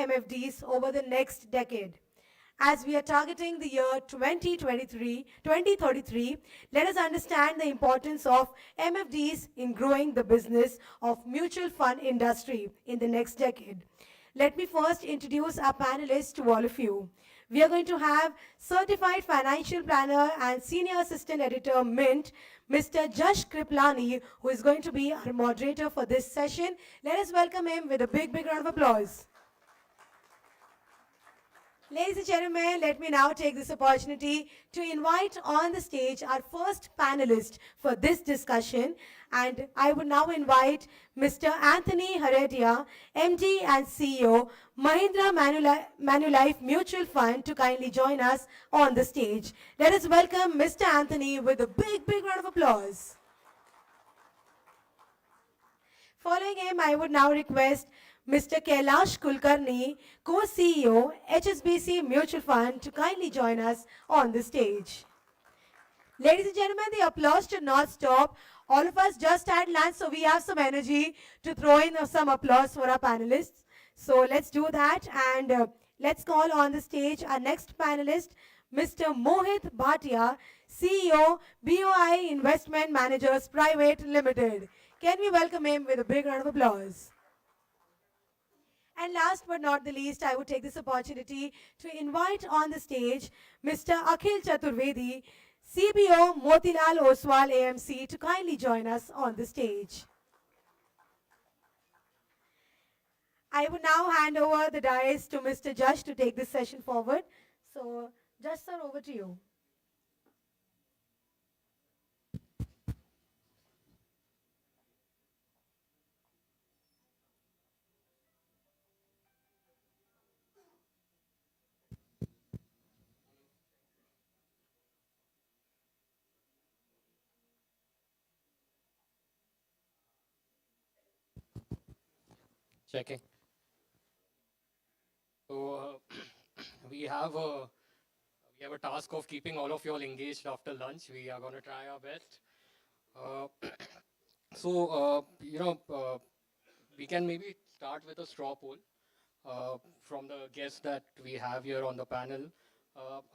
MFDs over the next decade. As we are targeting the year 2033, let us understand the importance of MFDs in growing the business of mutual fund industry in the next decade. Let me first introduce our panelists to all of you. We are going to have Certified Financial Planner and Senior Assistant Editor Mint, Mr. Jash Kriplani, who is going to be our moderator for this session. Let us welcome him with a big, big round of applause. Ladies and gentlemen, let me now take this opportunity to invite on the stage our first panelist for this discussion. And I would now invite Mr. Anthony Heredia, MD and CEO, Mahindra Manulife Mutual Fund, to kindly join us on the stage. Let us welcome Mr. Anthony with a big, big round of applause. Following him, I would now request Mr. Kailash Kulkarni, Co-CEO, HSBC Mutual Fund, to kindly join us on the stage. Ladies and gentlemen, the applause should not stop. All of us just had lunch, so we have some energy to throw in some applause for our panelists. So let's do that, and let's call on the stage our next panelist, Mr. Mohit Bhatia, CEO, BOI Investment Managers Private Limited. Can we welcome him with a big round of applause? And last but not the least, I would take this opportunity to invite on the stage Mr. Akhil Chaturvedi, CBO Motilal Oswal AMC, to kindly join us on the stage. I would now hand over the dais to Mr. Jash to take this session forward. So, Jash sir, over to you. Checking. So we have a task of keeping all of you all engaged after lunch. We are going to try our best. Uh, we can maybe start with a straw poll from the guests that we have here on the panel.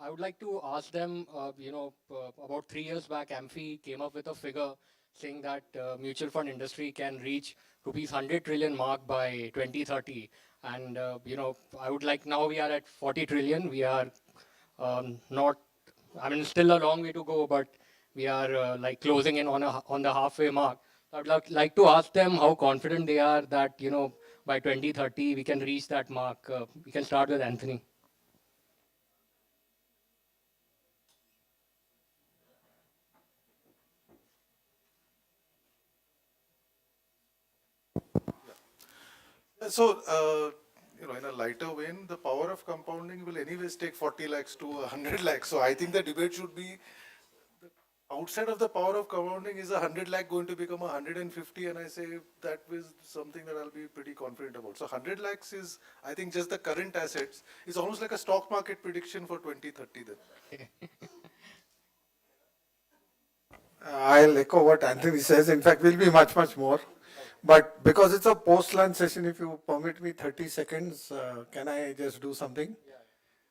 I would like to ask them, about 3 years back, AMFI came up with a figure saying that mutual fund industry can reach rupees 100 trillion mark by 2030. And, I would like, now we are at 40 trillion. We are not, I mean, still a long way to go, but we are like closing in on the halfway mark. I would like to ask them how confident they are that, by 2030 we can reach that mark. We can start with Anthony. So, in a lighter vein, the power of compounding will anyways take 40 lakhs to 100 lakhs. So I think the debate should be, outside of the power of compounding, is 100 lakh going to become 150? And I say that is something that I'll be pretty confident about. So 100 lakhs is, I think, just the current assets. It's almost like a stock market prediction for 2030 then. I'll echo what Anthony says. In fact, we'll be much, much more. But because it's a post-lunch session, if you permit me 30 seconds, can I just do something?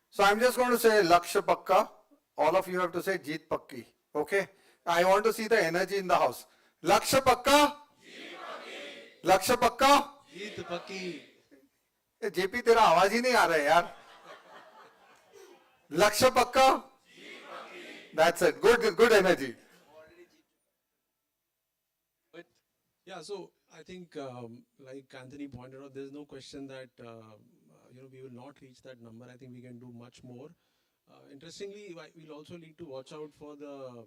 So I'm just going to say Laksha Pakka. All of you have to say Jeet Pakki. Okay? I want to see the energy in the house. Laksha Pakka? Jeet Pakki. Laksha Pakka? Jeet Pakki. JP, तेरा आवाज ही नहीं आ रहा है यार. Laksha Pakka? Jeet Pakki. That's it. Good energy. Yeah, so I think, like Anthony pointed out, there's no question that we will not reach that number. I think we can do much more. Interestingly, we'll also need to watch out for the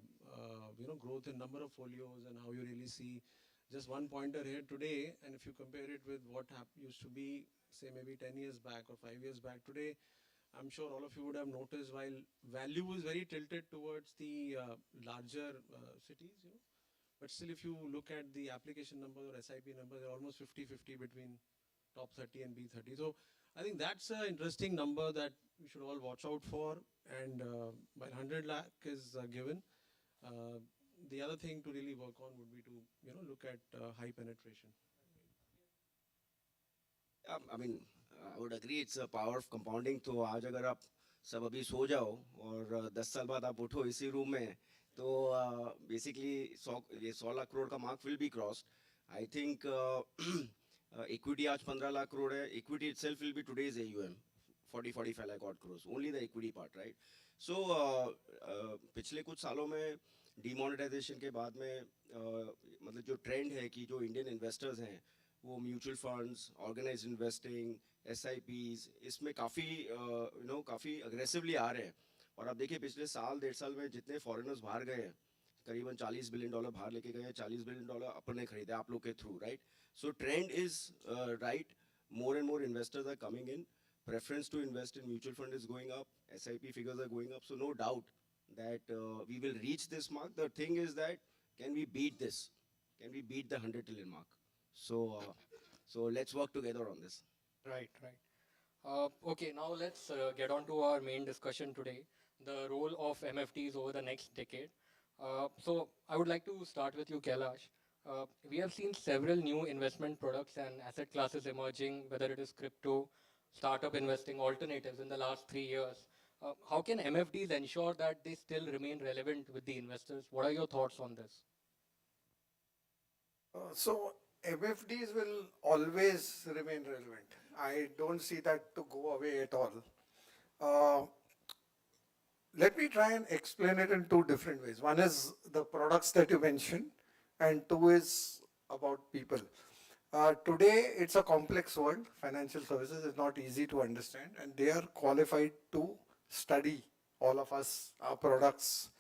growth in number of folios and how you really see. Just one pointer here today, and if you compare it with what used to be, say maybe 10 years back or 5 years back today, I'm sure all of you would have noticed while value is very tilted towards the larger cities, but still if you look at the application numbers or SIP numbers, they're almost 50-50 between top 30 and B30. So I think that's an interesting number that we should all watch out for. And while 100 lakh is given, the other thing to really work on would be to look at high penetration. I would agree it's a power of compounding. तो आज अगर आप सब अभी सो जाओ और 10 साल बाद आप उठो इसी रूम में तो बेसिकली 100 लाख करोड़ का mark will be crossed. I think equity आज 15 लाख करोड़ है. Equity itself will be today's AUM 40-45 lakh odd crores, only the equity part, right? So पिछले कुछ सालों में डिमोनेटाइजेशन के बाद में मतलब जो ट्रेंड है कि जो इंडियन इन्वेस्टर्स हैं वो mutual funds, organised investing, SIPs इसमें काफ़ी काफ़ी अग्रेसिवली आ रहे हैं. और आप देखिए पिछले साल 1.5 साल में जितने फॉरेनर्स बाहर गए हैं करीबन $40 बिलियन बाहर लेके गए हैं, $40 बिलियन अपने खरीदे आप लोग के through, right? So trend is right. More and more investors are coming in. Preference to invest in mutual fund is going up. SIP figures are going up. So no doubt that we will reach this mark. The thing is that can we beat this? Can we beat the 100 trillion mark? So let's work together on this. Right, right. Okay, now let's get on to our main discussion today, the role of MFDs over the next decade. So I would like to start with you, Kailash. We have seen several new investment products and asset classes emerging, whether it is crypto, startup investing, alternatives in the last 3 years. How can MFDs ensure that they still remain relevant with the investors? What are your thoughts on this? So MFDs will always remain relevant. I don't see that to go away at all. Uh, Let me try and explain it in two different ways. One is the products that you mentioned, and two is about people. Today, it's a complex world. Financial services is not easy to understand, and they are qualified to study all of us, our products,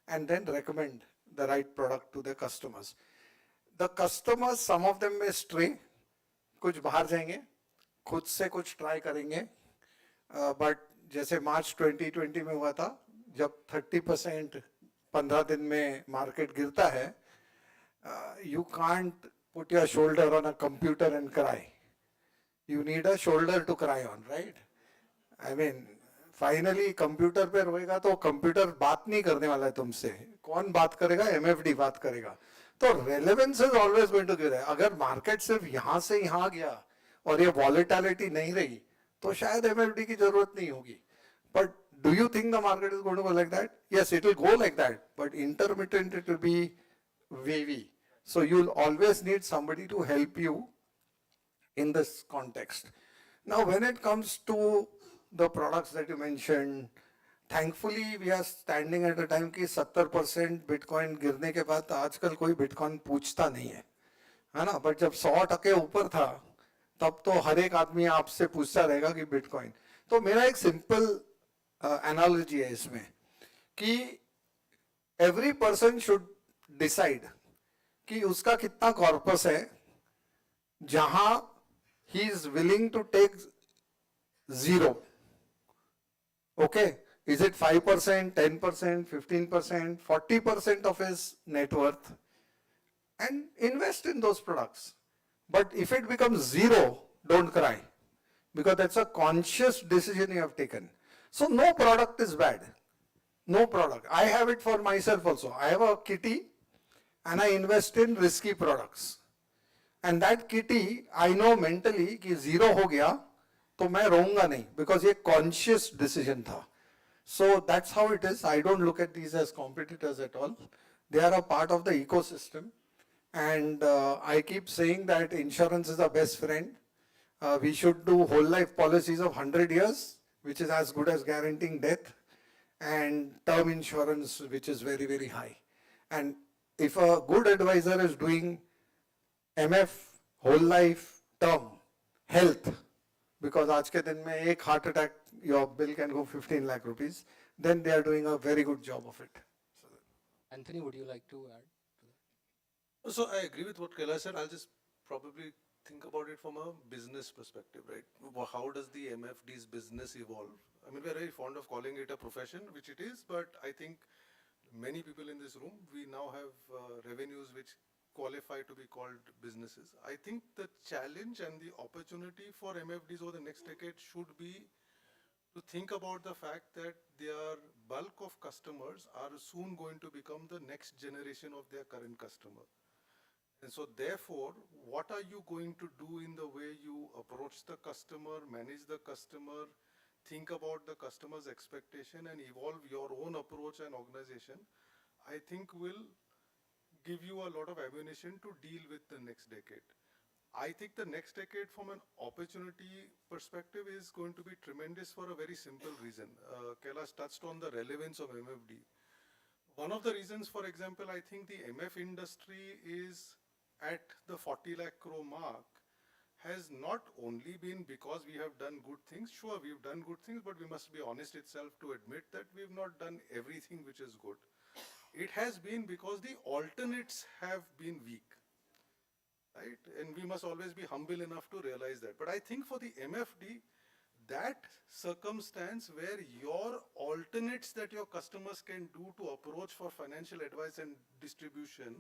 and then recommend the right product to their customers. The customers, some of them may stray, कुछ बाहर जाएंगे, खुद से कुछ try करेंगे, but जैसे मार्च 2020 में हुआ था, जब 30% 15 दिन में मार्केट गिरता है, you can't put your shoulder on a computer and cry. You need a shoulder to cry on, right? I mean, finally computer पे रोएगा तो कंप्यूटर बात नहीं करने वाला है तुमसे. कौन बात करेगा? MFD बात करेगा. तो relevance is always going to give. अगर मार्केट सिर्फ यहां से यहां गया और ये वॉलेटिलिटी नहीं रही तो शायद MFD की जरूरत नहीं होगी. But do you think the market is going to go like that? Yes, it will go like that, but intermittent it will be wavy. So you'll always need somebody to help you in this context. Now, when it comes to the products that you mentioned, thankfully we are standing at a time कि 70% bitcoin गिरने के बाद आजकल कोई bitcoin पूछता नहीं है ना. बट जब 100% ऊपर था तब तो हर एक आदमी आपसे पूछता रहेगा कि बिटकॉइन. तो मेरा एक सिंपल एनालॉजी है इसमें कि एवरी पर्सन शुड डिसाइड कि उसका कितना कॉर्पस है जहां he is willing to take zero. Okay, is it 5%, 10%, 15%, 40% of his net worth, and invest in those products. But if it becomes zero, don't cry, because that's a conscious decision you have taken. So no product is bad. No product. I have it for myself also. I have a kitty and I invest in risky products. And that kitty, I know mentally कि zero हो गया तो मैं रोऊंगा नहीं, because ये conscious decision था. So that's how it is. I don't look at these as competitors at all. They are a part of the ecosystem. And I keep saying that insurance is the best friend. We should do whole life policies of 100 years, which is as good as guaranteeing death, and term insurance, which is very, very high. And if a good advisor is doing MF, whole life, term, health, because आज के दिन में एक heart attack, your bill can go 15 lakh rupees, then they are doing a very good job of it. Anthony, would you like to add? So I agree with what Kailash said. I'll just probably think about it from a business perspective, right? How does the MFD's business evolve? I mean, we're very fond of calling it a profession, which it is, but I think many people in this room, we now have revenues which qualify to be called businesses. I think the challenge and the opportunity for MFDs over the next decade should be to think about the fact that their bulk of customers are soon going to become the next generation of their current customer. And so therefore, what are you going to do in the way you approach the customer, manage the customer, think about the customer's expectation and evolve your own approach and organization, I think will give you a lot of ammunition to deal with the next decade. I think the next decade from an opportunity perspective is going to be tremendous for a very simple reason. Kailash touched on the relevance of MFD. One of the reasons, for example, I think the MF industry is at the 40 lakh crore mark has not only been because we have done good things. Sure, we've done good things, but we must be honest itself to admit that we've not done everything which is good. It has been because the alternates have been weak, right? And we must always be humble enough to realize that. But I think for the MFD, that circumstance where your alternates that your customers can do to approach for financial advice and distribution,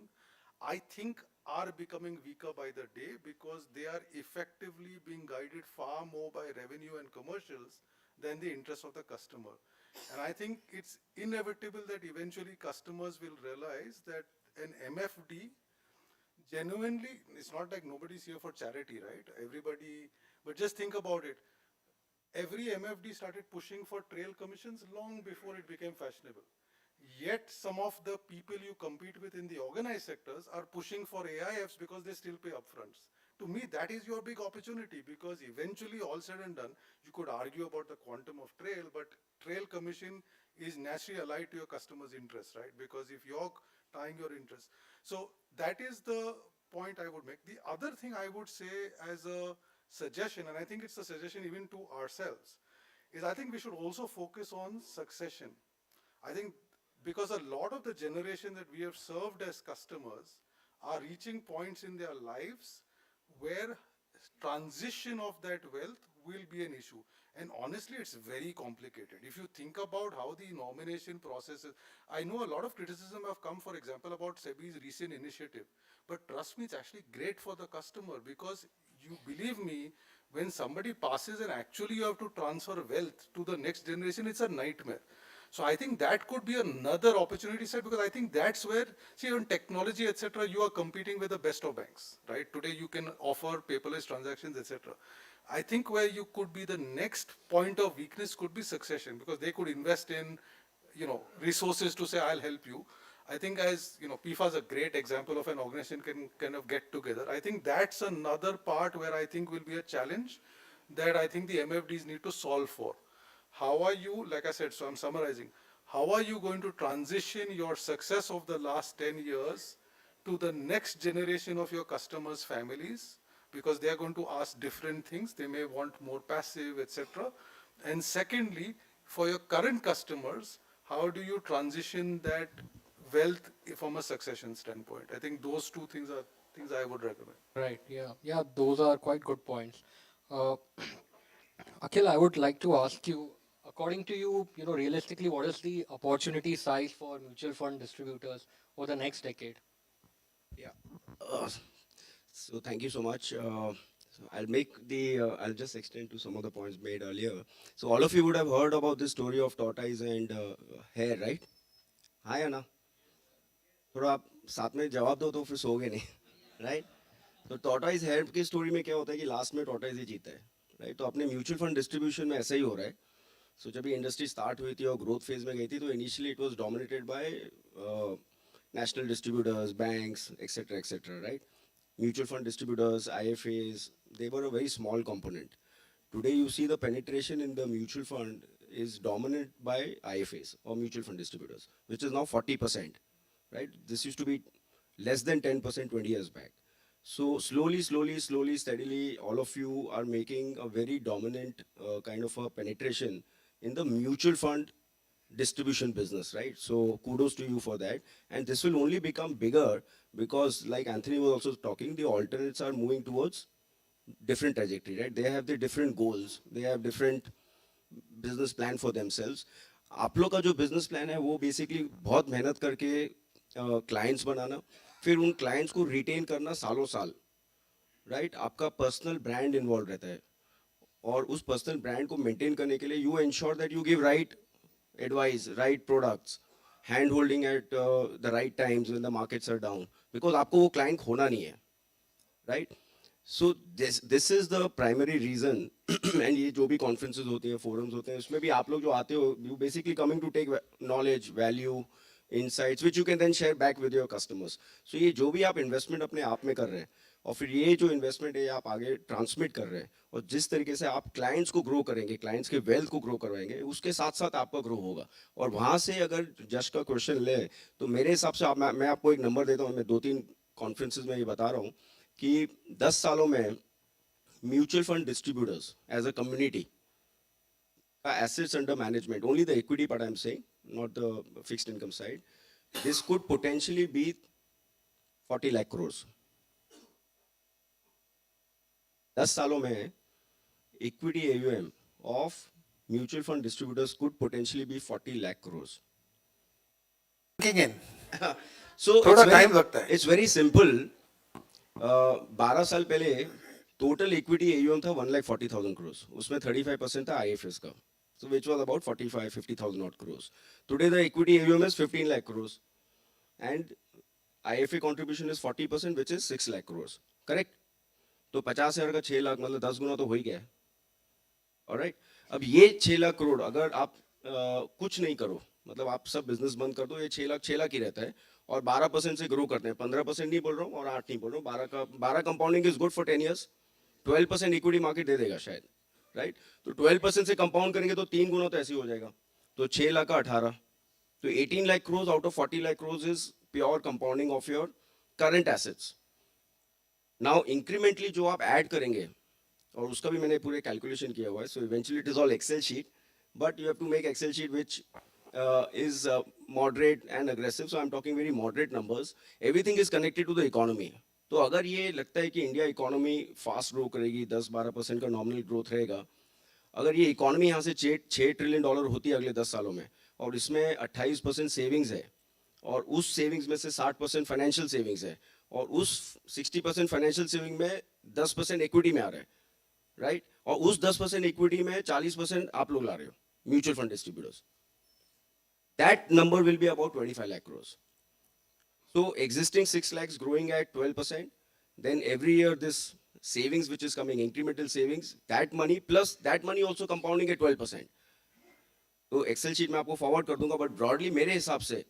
I think are becoming weaker by the day because they are effectively being guided far more by revenue and commercials than the interest of the customer. And I think it's inevitable that eventually customers will realize that an MFD genuinely, it's not like nobody's here for charity, right? Everybody, but just think about it. Every MFD started pushing for trail commissions long before it became fashionable. Yet some of the people you compete with in the organized sectors are pushing for AIFs because they still pay upfronts. To me, that is your big opportunity because eventually, all said and done, you could argue about the quantum of trail, but trail commission is naturally allied to your customer's interest, right? Because if you're tying your interest. So that is the point I would make. The other thing I would say as a suggestion, and I think it's a suggestion even to ourselves, is I think we should also focus on succession. I think because a lot of the generation that we have served as customers are reaching points in their lives where transition of that wealth will be an issue. And honestly, it's very complicated. If you think about how the nomination process is, I know a lot of criticism have come, for example, about SEBI's recent initiative. But trust me, it's actually great for the customer because you believe me, when somebody passes and actually you have to transfer wealth to the next generation, it's a nightmare. So I think that could be another opportunity set because I think that's where, see, on technology, etc., you are competing with the best of banks, right? Today you can offer paperless transactions, etc. I think where you could be the next point of weakness could be succession because they could invest in, resources to say, I'll help you. I think as, PIFA is a great example of an organization can kind of get together. I think that's another part where I think will be a challenge that I think the MFDs need to solve for. How are you, like I said, so I'm summarizing, how are you going to transition your success of the last 10 years to the next generation of your customers' families? Because they are going to ask different things. They may want more passive, etc. And secondly, for your current customers, how do you transition that wealth from a succession standpoint? I think those two things are things I would recommend. Right. Yeah. Those are quite good points. Akhil, I would like to ask you, according to you, realistically, what is the opportunity size for mutual fund distributors over the next decade? Yeah. So thank you so much. So I'll just extend to some of the points made earlier. So all of you would have heard about this story of tortoise and hare, right? Hi, Anna. थोड़ा आप साथ में जवाब दो तो फिर सोओगे नहीं, right? तो टॉर्टॉइज हेयर की स्टोरी में क्या होता है कि लास्ट में टॉर्टॉइज ही जीता है, राइट? तो अपने म्यूचुअल फंड डिस्ट्रीब्यूशन में ऐसा ही हो रहा है. सो जब ये इंडस्ट्री स्टार्ट हुई थी और ग्रोथ फेज में गई थी तो initially it was dominated by national distributors, banks, etc., right? Mutual fund distributors, IFAs, they were a very small component. Today you see the penetration in the mutual fund is dominant by IFAs or mutual fund distributors, which is now 40%, right? This used to be less than 10% 20 years back. So slowly, steadily, all of you are making a very dominant kind of a penetration in the mutual fund distribution business, right? So kudos to you for that. And this will only become bigger because, like Anthony was also talking, the alternates are moving towards different trajectory, right? They have their different goals. They have different business plan for themselves. आप लोग का जो business plan है वो basically बहुत मेहनत करके clients बनाना, फिर उन clients को retain करना सालों साल, right? आपका personal brand involved रहता है और उस personal brand को maintain करने के लिए you ensure that you give right advice, right products, hand holding at the right times when the markets are down, because आपको वो client खोना नहीं है, right? So this is the primary reason. And ये जो भी conferences होती हैं, forums होते हैं, उसमें भी आप लोग जो आते हो, you basically coming to take knowledge, value, insights, which you can then share back with your customers. So ये जो भी आप investment अपने आप में कर रहे हैं, और फिर ये जो इन्वेस्टमेंट है आप आगे ट्रांसमिट कर रहे हैं, और जिस तरीके से आप क्लाइंट्स को ग्रो करेंगे, क्लाइंट्स के वेल्थ को ग्रो करवाएंगे, उसके साथ साथ आपका ग्रो होगा. और वहां से अगर जश का क्वेश्चन ले, तो मेरे हिसाब से मैं आपको एक नंबर देता हूँ. मैं 2-3 कॉन्फ्रेंसेज में ये बता रहा हूँ कि 10 सालों में mutual fund distributors as a community का assets under management, only the equity part I am saying, not the fixed income side, this could potentially be 40 lakh crore. 10 सालों में equity AUM of mutual fund distributors could potentially be 40 lakh crore. Kicking in. So थोड़ा time लगता है. It's very simple. 12 साल पहले total equity AUM था 1,40,000 करोड़. उसमें 35% था IFS का, so which was about 45-50,000 odd crores. Today the equity AUM is 15 lakh crores and IFA contribution is 40%, which is 6 lakh crores. Correct? तो 50,000 का 6 लाख मतलब 10 गुना तो हो ही गया. ऑलराइट, अब ये 6 लाख करोड़ अगर आप कुछ नहीं करो, मतलब आप सब बिजनेस बंद कर दो, ये 6 लाख ही रहता है, और 12% से ग्रो करते हैं. 15% नहीं बोल रहा हूँ और 8 नहीं बोल रहा हूँ. 12 compounding is good for 10 years. 12% equity market दे देगा शायद, राइट? तो 12% से कंपाउंड करेंगे तो 3 गुना तो ऐसे ही हो जाएगा. तो 6 लाख का 18, तो 18 lakh crore out of 40 lakh crore is pure compounding of your current assets. Now incrementally जो आप ऐड करेंगे, और उसका भी मैंने पूरे कैलकुलेशन किया हुआ है, so eventually it is all Excel sheet, but you have to make Excel sheet which is moderate and aggressive. So I'm talking very moderate numbers. Everything is connected to the economy. तो अगर ये लगता है कि India economy fast grow करेगी, 10-12% का nominal growth रहेगा, अगर ये इकोनॉमी यहाँ से 6 ट्रिलियन डॉलर होती है अगले 10 सालों में, और इसमें 28% सेविंग्स है, और उस सेविंग्स में से 60% फाइनेंशियल सेविंग्स है, और उस 60% फाइनेंशियल सेविंग में 10% इक्विटी में आ रहा है, राइट? और उस 10% इक्विटी में 40% आप लोग ला रहे हो, mutual fund distributors. That number will be about 25 lakh crores. So existing 6 lakhs growing at 12%, then every year this savings which is coming, incremental savings, that money plus that money also compounding at 12%. तो Excel sheet में आपको forward कर दूंगा, but broadly मेरे हिसाब से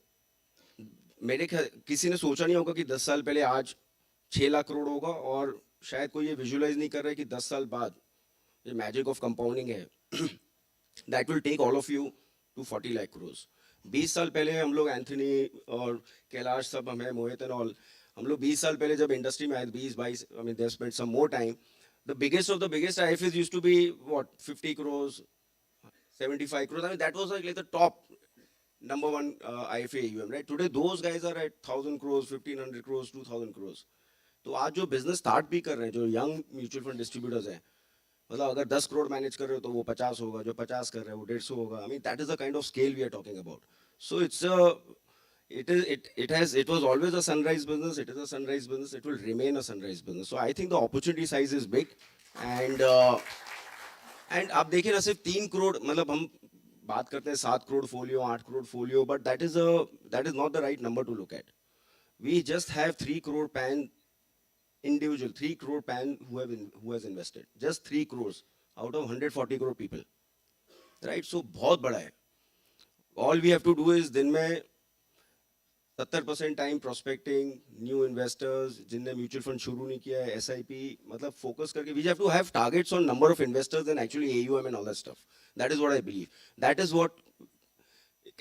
किसी ने सोचा नहीं होगा कि 10 साल पहले आज 6 लाख करोड़ होगा, और शायद कोई ये विजुअलाइज नहीं कर रहा है कि 10 साल बाद ये मैजिक ऑफ कंपाउंडिंग है, that will take all of you to 40 lakh crore. 20 साल पहले हम लोग, एंथनी और कैलाश सब, हमें मोहित एंड ऑल, हम लोग 20 साल पहले जब इंडस्ट्री में आए, 20-22, I mean they spent some more time, the biggest of the biggest IFAs used to be what 50 crores, 75 crores. I mean that was like the top number one IFA AUM, right? Today those guys are at 1,000 crores, 1,500 crores, 2,000 crores. तो आज जो business start भी कर रहे हैं, जो young mutual fund distributors हैं, मतलब अगर 10 करोड़ मैनेज कर रहे हो तो वो 50 होगा, जो 50 कर रहे हैं वो 150 होगा. I mean that is the kind of scale we are talking about. So it was always a sunrise business, it is a sunrise business, it will remain a sunrise business. So I think the opportunity size is big. And आप देखिए ना, सिर्फ 3 करोड़, मतलब हम बात करते हैं 7 crore folio, 8 crore folio, but that is not the right number to look at. We just have 3 crore pan individual, 3 crore pan who has invested, just 3 crores out of 140 crore people, right? So बहुत बड़ा है. All we have to do is दिन में 70% time prospecting, new investors जिनने mutual fund शुरू नहीं किया है, SIP, मतलब फोकस करके we have to have targets on number of investors and actually AUM and all that stuff. That is what I believe. That is what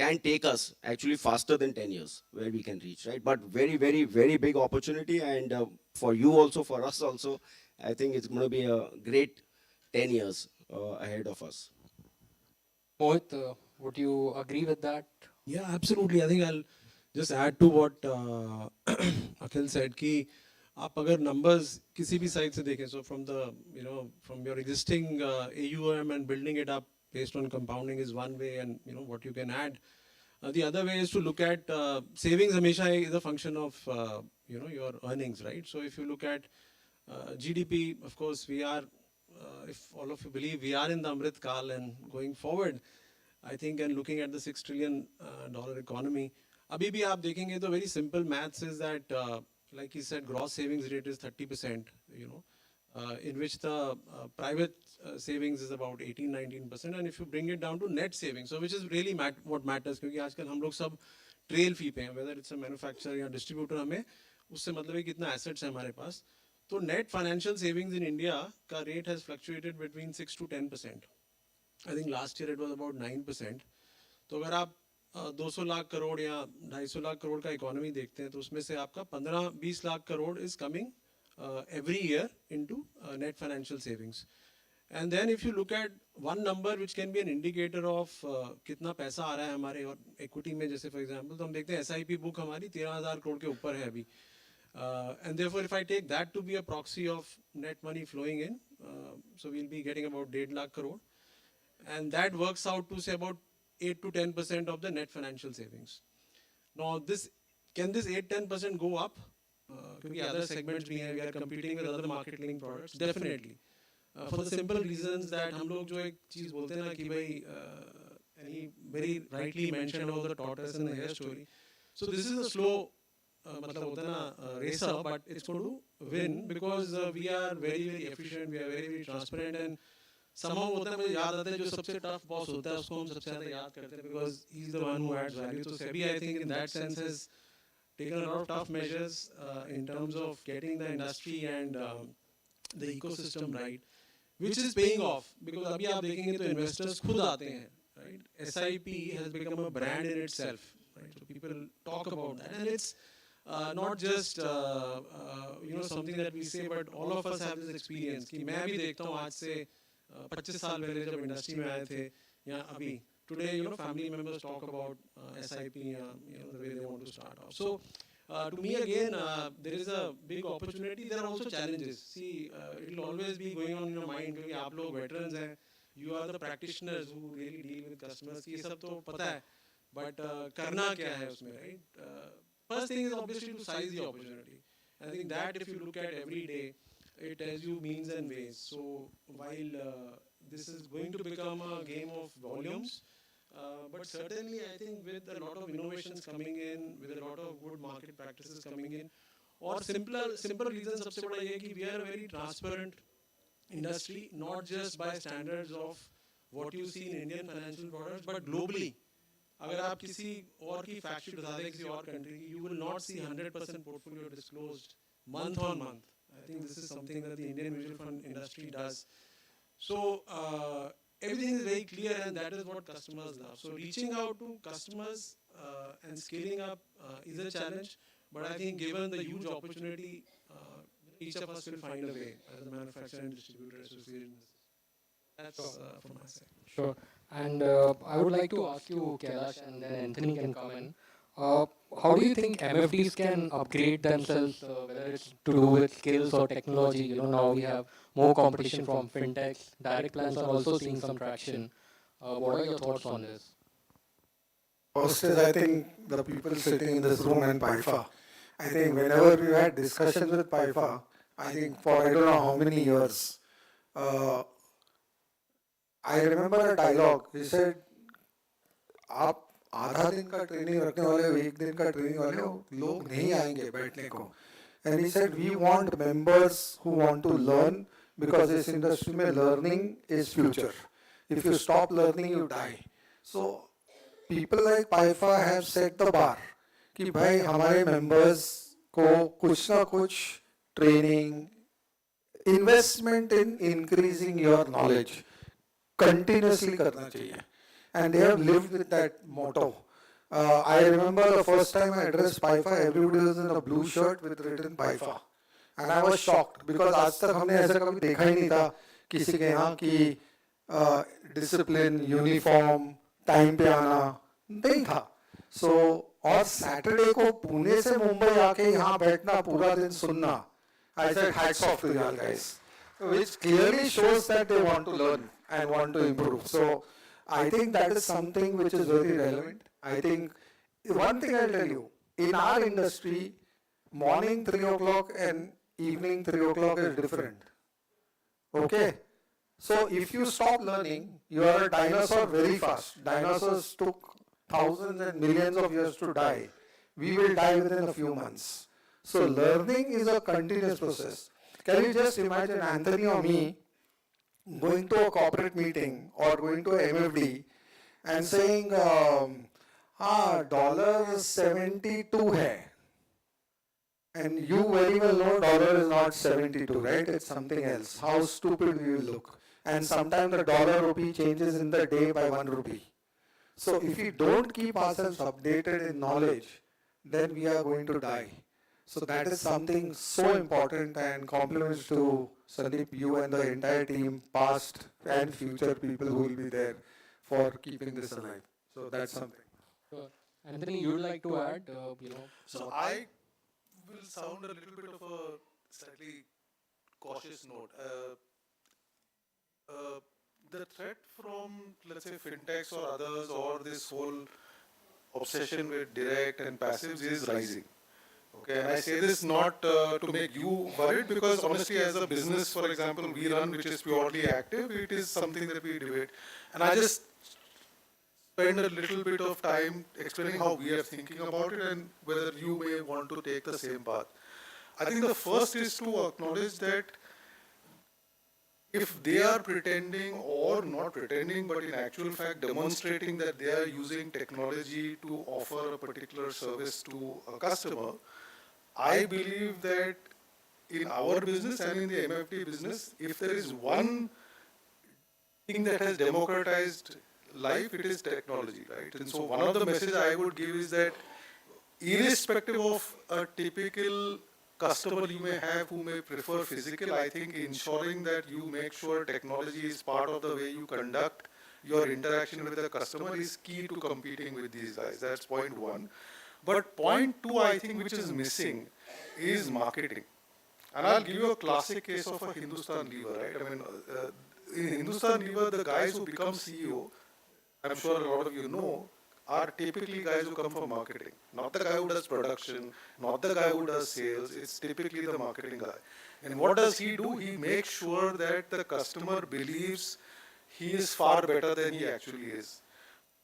can take us actually faster than 10 years where we can reach, right? But very, very, very big opportunity, and for you also, for us also, I think it's going to be a great 10 years ahead of us. Mohit, would you agree with that? Yeah, absolutely. I think I'll just add to what Akhil said कि आप अगर numbers किसी भी side से देखें, so from the, from your existing AUM and building it up based on compounding is one way, and what you can add. The other way is to look at savings. हमेशा is a function of your earnings, right? So if you look at GDP, of course we are, if all of you believe we are in the Amrit Kal, and going forward, I think, and looking at the $6 trillion economy, अभी भी आप देखेंगे तो very simple maths is that like he said gross savings rate is 30%, you know, in which the private savings is about 18-19%, and if you bring it down to net savings, so which is really what matters, क्योंकि आजकल हम लोग सब trail फी पे हैं, whether it's a manufacturer या distributor, हमें उससे मतलब है कितना assets है हमारे पास. तो net financial savings in India का rate has fluctuated between 6 to 10%. I think last year it was about 9%. तो अगर आप 200 लाख करोड़ या 250 लाख करोड़ का इकोनॉमी देखते हैं तो उसमें से आपका 15-20 lakh crore is coming every year into net financial savings. And then if you look at one number which can be an indicator of कितना पैसा आ रहा है हमारे और equity में, जैसे for example तो हम देखते हैं SIP book हमारी 13,000 करोड़ के ऊपर है अभी, and therefore if I take that to be a proxy of net money flowing in, so we'll be getting about 1.5 lakh crore, and that works out to say about 8 to 10% of the net financial savings. Now this, can this 8-10% go up? Because other segments we are competing with other market linked products, definitely. For the simple reasons that हम लोग जो एक चीज बोलते हैं ना कि भाई, and he very rightly mentioned about the tortoise and the hare story. So this is a slow, मतलब होता है ना racer, but it's going to win because we are very efficient, we are very transparent, and somehow होता है, मुझे याद आता है जो सबसे tough boss होता है उसको हम सबसे ज़्यादा याद करते हैं because he's the one who adds value. So SEBI, I think in that sense has taken a lot of tough measures in terms of getting the industry and the ecosystem right, which is paying off because अभी आप देखेंगे तो investors खुद आते हैं, right? SIP has become a brand in itself, right? So people talk about that, and it's not just something that we say, but all of us have this experience कि मैं भी देखता हूँ आज से 25 साल पहले जब इंडस्ट्री में आए थे या अभी, today family members talk about SIP, the way they want to start off. So to me again, there is a big opportunity. There are also challenges. See, it will always be going on in your mind क्योंकि आप लोग veterans हैं, you are the practitioners who really deal with customers. ये सब तो पता है, but करना क्या है उसमें, right? First thing is obviously to size the opportunity. I think that if you look at every day, it tells you means and ways. So while this is going to become a game of volumes, but certainly I think with a lot of innovations coming in, with a lot of good market practices coming in, or simple reason सबसे बड़ा ये है कि we are a very transparent industry, not just by standards of what you see in Indian financial products, but globally. अगर आप किसी और की fact sheet बता दें किसी और country की, you will not see 100% portfolio disclosed month on month. I think this is something that the Indian mutual fund industry does. So everything is very clear, and that is what customers love. So reaching out to customers and scaling up is a challenge, but I think given the huge opportunity, each of us will find a way as a manufacturer and distributor association. That's from my side. Sure. And I would like to ask you, Kailash, and then Anthony can come in. How do you think MFDs can upgrade themselves, whether it's to do with skills or technology? Now we have more competition from fintechs. Direct plans are also seeing some traction. What are your thoughts on this? First is, I think the people sitting in this room and PIFA. I think whenever we had discussions with PIFA, I think for I don't know how many years, I remember a dialogue. He said, आप आधा दिन का training रखने वाले हो, एक दिन का ट्रेनिंग वाले हो, लोग नहीं आएंगे बैठने को. And he said, we want members who want to learn because this industry में learning is future. If you stop learning, you die. So people like PIFA have set the bar कि भाई हमारे members को कुछ ना कुछ training, investment in increasing your knowledge continuously करना चाहिए. And they have lived with that motto. I remember the first time I addressed PIFA, everybody was in a blue shirt with written PIFA. And I was shocked because आज तक हमने ऐसा कभी देखा ही नहीं था किसी के यहाँ कि discipline, uniform, time पे आना नहीं था. So और Saturday को पुणे से मुंबई आके यहाँ बैठना पूरा दिन सुनना. I said hats off to you guys, which clearly shows that they want to learn and want to improve. So I think that is something which is very relevant. I think one thing I'll tell you, in our industry, morning 3 o'clock and evening 3 o'clock is different. Okay? So if you stop learning, you are a dinosaur very fast. Dinosaurs took thousands and millions of years to die. We will die within a few months. So learning is a continuous process. Can you just imagine Anthony or me going to a corporate meeting or going to a MFD and saying, $72 hai. And you very well know dollar is not 72, right? It's something else. How stupid we will look. And sometimes the dollar rupee changes in the day by 1 rupee. So if we don't keep ourselves updated in knowledge, then we are going to die. So that is something so important, and compliments to Sandeep, you and the entire team, past and future people who will be there for keeping this alive. So that's something. Sure. Anthony, you would like to add, So I will sound a little bit of a slightly cautious note. The threat from, let's say, fintechs or others, or this whole obsession with direct and passives is rising. Okay, and I say this not to make you worried, because honestly, as a business, for example, we run, which is purely active, it is something that we debate. And I just spend a little bit of time explaining how we are thinking about it and whether you may want to take the same path. I think the first is to acknowledge that if they are pretending or not pretending, but in actual fact demonstrating that they are using technology to offer a particular service to a customer, I believe that in our business and in the MFD business, if there is one thing that has democratized life, it is technology, right? And so one of the messages I would give is that irrespective of a typical customer you may have who may prefer physical, I think ensuring that you make sure technology is part of the way you conduct your interaction with the customer is key to competing with these guys. That's point one. But point two, I think, which is missing is marketing. And I'll give you a classic case of a Hindustan Lever, right? I mean, in Hindustan Lever, the guys who become CEO, I'm sure a lot of you know, are typically guys who come from marketing. Not the guy who does production, not the guy who does sales, it's typically the marketing guy. And what does he do? He makes sure that the customer believes he is far better than he actually is.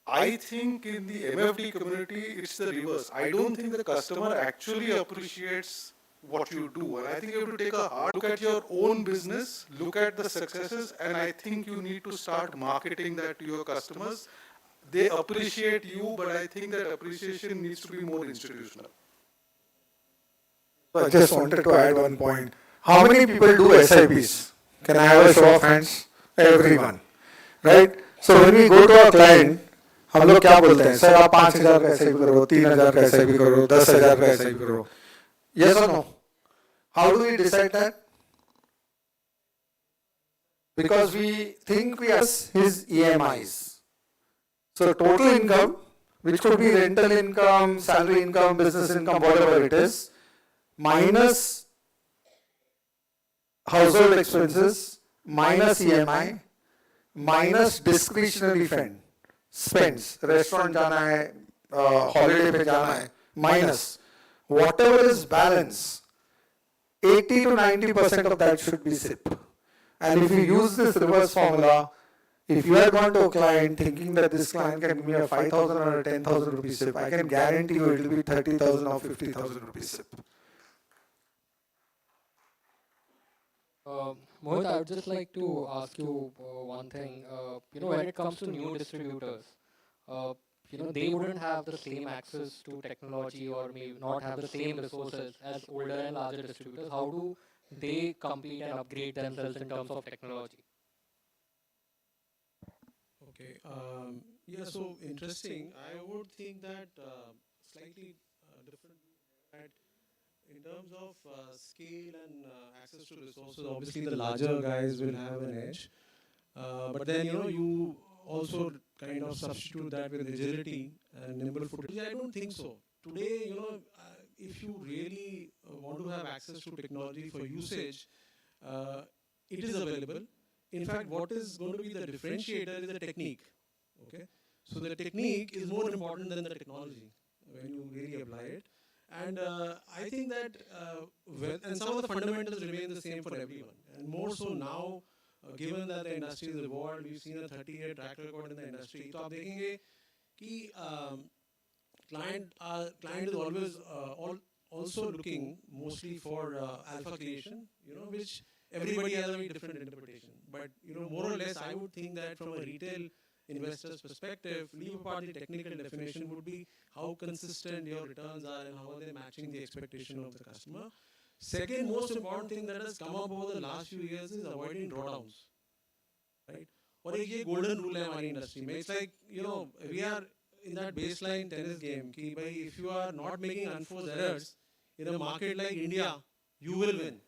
I think in the MFD community, it's the reverse. I don't think the customer actually appreciates what you do. And I think you have to take a hard look at your own business, look at the successes, and I think you need to start marketing that to your customers. They appreciate you, but I think that appreciation needs to be more institutional. So I just wanted to add one point. How many people do SIPs? Can I have a show of hands? Everyone. Right? So when we go to a client, हम लोग क्या बोलते हैं, sir आप 5,000 का SIP करो, 3,000 का SIP करो, 10,000 का SIP करो. Yes or no? How do we decide that? Because we think we ask his EMIs. So total income, which could be rental income, salary income, business income, whatever it is, minus household expenses, minus EMI, minus discretionary spends, restaurant जाना है, holiday पे जाना है, minus whatever is balance, 80 to 90% of that should be SIP. And if you use this reverse formula, if you are gone to a client thinking that this client can give me a 5,000 or a 10,000 rupee SIP, I can guarantee you it will be 30,000 or 50,000 rupees SIP. Mohit, I would just like to ask you one thing. When it comes to new distributors, they wouldn't have the same access to technology or may not have the same resources as older and larger distributors. How do they compete and upgrade themselves in terms of technology? Okay. Yeah, so interesting. I would think that slightly different that in terms of scale and access to resources, obviously the larger guys will have an edge. But then, you also kind of substitute that with agility and nimble foot. I don't think so. Today, if you really want to have access to technology for usage, it is available. In fact, what is going to be the differentiator is the technique. Okay, so the technique is more important than the technology when you really apply it. And I think that, and some of the fundamentals remain the same for everyone. And more so now, given that the industry has evolved, we've seen a 30-year track record in the industry. So आप देखेंगे कि client is always also looking mostly for alpha creation, which everybody has a very different interpretation. But more or less, I would think that from a retail investor's perspective, leave apart the technical definition would be how consistent your returns are and how are they matching the expectation of the customer. Second most important thing that has come up over the last few years is avoiding drawdowns, right? और एक ये golden rule है हमारी industry में. It's like, we are in that baseline tennis game कि भाई if you are not making unforced errors in a market like India, you will win,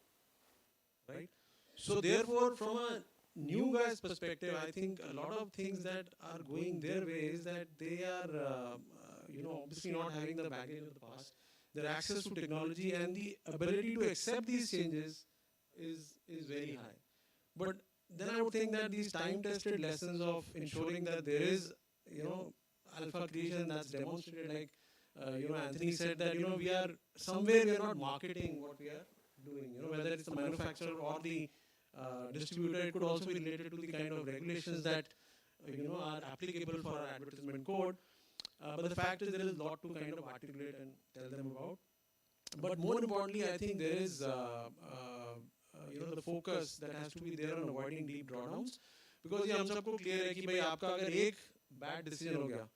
right? So therefore, from a new guy's perspective, I think a lot of things that are going their way is that they are, obviously not having the baggage of the past. Their access to technology and the ability to accept these changes is very high. But then I would think that these time-tested lessons of ensuring that there is, alpha creation that's demonstrated, like, Anthony said that, we are not marketing what we are doing, whether it's the manufacturer or the distributor. It could also be related to the kind of regulations that, are applicable for our advertisement code. But the fact is there is a lot to kind of articulate and tell them about. But more importantly, I think there is, the focus that has to be there on avoiding deep drawdowns. Because ये हम सबको clear है कि भाई आपका अगर एक bad decision हो गया,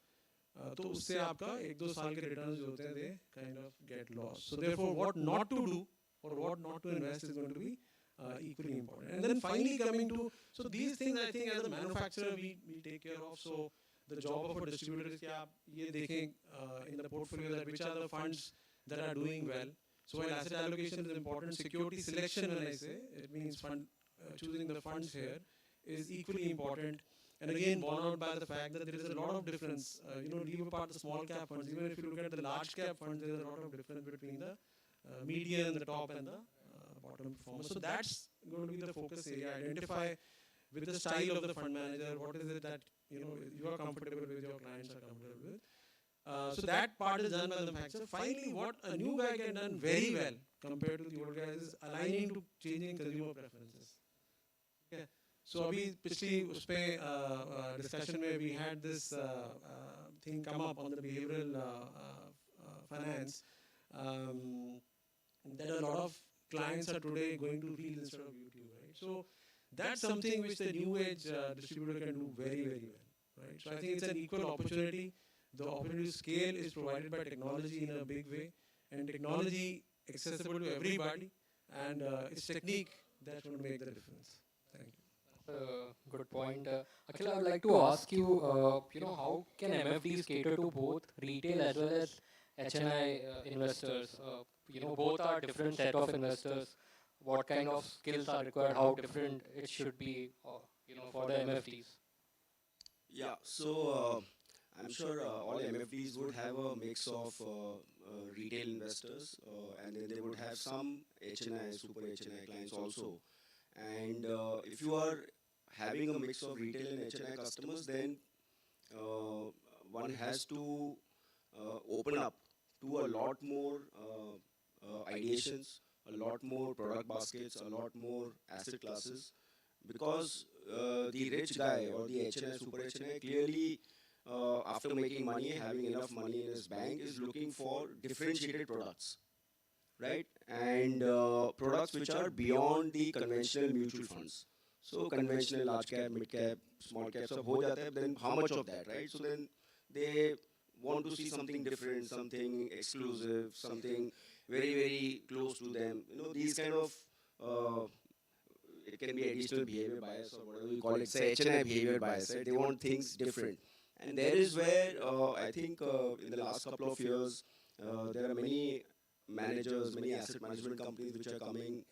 तो उससे आपका 1-2 साल के returns जो होते हैं they kind of get lost. So therefore, what not to do or what not to invest is going to be equally important. And then finally coming to, so these things I think as a manufacturer we take care of. So the job of a distributor is कि आप ये देखें in the portfolio that which are the funds that are doing well. So while asset allocation is important, security selection, when I say, it means choosing the funds here is equally important. And again, borne out by the fact that there is a lot of difference. Leave apart the small cap funds. Even if you look at the large cap funds, there is a lot of difference between the median, the top, and the bottom performers. So that's going to be the focus area. Identify with the style of the fund manager, what is it that you are comfortable with, your clients are comfortable with. So that part is done by the manufacturer. Finally, what a new guy can done very well compared to the old guys is aligning to changing consumer preferences. Okay. So अभी पिछली उसमें discussion में we had this thing come up on the behavioral finance that a lot of clients are today going to Reels instead of YouTube, right? So that's something which the new age distributor can do very, very well, right? So I think it's an equal opportunity. The opportunity to scale is provided by technology in a big way, and technology accessible to everybody, and it's technique that's going to make the difference. Thank you. Good point. Akhil, I would like to ask you, how can MFDs cater to both retail as well as HNI investors? Both are different set of investors. What kind of skills are required? How different it should be, for the MFDs? Yeah, so I'm sure all MFDs would have a mix of retail investors and then they would have some HNI, super HNI clients also. And if you are having a mix of retail and HNI customers, then one has to open up to a lot more ideations, a lot more product baskets, a lot more asset classes, because the rich guy or the HNI, super HNI clearly after making money, having enough money in his bank, is looking for differentiated products, right? And products which are beyond the conventional mutual funds. So conventional large cap, mid cap, small cap, sab ho jata hai, then how much of that, right? So then they want to see something different, something exclusive, something very, very close to them. These kind of, it can be additional behavior bias or whatever you call it, say HNI behavior bias, right? They want things different. And there is where I think in the last couple of years, there are many managers, many asset management companies which are coming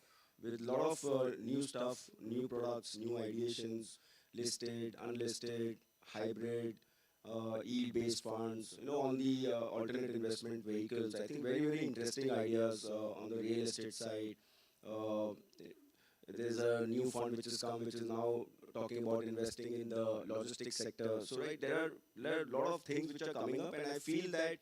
with a lot of new stuff, new products, new ideations, listed, unlisted, hybrid, yield-based funds, on the alternate investment vehicles. I think very, very interesting ideas on the real estate side. There's a new fund which has come, which is now talking about investing in the logistics sector. So, right, there are a lot of things which are coming up, and I feel that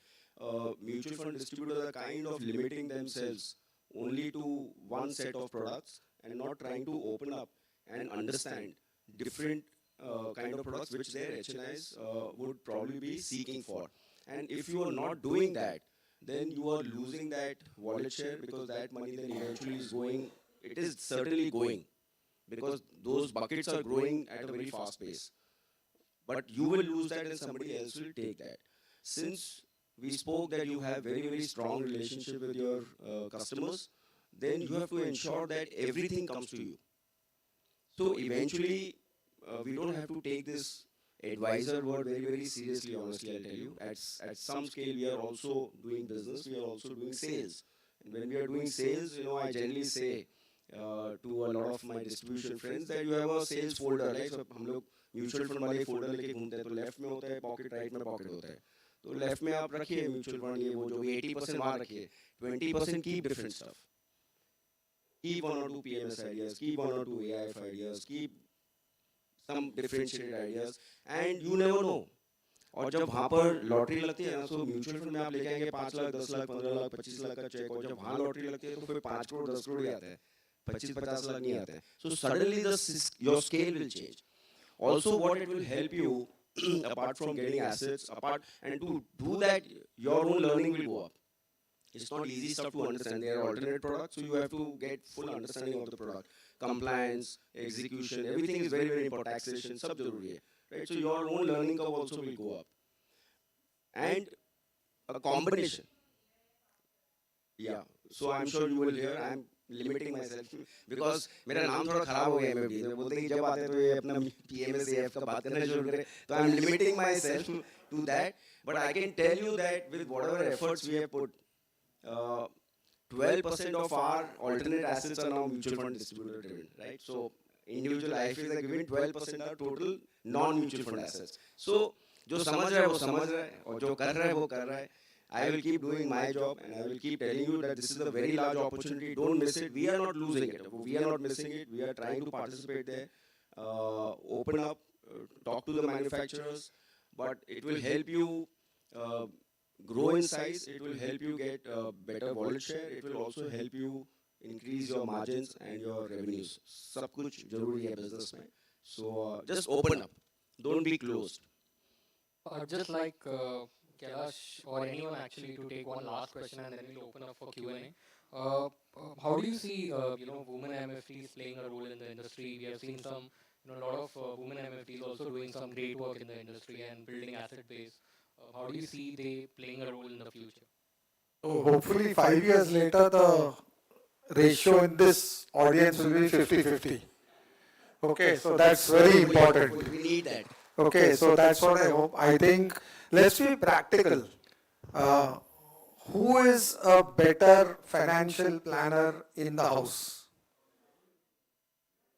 mutual fund distributors are kind of limiting themselves only to one set of products and not trying to open up and understand different kind of products which their HNIs would probably be seeking for. And if you are not doing that, then you are losing that wallet share, because that money then eventually is going, it is certainly going, because those buckets are growing at a very fast pace. But you will lose that and somebody else will take that. Since we spoke that you have very, very strong relationship with your customers, then you have to ensure that everything comes to you. So eventually, we don't have to take this advisor word very, very seriously, honestly, I'll tell you. At some scale, we are also doing business, we are also doing sales. And when we are doing sales, I generally say to a lot of my distribution friends that you have a sales folder, right? So हम लोग mutual fund वाले folder लेके घूमते हैं, तो left में होता है पॉकेट, राइट में पॉकेट होता है. तो लेफ्ट में आप रखिए म्यूचुअल फंड, ये वो जो 80% वहाँ रखिए, 20% keep different stuff. Keep 1 or 2 PMS ideas, keep 1 or 2 AIF ideas, keep some differentiated ideas, and you never know. और जब वहाँ पर लॉटरी लगती है ना, तो म्यूचुअल फंड में आप लेके आएंगे 5 लाख, 10 लाख, 15 लाख, 25 लाख का चेक, और जब वहाँ लॉटरी लगती है तो फिर 5 करोड़, 10 करोड़ ही आते हैं, 25-50 लाख नहीं आते हैं. So suddenly your scale will change. Also, what it will help you, apart from getting assets, and to do that, your own learning will go up. It's not easy stuff to understand. There are alternate products, so you have to get full understanding of the product. Compliance, execution, everything is very, very important. Taxation, sab zaruri hai, right? So your own learning curve also will go up. And a combination. Yeah. So I'm sure you will hear, I'm limiting myself because मेरा नाम थोड़ा खराब हो गया MFD. तो बोलते हैं कि जब आते हैं तो ये अपना PMS AF का बात करना शुरू करें. तो I'm limiting myself to that. But I can tell you that with whatever efforts we have put, 12% of our alternate assets are now mutual fund distributor driven, right? So individual IFAs are giving 12% are total non-mutual fund assets. So जो समझ रहा है वो समझ रहा है, और जो कर रहा है वो कर रहा है. I will keep doing my job, and I will keep telling you that this is a very large opportunity. Don't miss it. We are not losing it. We are not missing it. We are trying to participate there, open up, talk to the manufacturers, but it will help you grow in size. It will help you get better wallet share. It will also help you increase your margins and your revenues. सब कुछ जरूरी है business में. So just open up. Don't be closed. Just like Kailash or anyone actually to take one last question and then we'll open up for Q&A. How do you see, women MFTs playing a role in the industry? We have seen some, a lot of women MFTs also doing some great work in the industry and building asset base. How do you see they playing a role in the future? So hopefully 5 years later, the ratio in this audience will be 50-50. Okay, so that's very important. We need that. Okay, so that's what I hope. I think, let's be practical. Who is a better financial planner in the house?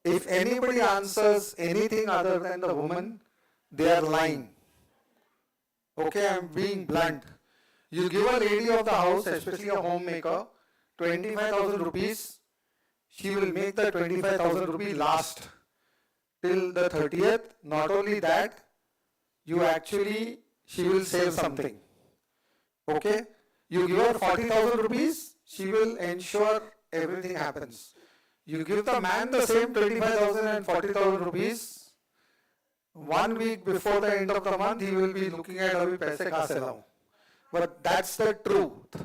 If anybody answers anything other than the woman, they are lying. Okay, I'm being blunt. You give a lady of the house, especially a homemaker, 25,000 rupees, she will make the 25,000 rupee last till the 30th. Not only that, she will save something. Okay? You give her 40,000 rupees, she will ensure everything happens. You give the man the same 25,000 and 40,000 rupees, 1 week before the end of the month, he will be looking at abhi paise kahan se laun. But that's the truth.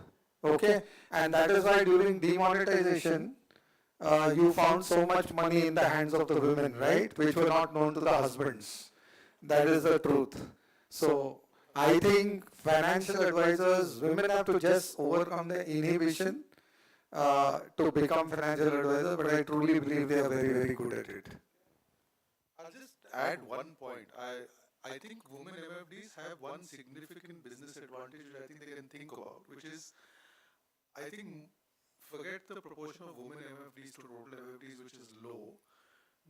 Okay? And that is why during demonetization, you found so much money in the hands of the women, right? Which were not known to the husbands. That is the truth. So I think financial advisors, women have to just overcome the inhibition to become financial advisors, but I truly believe they are very, very good at it. I'll just add one point. I think women MFDs have one significant business advantage which I think they can think about, which is, I think, forget the proportion of women MFDs to total MFDs, which is low.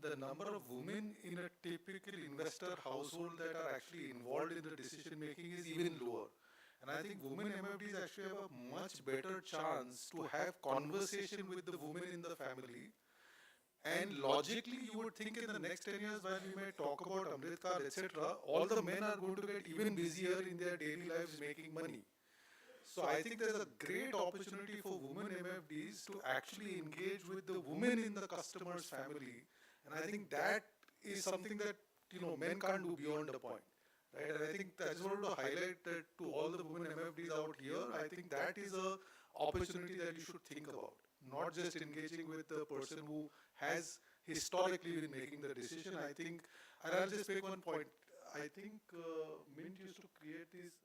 The number of women in a typical investor household that are actually involved in the decision making is even lower. And I think women MFDs actually have a much better chance to have conversation with the women in the family. And logically, you would think in the next 10 years when we may talk about Amrit Kaal, etc., all the men are going to get even busier in their daily lives making money. So I think there's a great opportunity for women MFDs to actually engage with the women in the customer's family. And I think that is something that men can't do beyond a point. Right, and I think I just wanted to highlight that to all the women MFDs out here. I think that is a opportunity that you should think about, not just engaging with the person who has historically been making the decision. I think, and I'll just make one point. I think Mint used to create these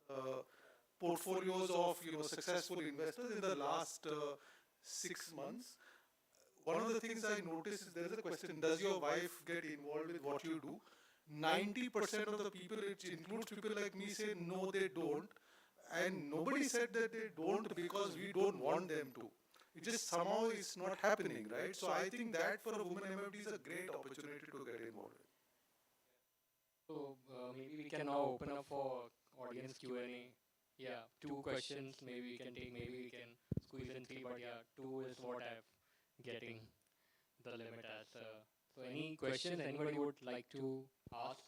portfolios of successful investors in the last 6 months. One of the things I noticed is there's a question: does your wife get involved with what you do? 90% of the people, it includes people like me, say no, they don't, and nobody said that they don't because we don't want them to. It just somehow is not happening, right? So I think that for a woman MFD is a great opportunity to get involved. So maybe we can now open up for audience Q&A. Yeah, 2 questions maybe we can take, maybe we can squeeze in 3, but yeah, 2 is what I'm getting the limit as. So any questions anybody would like to ask?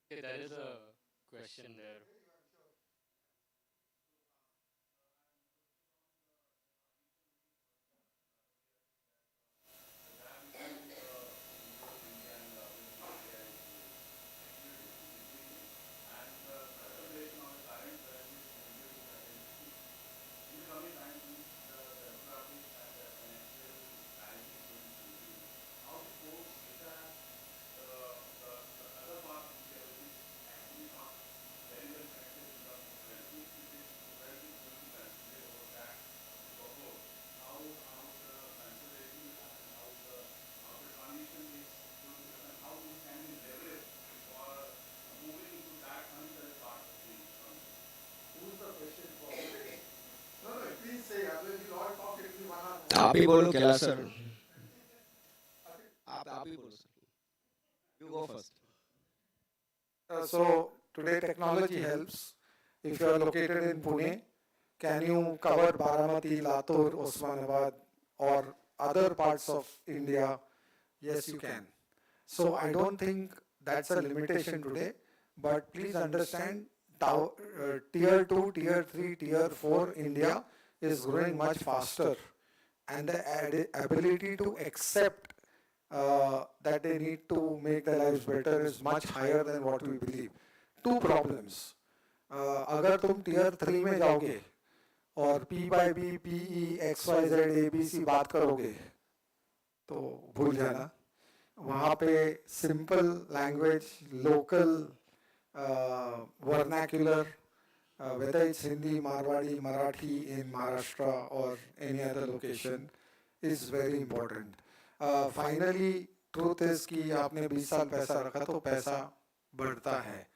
Okay, there is a question there. आप ही बोलो Kailash sir आप ही बोलो sir you go first So today technology helps. If you are located in Pune, can you cover Baramati, Latur, Osmanabad or other parts of India? Yes, you can. So I don't think that's a limitation today, but please understand tier 2, tier 3, tier 4 India is growing much faster, and the ability to accept that they need to make their lives better is much higher than what we believe. 2 problems. अगर तुम tier 3 में जाओगे और P by B, PE, XYZ, ABC बात करोगे तो भूल जाना. वहाँ पे simple language, local vernacular, whether it's Hindi, Marwadi, Marathi in Maharashtra or any other location, is very important. Finally, truth is कि आपने 20 साल पैसा रखा तो पैसा बढ़ता है.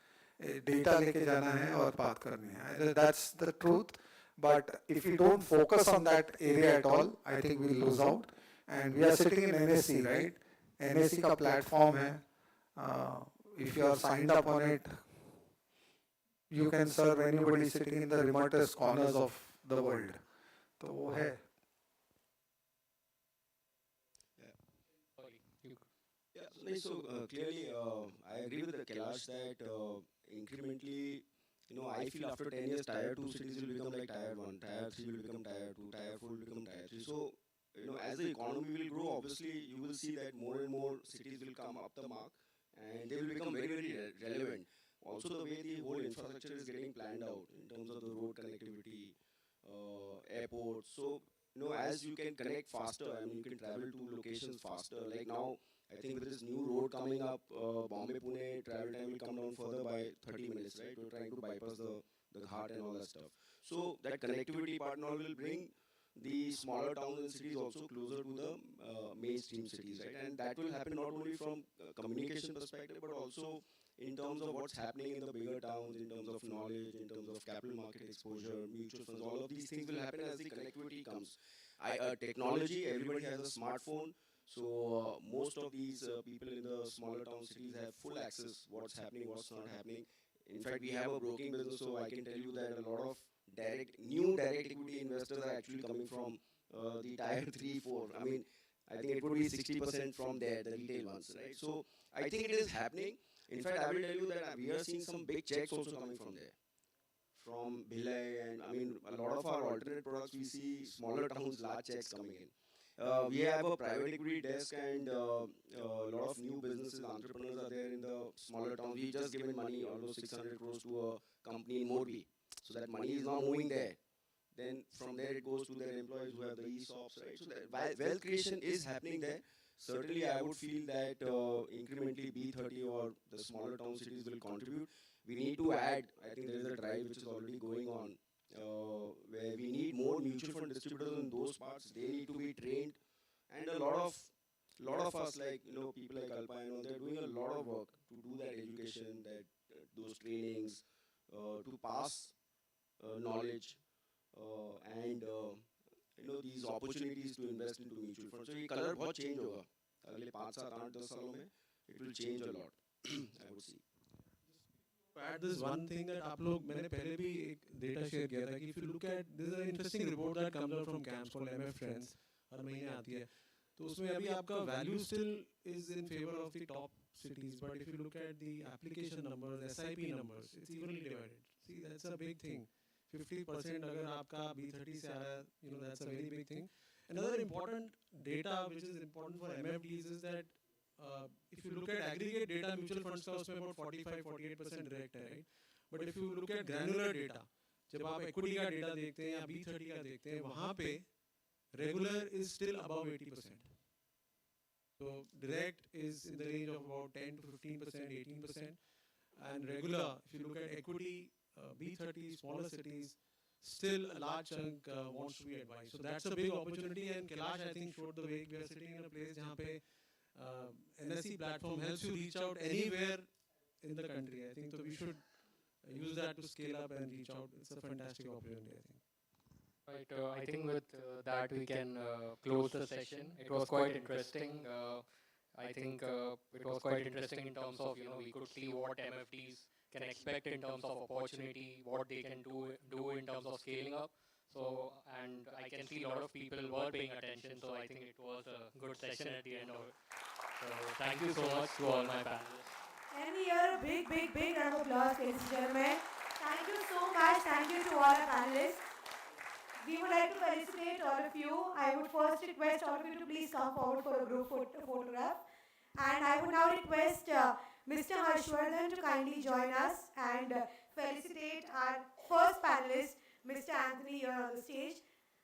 Data लेके जाना है और बात करनी है. That's the truth. But if we don't focus on that area at all, I think we'll lose out. And we are sitting in NSE, right? NSE का platform है. If you are signed up on it, you can serve anybody sitting in the remotest corners of the world. तो वो है. Yeah, so clearly, I agree with the Kailash that incrementally, I feel after 10 years, tier 2 cities will become like tier 1, tier 3 will become tier 2, tier 4 will become tier 3. So, as the economy will grow, obviously, you will see that more and more cities will come up the mark and they will become very, very relevant. Also, the way the whole infrastructure is getting planned out in terms of the road connectivity, airports. So, as you can connect faster, you can travel to locations faster. Like now, I think with this new road coming up, Bombay-Pune travel time will come down further by 30 minutes, right? We're trying to bypass the ghat and all that stuff. So that connectivity part now will bring the smaller towns and cities also closer to the mainstream cities, right? And that will happen not only from communication perspective, but also in terms of what's happening in the bigger towns, in terms of knowledge, in terms of capital market exposure, mutual funds, all of these things will happen as the connectivity comes. Technology, everybody has a smartphone. So most of these people in the smaller town cities have full access what's happening, what's not happening. In fact, we have a broking business, so I can tell you that a lot of new direct equity investors are actually coming from the tier 3, 4. I think it would be 60% from there, the retail ones, right? So I think it is happening. In fact, I will tell you that we are seeing some big checks also coming from there. From Bhilai, and a lot of our alternate products, we see smaller towns, large checks coming in. we have a private equity desk and a lot of new businesses, entrepreneurs are there in the smaller towns. We just given money, almost 600 crores to a company in Morbi. So that money is now moving there. Then from there it goes to their employees who have the ESOPs, right? So that wealth creation is happening there. Certainly, I would feel that incrementally B30 or the smaller town cities will contribute. We need to add, I think there is a drive which is already going on, where we need more mutual fund distributors in those parts. They need to be trained, and a lot of us, like people like Alpine, they're doing a lot of work to do that education, that those trainings, to pass knowledge, and these opportunities to invest into mutual funds. So ये color बहुत change होगा अगले 5, 7, 8, 10 सालों में. It will change a lot. I would see. Add this one thing that आप लोग मैंने पहले भी एक data share किया था कि if you look at this is an interesting report that comes out from camps called MF Trends, हर महीने आती है. तो उसमें अभी आपका value still is in favor of the top cities, but if you look at the application numbers, SIP numbers, it's evenly divided. See, that's a big thing. 50% अगर आपका B30 से आ रहा है, that's a very big thing. Another important data which is important for MFDs is that if you look at aggregate data, mutual funds का उसमें about 45-48% direct है, right? But if you look at granular data, जब आप equity का data देखते हैं या B30 का देखते हैं, वहाँ पे regular is still above 80%. So direct is in the range of about 10 to 15%, 18%, and regular, if you look at equity, B30, smaller cities, still a large chunk wants to be advised. So that's a big opportunity, and Kailash, I think, showed the way. We are sitting in a place जहाँ पे NSE platform helps you reach out anywhere in the country. I think so we should use that to scale up and reach out. It's a fantastic opportunity, I think. Right, I think with that we can close the session. It was quite interesting. I think it was quite interesting in terms of, we could see what MFDs can expect in terms of opportunity, what they can do in terms of scaling up. So, and I can see a lot of people were paying attention, so I think it was a good session at the end of it. So thank you so much to all my panelists. Can we hear a big, big, big round of applause, ladies and gentlemen? Thank you so much. Thank you to all our panelists. We would like to felicitate all of you. I would first request all of you to please come forward for a group photograph. And I would now request Mr. Harshvardhan to kindly join us and felicitate our first panelist, Mr. Anthony, here on the stage.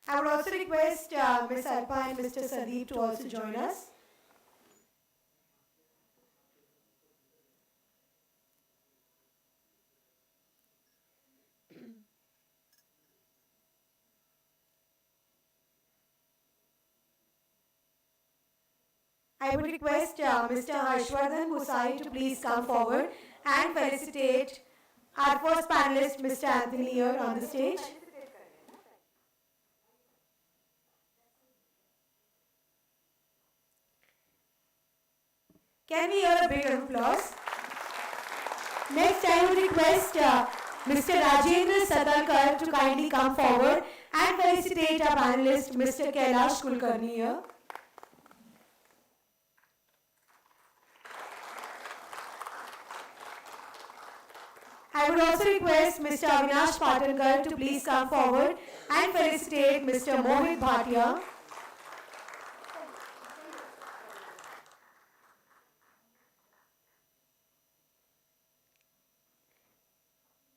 I would also request Ms. Alpa and Mr. Sandeep to also join us. I would request Mr. Harshvardhan Musai to please come forward and felicitate our first panelist, Mr. Anthony, here on the stage. Can we hear a big round of applause? Next, I would request Mr. Rajendra Sadalkar to kindly come forward and felicitate our panelist, Mr. Kailash Kulkarni here. I would also request Mr. Avinash Patankar to please come forward and felicitate Mr. Mohit Bhatia.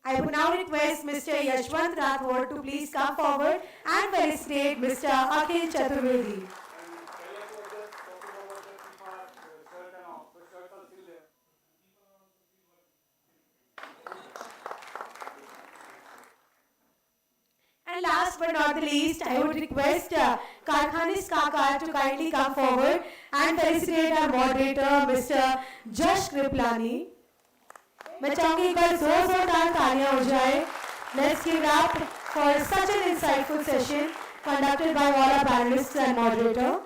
I would now request Mr. Yashwant Rathod to please come forward and felicitate Mr. Akhil Chaturvedi. And last but not the least, I would request Karkhanis Kaka to kindly come forward and felicitate our moderator, Mr. Jash Kriplani. मैं चाहूंगी एक बार जोरदार तालियां हो जाए. Let's give it up for such an insightful session conducted by all our panelists and moderator.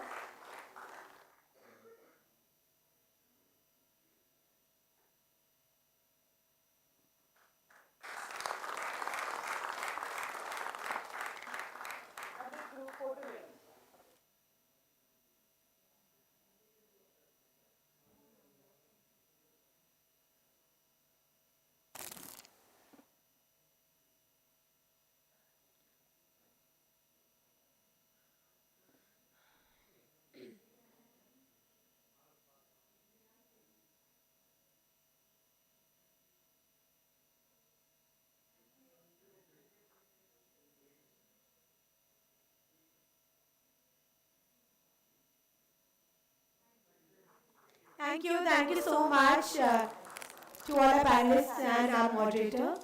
Thank you so much to all our panelists and our moderator.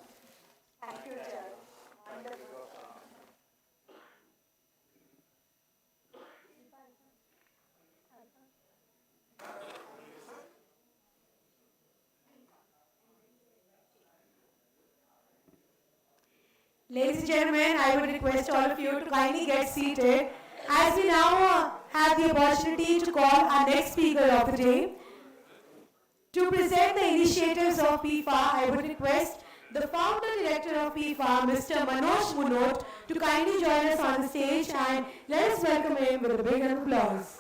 Ladies and gentlemen, I would request all of you to kindly get seated as we now have the opportunity to call our next speaker of the day. To present the initiatives of PIFA, I would request the founder director of PIFA, Mr. Manoj Munot, to kindly join us on the stage and let us welcome him with a big applause.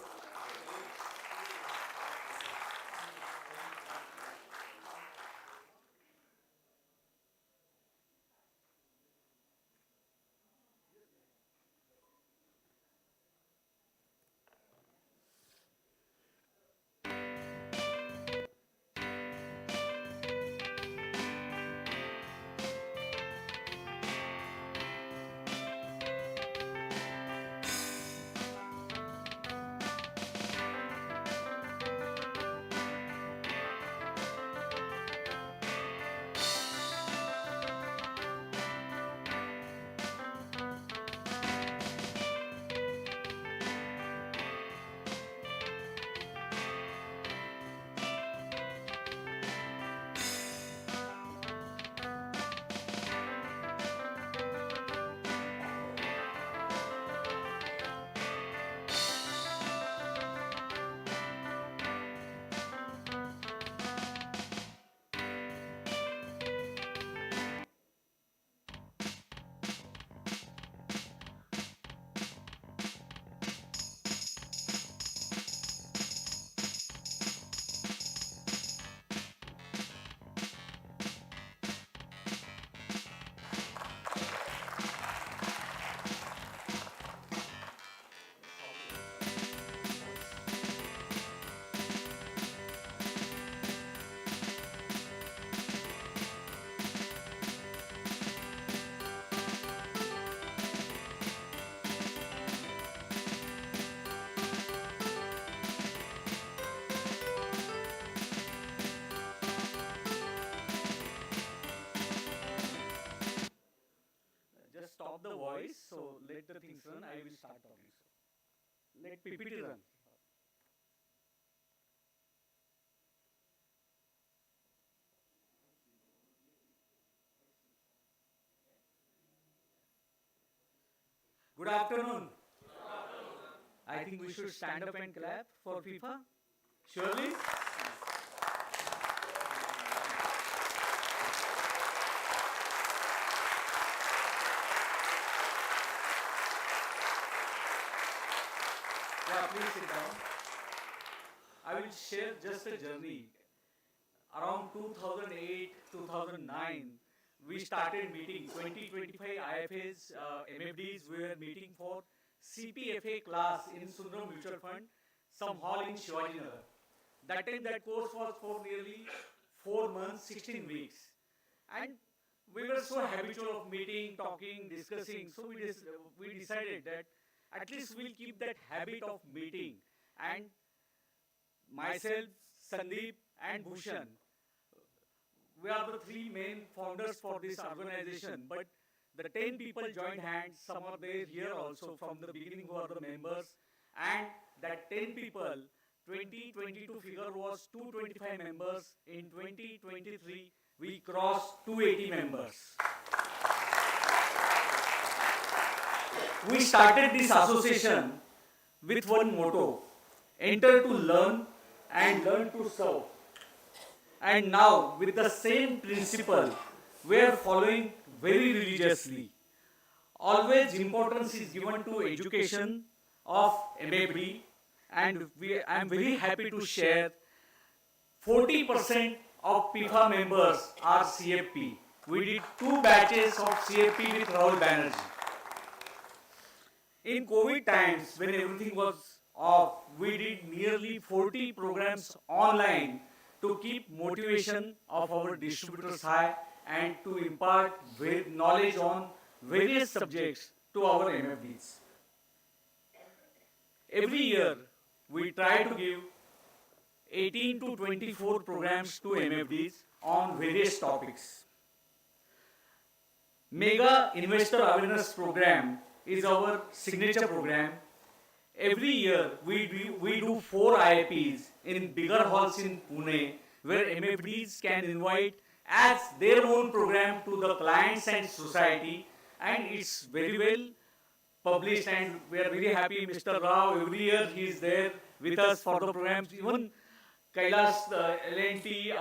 Just stop the voice, so let the things run. I will start talking. So let PPT run. Good afternoon. I think we should stand up and clap for FIFA. Surely. Yeah, please sit down. I will share just a journey. Around 2008, 2009, we started meeting 2025 IFAs, MFDs. We were meeting for CPFA class in Sundaram Mutual Fund, some hall in Shivajinagar. That time that course was for nearly 4 months, 16 weeks. And we were so habitual of meeting, talking, discussing. So we decided that at least we'll keep that habit of meeting. And myself, Sandeep, and Bhushan, we are the three main founders for this organization. But the 10 people joined hands. Some are there here also from the beginning who are the members. And that 10 people, 2022 figure was 225 members. In 2023, we crossed 280 members. We started this association with one motto: enter to learn and learn to serve. And now, with the same principle, we are following very religiously. Always importance is given to education of MFD, and I am very happy to share 40% of PIFA members are CFP. We did 2 batches of CFP with Rahul Banerjee. In COVID times, when everything was off, we did nearly 40 programs online to keep motivation of our distributors high and to impart knowledge on various subjects to our MFDs. Every year, we try to give 18 to 24 programs to MFDs on various topics. Mega Investor Awareness Program is our signature program. Every year we do 4 IIPs in bigger halls in Pune where MFDs can invite as their own program to the clients and society, and it's very well published, and we are very happy Mr. Rao every year he is there with us for the programs. Even Kailash, L&T,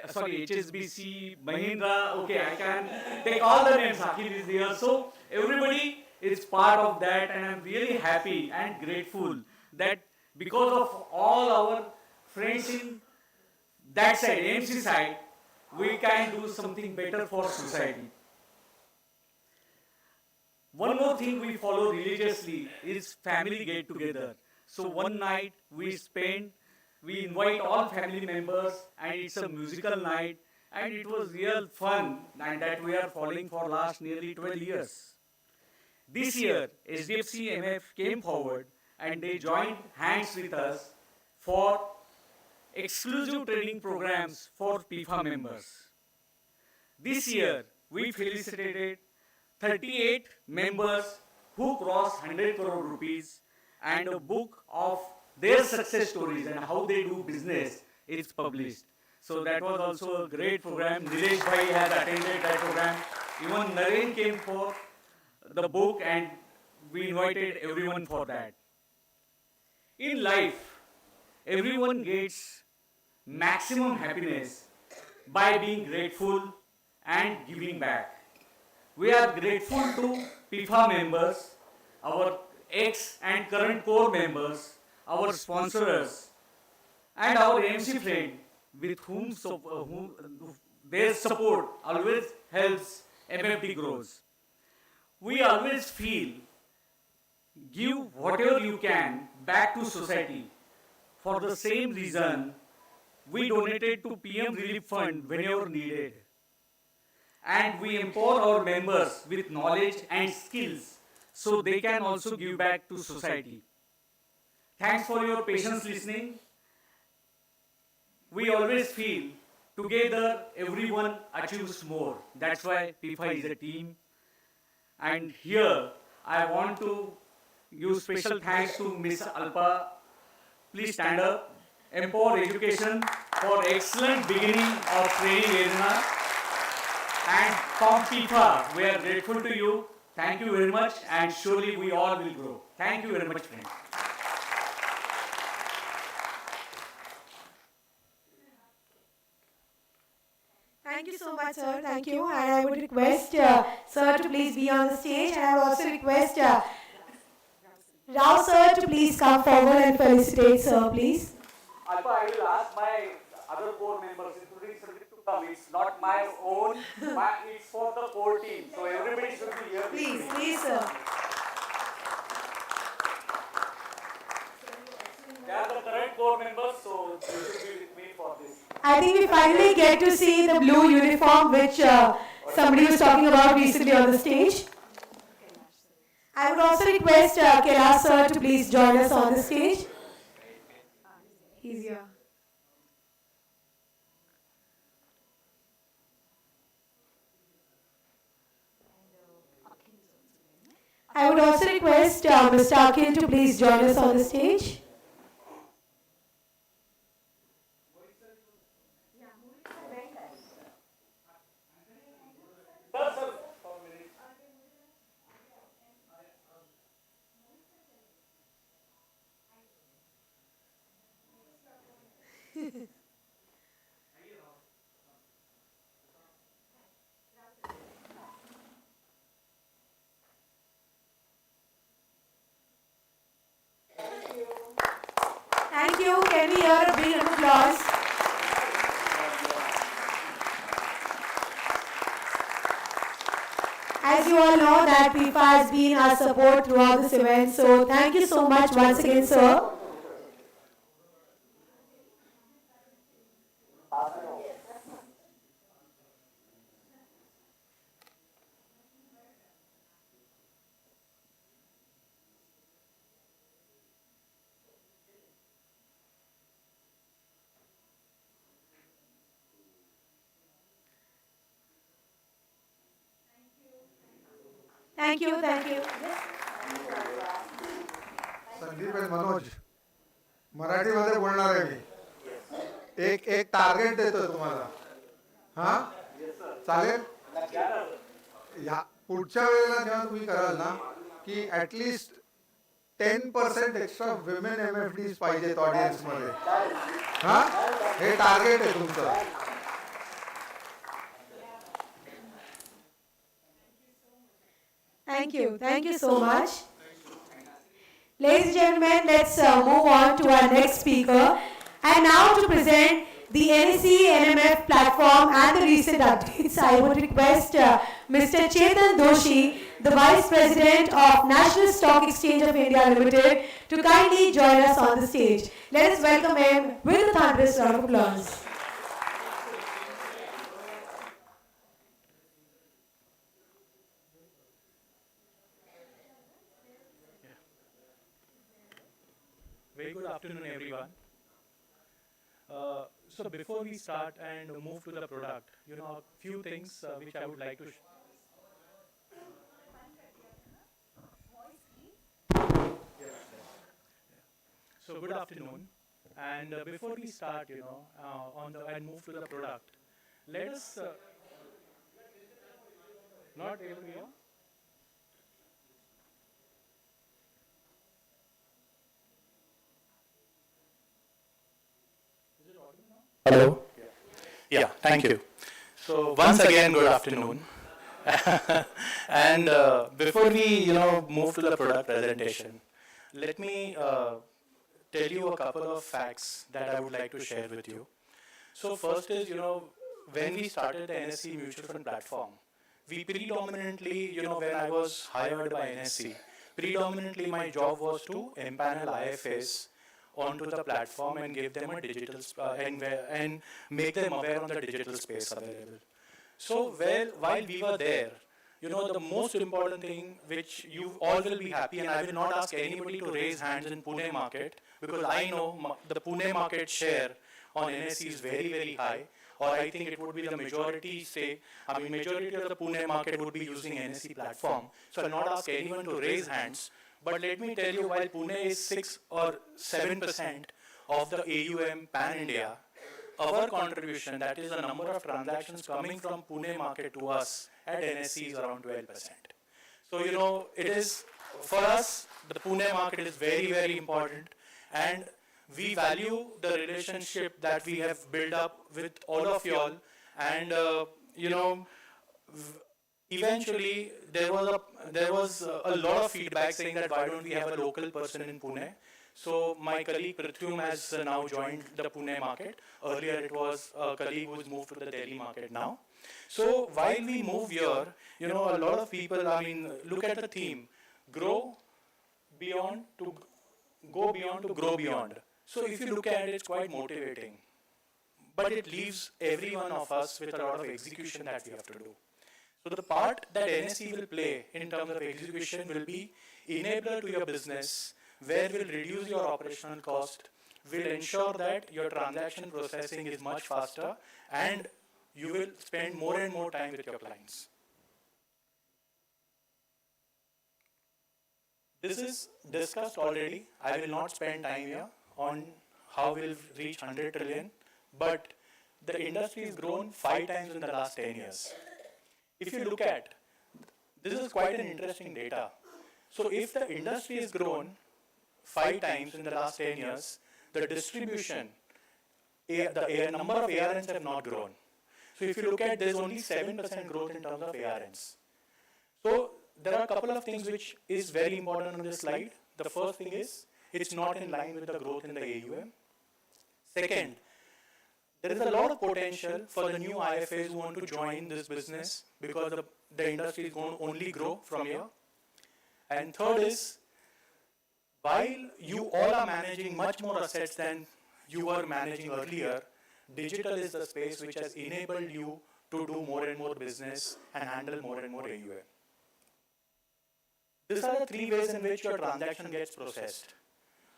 HSBC, Mahindra, okay, I can take all the names, Akhil is here. So everybody is part of that, and I'm really happy and grateful that because of all our friends in that side, AMC side, we can do something better for society. One more thing we follow religiously is family get together. So one night we invite all family members, and it's a musical night, and it was real fun, and that we are following for last nearly 12 years. This year, SDFC MF came forward and they joined hands with us for exclusive training programs for PIFA members. This year, we felicitated 38 members who crossed 100 crore rupees, and a book of their success stories and how they do business is published. So that was also a great program. Nilesh Bhai has attended that program. Even Naren came for the book, and we invited everyone for that. In life, everyone gets maximum happiness by being grateful and giving back. We are grateful to PIFA members, our ex and current core members, our sponsors, and our MC friend with whom their support always helps MFD grows. We always feel give whatever you can back to society. For the same reason, we donated to PM Relief Fund whenever needed. And we empower our members with knowledge and skills so they can also give back to society. Thanks for your patience listening. We always feel together everyone achieves more. That's why PIFA is a team. And here I want to give special thanks to Ms. Alpa. Please stand up. Empower Education for excellent beginning of training arena. And from PIFA, we are grateful to you. Thank you very much, and surely we all will grow. Thank you very much, friends. Thank you so much, sir. Thank you. And I would request sir to please be on the stage. And I would also request Rao sir to please come forward and felicitate sir, please. Alpa, I will ask my other core members, including Sandeep, to come. It's not my own, it's for the core team. So everybody should be here. Please, please, sir. They are the current core members, so you should be with me for this. I think we finally get to see the blue uniform which somebody was talking about recently on the stage. I would also request Kailash sir to please join us on the stage. He's here. I would also request Mr. Akhil to please join us on the stage. Thank you. Can we hear a big applause? As you all know that PIFA has been our support throughout this event, so thank you so much once again, sir. Thank you, thank you. Sandeep आणि मनोज मराठीमध्ये बोलणार आहे मी एक एक target देतोय तुम्हाला हा चालेल ह्या पुढच्या वेळेला जेव्हा तुम्ही कराल ना की ऍटलिस्ट 10% एक्स्ट्रा विमेन MFDs पाहिजेत ऑडियन्स मध्ये हा हे टार्गेट आहे तुमचं Thank you so much. Ladies and gentlemen, let's move on to our next speaker. And now to present the NSE NMF platform and the recent updates, I would request Mr. Chetan Doshi, the Vice President of National Stock Exchange of India Limited, to kindly join us on the stage. Let us welcome him with a thunderous round of applause. Very good afternoon, everyone. So before we start and move to the product, a few things which I would like to. So good afternoon, and before we start, and move to the product, let us. Not able to hear. Hello? Yeah, thank you. So once again, good afternoon. And before we, move to the product presentation, let me tell you a couple of facts that I would like to share with you. So first is, when we started the NSE mutual fund platform, we predominantly, when I was hired by NSE, predominantly my job was to empanel IFAs onto the platform and give them a digital and make them aware on the digital space available. So while we were there, the most important thing which you all will be happy, and I will not ask anybody to raise hands in Pune market because I know the Pune market share on NSE is very, very high, or I think it would be the majority majority of the Pune market would be using NSE platform. So I will not ask anyone to raise hands. But let me tell you, while Pune is 6 or 7% of the AUM pan-India, our contribution, that is the number of transactions coming from Pune market to us at NSE is around 12%. So, it is, for us, the Pune market is very, very important, and we value the relationship that we have built up with all of y'all, and, eventually, there was a lot of feedback saying that why don't we have a local person in Pune. So my colleague Prithum has now joined the Pune market. Earlier it was a colleague who's moved to the Delhi market now. So while we move here, a lot of people, look at the theme, grow beyond to go beyond to grow beyond. So if you look at it, it's quite motivating. But it leaves every one of us with a lot of execution that we have to do. So the part that NSE will play in terms of execution will be enabler to your business, where will reduce your operational cost, will ensure that your transaction processing is much faster, and you will spend more and more time with your clients. This is discussed already. I will not spend time here on how we'll reach 100 trillion, but the industry has grown 5 times in the last 10 years. If you look at, this is quite an interesting data. So if the industry has grown 5 times in the last 10 years, the distribution, the number of ARNs have not grown. So if you look at, there's only 7% growth in terms of ARNs. So there are a couple of things which is very important on this slide. The first thing is, it's not in line with the growth in the AUM. Second, there is a lot of potential for the new IFAs who want to join this business because the industry is going to only grow from here. And third is, while you all are managing much more assets than you were managing earlier, digital is the space which has enabled you to do more and more business and handle more and more AUM. These are the 3 ways in which your transaction gets processed.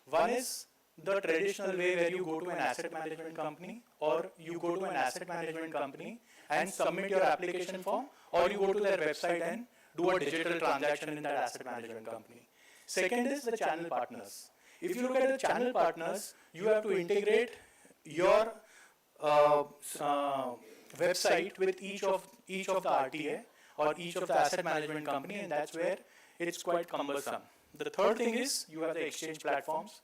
One is the traditional way where you go to an asset management company, or you go to an asset management company and submit your application form, or you go to their website and do a digital transaction in that asset management company. Second is the channel partners. If you look at the channel partners, you have to integrate your website with each of the RTA or each of the asset management company, and that's where it's quite cumbersome. The third thing is you have the exchange platforms.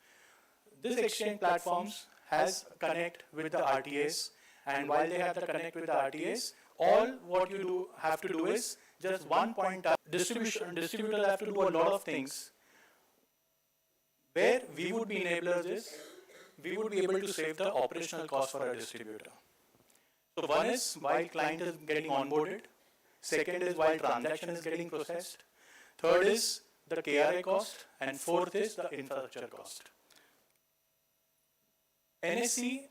This exchange platforms has connect with the RTAs, and while they have the connect with the RTAs, all what you have to do is just one point out. Distributors have to do a lot of things. Where we would be enablers is, we would be able to save the operational cost for a distributor. So one is while client is getting onboarded, second is while transaction is getting processed, third is the KRA cost, and fourth is the infrastructure cost. NSE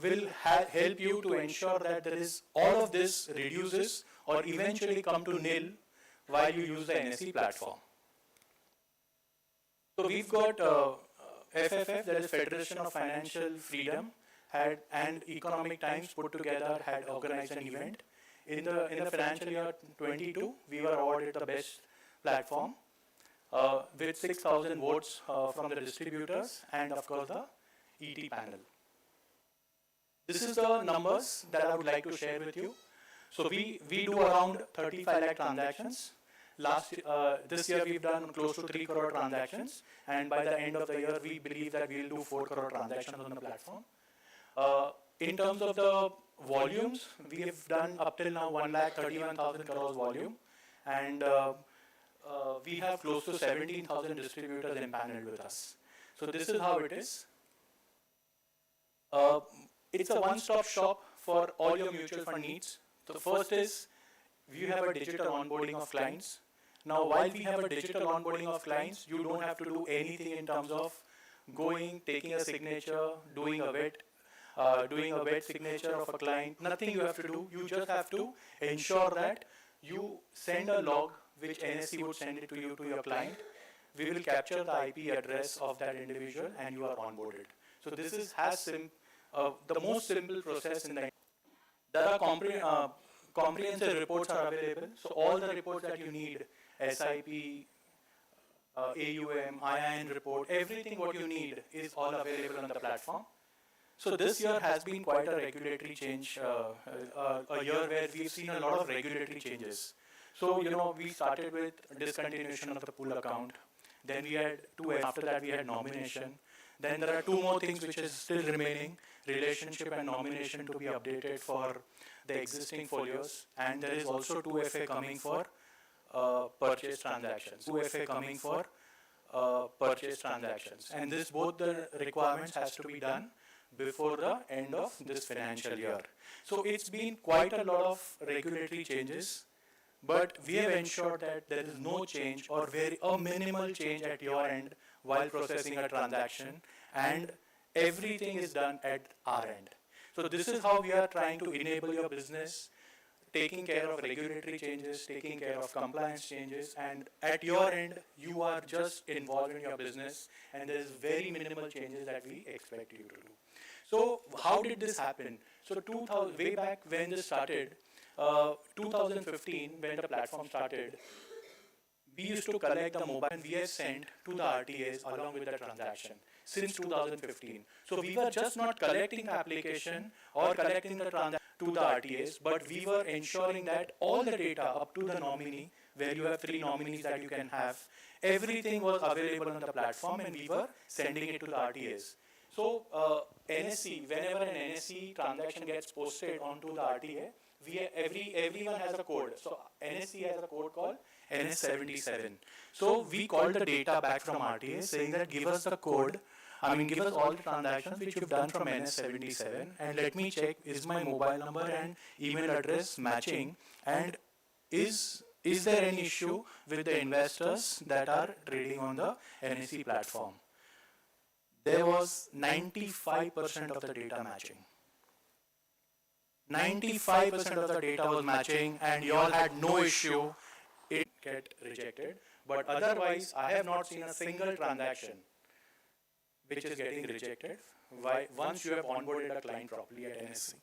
will help you to ensure that there is all of this reduces or eventually come to nil while you use the NSE platform. So we've got FFF, that is Federation of Financial Freedom, and Economic Times put together had organized an event. In the financial year 22, we were awarded the best platform with 6,000 votes from the distributors and of course the ET panel. This is the numbers that I would like to share with you. So we do around 35 lakh transactions. This year we've done close to 3 crore transactions, and by the end of the year we believe that we'll do 4 crore transactions on the platform. In terms of the volumes, we have done up till now 1,31,000 crores volume, and we have close to 17,000 distributors empaneled with us. So this is how it is. It's a one-stop shop for all your mutual fund needs. So the first is, we have a digital onboarding of clients. Now, while we have a digital onboarding of clients, you don't have to do anything in terms of going, taking a signature, doing a wet signature of a client. Nothing you have to do. You just have to ensure that you send a log, which NSE would send it to you, to your client. We will capture the IP address of that individual and you are onboarded. So this is the most simple process in the. There are comprehensive reports are available. So all the reports that you need, SIP, AUM, IIN report, everything what you need is all available on the platform. So this year has been quite a regulatory change, a year where we've seen a lot of regulatory changes. So, we started with discontinuation of the pool account. Then we had after that we had nomination. Then there are 2 more things which is still remaining, relationship and nomination to be updated for the existing folios. And there is also 2FA coming for purchase transactions. 2FA coming for purchase transactions. And both the requirements has to be done before the end of this financial year. So it's been quite a lot of regulatory changes, but we have ensured that there is no change or a minimal change at your end while processing a transaction, and everything is done at our end. So this is how we are trying to enable your business, taking care of regulatory changes, taking care of compliance changes, and at your end, you are just involved in your business, and there is very minimal changes that we expect you to do. So how did this happen? So way back when this started, 2015, when the platform started, we used to collect the mobile and we have sent to the RTAs along with the transaction since 2015. So we were just not collecting the application or collecting the transaction to the RTAs, but we were ensuring that all the data up to the nominee, where you have 3 nominees that you can have, everything was available on the platform and we were sending it to the RTAs. So NSE, whenever an NSE transaction gets posted onto the RTA, everyone has a code. So NSE has a code called NS77. So we called the data back from RTA saying that give us the code, give us all the transactions which you've done from NS77 and let me check is my mobile number and email address matching, and is there any issue with the investors that are trading on the NSE platform. There was 95% of the data matching. 95% of the data was matching and you all had no issue, it get rejected. But otherwise, I have not seen a single transaction which is getting rejected once you have onboarded a client properly at NSE.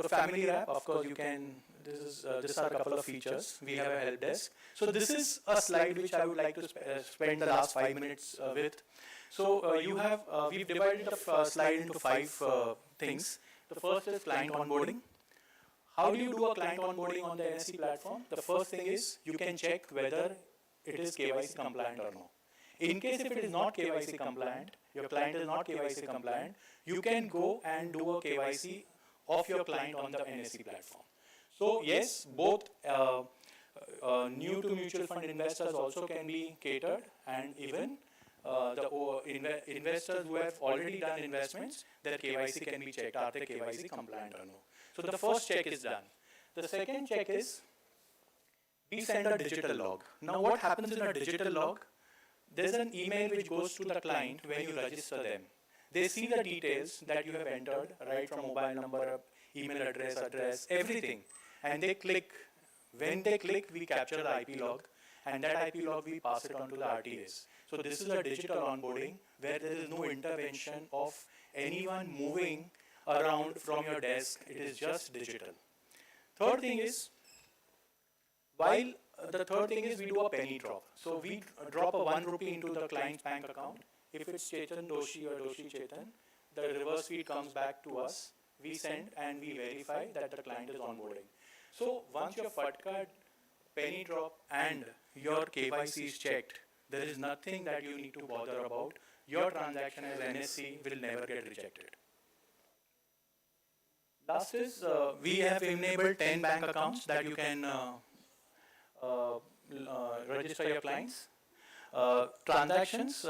So family wrap, of course, you can, these are a couple of features. We have a help desk. So this is a slide which I would like to spend the last 5 minutes with. So we've divided the slide into 5 things. The first is client onboarding. How do you do a client onboarding on the NSE platform? The first thing is you can check whether it is KYC compliant or no. In case if it is not KYC compliant, your client is not KYC compliant, you can go and do a KYC of your client on the NSE platform. So yes, both new to mutual fund investors also can be catered, and even investors who have already done investments, their KYC can be checked. Are they KYC compliant or no? So the first check is done. The second check is we send a digital log. Now what happens in a digital log? There's an email which goes to the client when you register them. They see the details that you have entered, right from mobile number, email address, everything. And they click. When they click, we capture the IP log, and that IP log we pass it on to the RTAs. So this is a digital onboarding where there is no intervention of anyone moving around from your desk. It is just digital. Third thing is, the third thing is we do a penny drop. So we drop a 1 rupee into the client's bank account. If it's Chetan Doshi or Doshi Chetan, the reverse feed comes back to us. We send and we verify that the client is onboarding. So once your FUD card, penny drop and your KYC is checked, there is nothing that you need to bother about. Your transaction as NSE will never get rejected. Last is we have enabled 10 bank accounts that you can register your clients. Transactions,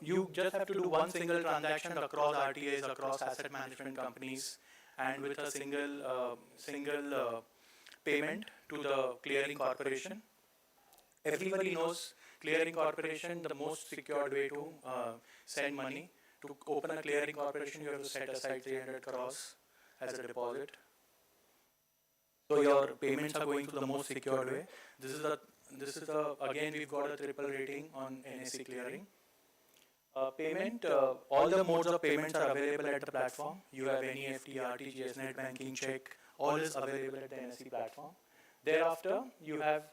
you just have to do one single transaction across RTAs, across asset management companies, and with a single payment to the clearing corporation. Everybody knows clearing corporation, the most secured way to send money. To open a clearing corporation, you have to set aside 300 crores as a deposit. So your payments are going to the most secured way. This is the again we've got a triple rating on NSE clearing. Payment, all the modes of payments are available at the platform. You have NEFT, RTGS, net banking, check, all is available at the NSE platform. Thereafter, you have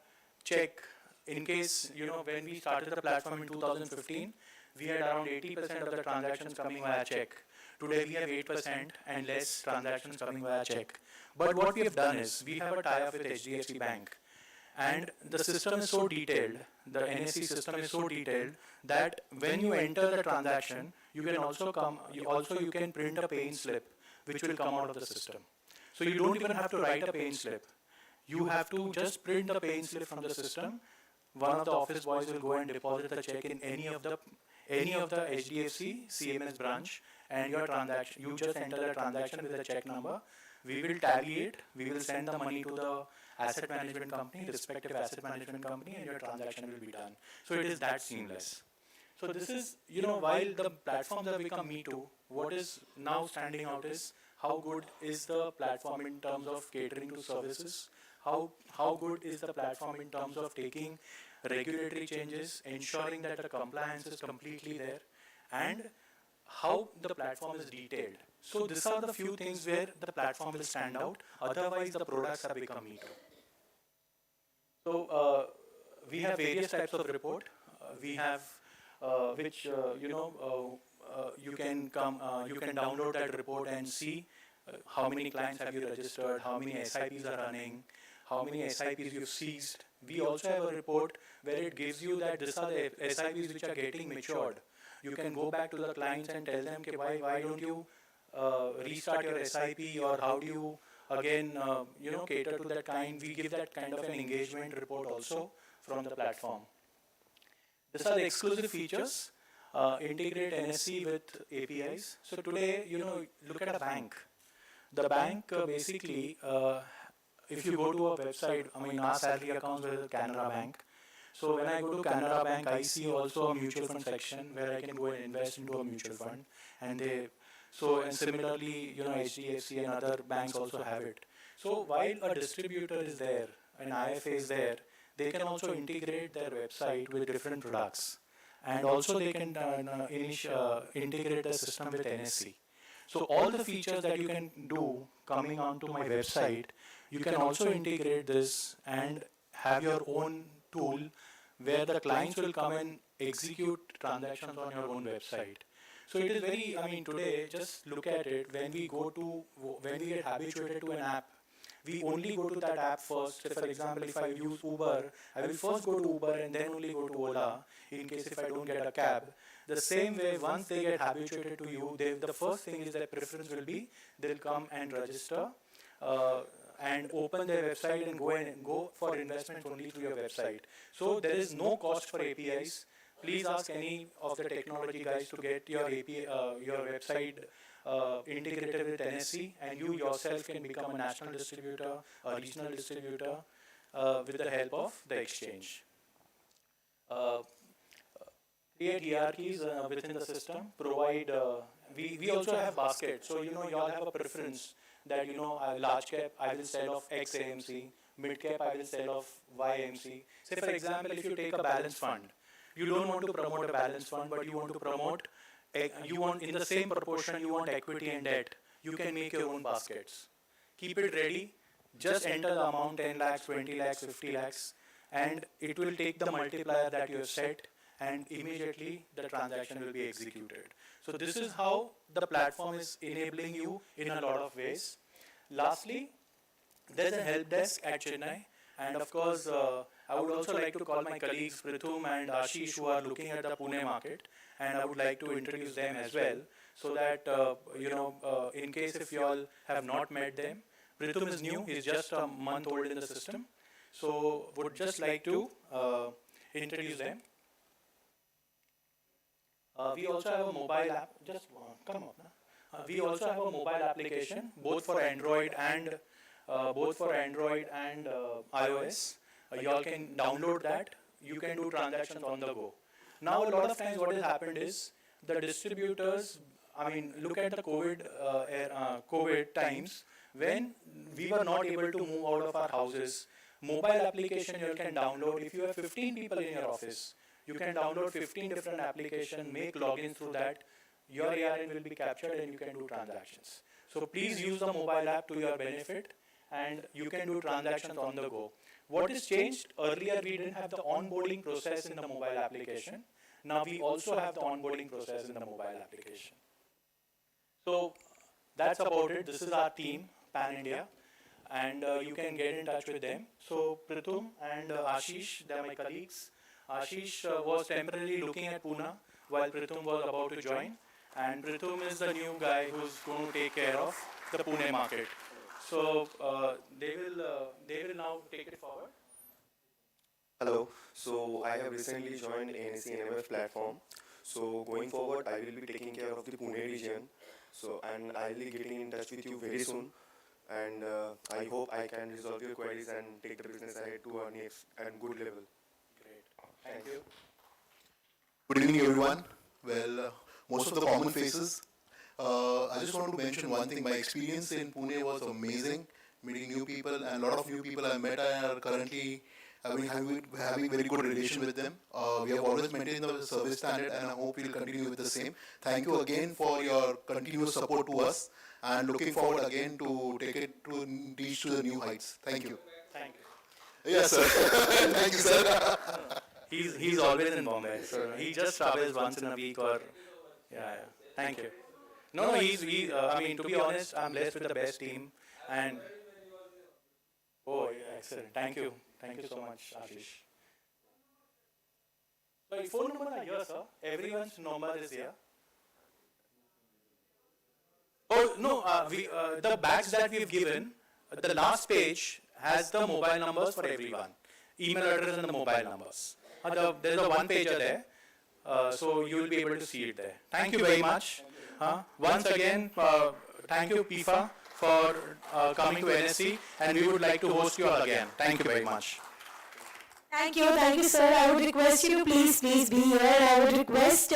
check. In case, when we started the platform in 2015, we had around 80% of the transactions coming via check. Today we have 8% and less transactions coming via check. But what we have done is, we have a tie-up with HDFC Bank. And the system is so detailed, the NSE system is so detailed that when you enter the transaction, you can also you can print a paying slip, which will come out of the system. So you don't even have to write a paying slip. You have to just print the paying slip from the system. One of the office boys will go and deposit the check in any of the HDFC CMS branch, and your transaction, you just enter the transaction with the check number. We will tally it. We will send the money to the asset management company, respective asset management company, and your transaction will be done. So it is that seamless. So this is, while the platforms have become Me Too, what is now standing out is how good is the platform in terms of catering to services, how good is the platform in terms of taking regulatory changes, ensuring that the compliance is completely there, and how the platform is detailed. So these are the few things where the platform will stand out, otherwise the products have become Me Too. So we have various types of report. We have which you can download that report and see how many clients have you registered, how many SIPs are running, how many SIPs you've seized. We also have a report where it gives you that these are the SIPs which are getting matured. You can go back to the clients and tell them, why don't you restart your SIP, or how do you again cater to that kind. We give that kind of an engagement report also from the platform. These are the exclusive features. Integrate NSE with APIs. So today, look at a bank. The bank basically, if you go to a website, our salary accounts with Canara Bank. So when I go to Canara Bank, I see also a mutual fund section where I can go and invest into a mutual fund. And similarly, HDFC and other banks also have it. So while a distributor is there, an IFA is there, they can also integrate their website with different products. And also they can integrate the system with NSE. So all the features that you can do coming onto my website, you can also integrate this and have your own tool where the clients will come and execute transactions on your own website. So it is very, I mean, today, just look at it, when we get habituated to an app, we only go to that app first. Say, for example, if I use Uber, I will first go to Uber and then only go to Ola in case if I don't get a cab. The same way, once they get habituated to you, the first thing is their preference will be, they'll come and register and open their website and go for investments only through your website. So there is no cost for APIs. Please ask any of the technology guys to get your API, your website integrated with NSE, and you yourself can become a national distributor, a regional distributor with the help of the exchange. Create hierarchies within the system, provide, we also have baskets. So, you all have a preference that, large cap, I will sell off X AMC, mid cap, I will sell off Y AMC. Say, for example, if you take a balanced fund, you don't want to promote a balanced fund, but you want to promote, in the same proportion, you want equity and debt. You can make your own baskets. Keep it ready. Just enter the amount, 10 lakhs, 20 lakhs, 50 lakhs, and it will take the multiplier that you have set, and immediately the transaction will be executed. So this is how the platform is enabling you in a lot of ways. Lastly, there's a help desk at Chennai, and of course, I would also like to call my colleagues Prithum and Ashish, who are looking at the Pune market, and I would like to introduce them as well, so that, in case if you all have not met them, Prithum is new, he's just a month old in the system, so would just like to introduce them. We also have a mobile app, just come on. We also have a mobile application, both for Android and iOS. You all can download that. You can do transactions on the go. Now, a lot of times what has happened is the distributors, look at the COVID times when we were not able to move out of our houses. Mobile application you can download. If you have 15 people in your office, you can download 15 different applications, make logins through that. Your ARN will be captured and you can do transactions. So please use the mobile app to your benefit, and you can do transactions on the go. What is changed? Earlier we didn't have the onboarding process in the mobile application. Now we also have the onboarding process in the mobile application. So that's about it. This is our team, Pan India, and you can get in touch with them. So Prithum and Ashish, they are my colleagues. Ashish was temporarily looking at Pune while Prithum was about to join, and Prithum is the new guy who's going to take care of the Pune market. So they will now take it forward. Hello, so I have recently joined NSE NMF platform. So going forward, I will be taking care of the Pune region. So, and I will be getting in touch with you very soon. And I hope I can resolve your queries and take the business ahead to a next and good level. Thank you. Good evening, everyone. Well, most of the common faces. I just want to mention one thing. My experience in Pune was amazing, meeting new people, and a lot of new people I met are currently having very good relation with them. We have always maintained the service standard, and I hope we'll continue with the same. Thank you again for your continuous support to us, and looking forward again to take it to reach to the new heights. Thank you. Thank you. Yes, sir. Thank you, sir. He's always in Bombay, so he just travels once in a week or, yeah. Thank you. No, to be honest, I'm blessed with the best team, and, oh, yeah, excellent. Thank you so much, Ashish. So, your phone numbers are here, sir. Everyone's number is here. Oh, no, the badge that we've given, the last page has the mobile numbers for everyone. Email address and the mobile numbers. There's a one pager there, so you will be able to see it there. Thank you very much. Once again, thank you, PIFA, for coming to NSE, and we would like to host you all again. Thank you very much. Thank you, sir. I would request you to please be here. I would request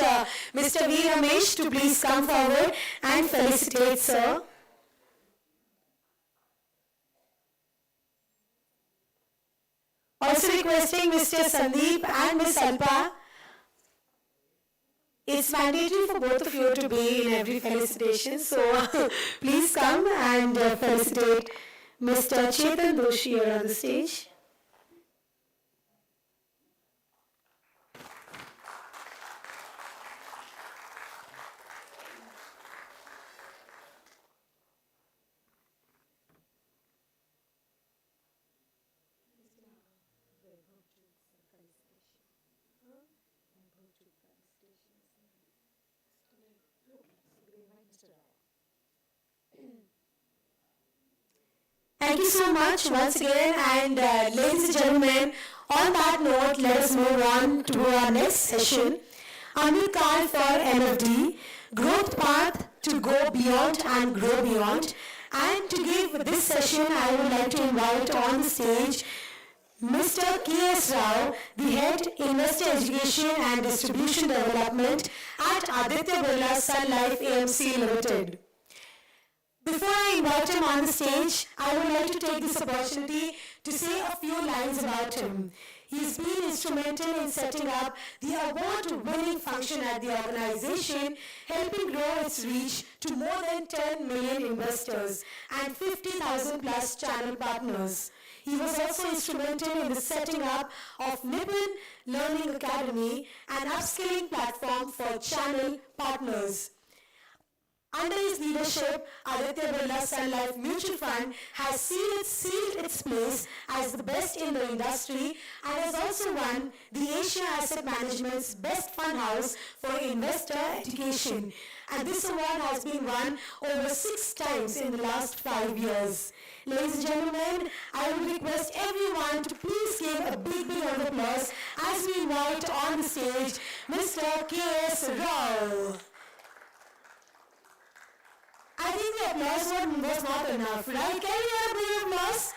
Mr. V. Ramesh to please come forward and felicitate, sir. Also requesting Mr. Sandeep and Ms. Alpa It's mandatory for both of you to be in every felicitation, so please come and felicitate Mr. Chetan Doshi here on the stage. Thank you so much once again, and ladies and gentlemen, on that note, let us move on to our next session. Amit Kal for MFD, Growth Path to Go Beyond and Grow Beyond. And to give this session, I would like to invite on the stage Mr. K.S. Rao, the Head Investor Education and Distribution Development at Aditya Birla Sun Life AMC Limited. Before I invite him on the stage, I would like to take this opportunity to say a few lines about him. He's been instrumental in setting up the award-winning function at the organization, helping grow its reach to more than 10 million investors and 50,000 plus channel partners. He was also instrumental in the setting up of Nippon Learning Academy, an upskilling platform for channel partners. Under his leadership, Aditya Birla Sun Life Mutual Fund has sealed its place as the best in the industry and has also won the Asia Asset Management's Best Fund House for Investor Education. And this award has been won over 6 times in the last 5 years. Ladies and gentlemen, I would request everyone to please give a big round of applause as we invite on the stage Mr. K.S. Rao. I think the applause was not enough, right? Can we have a big applause?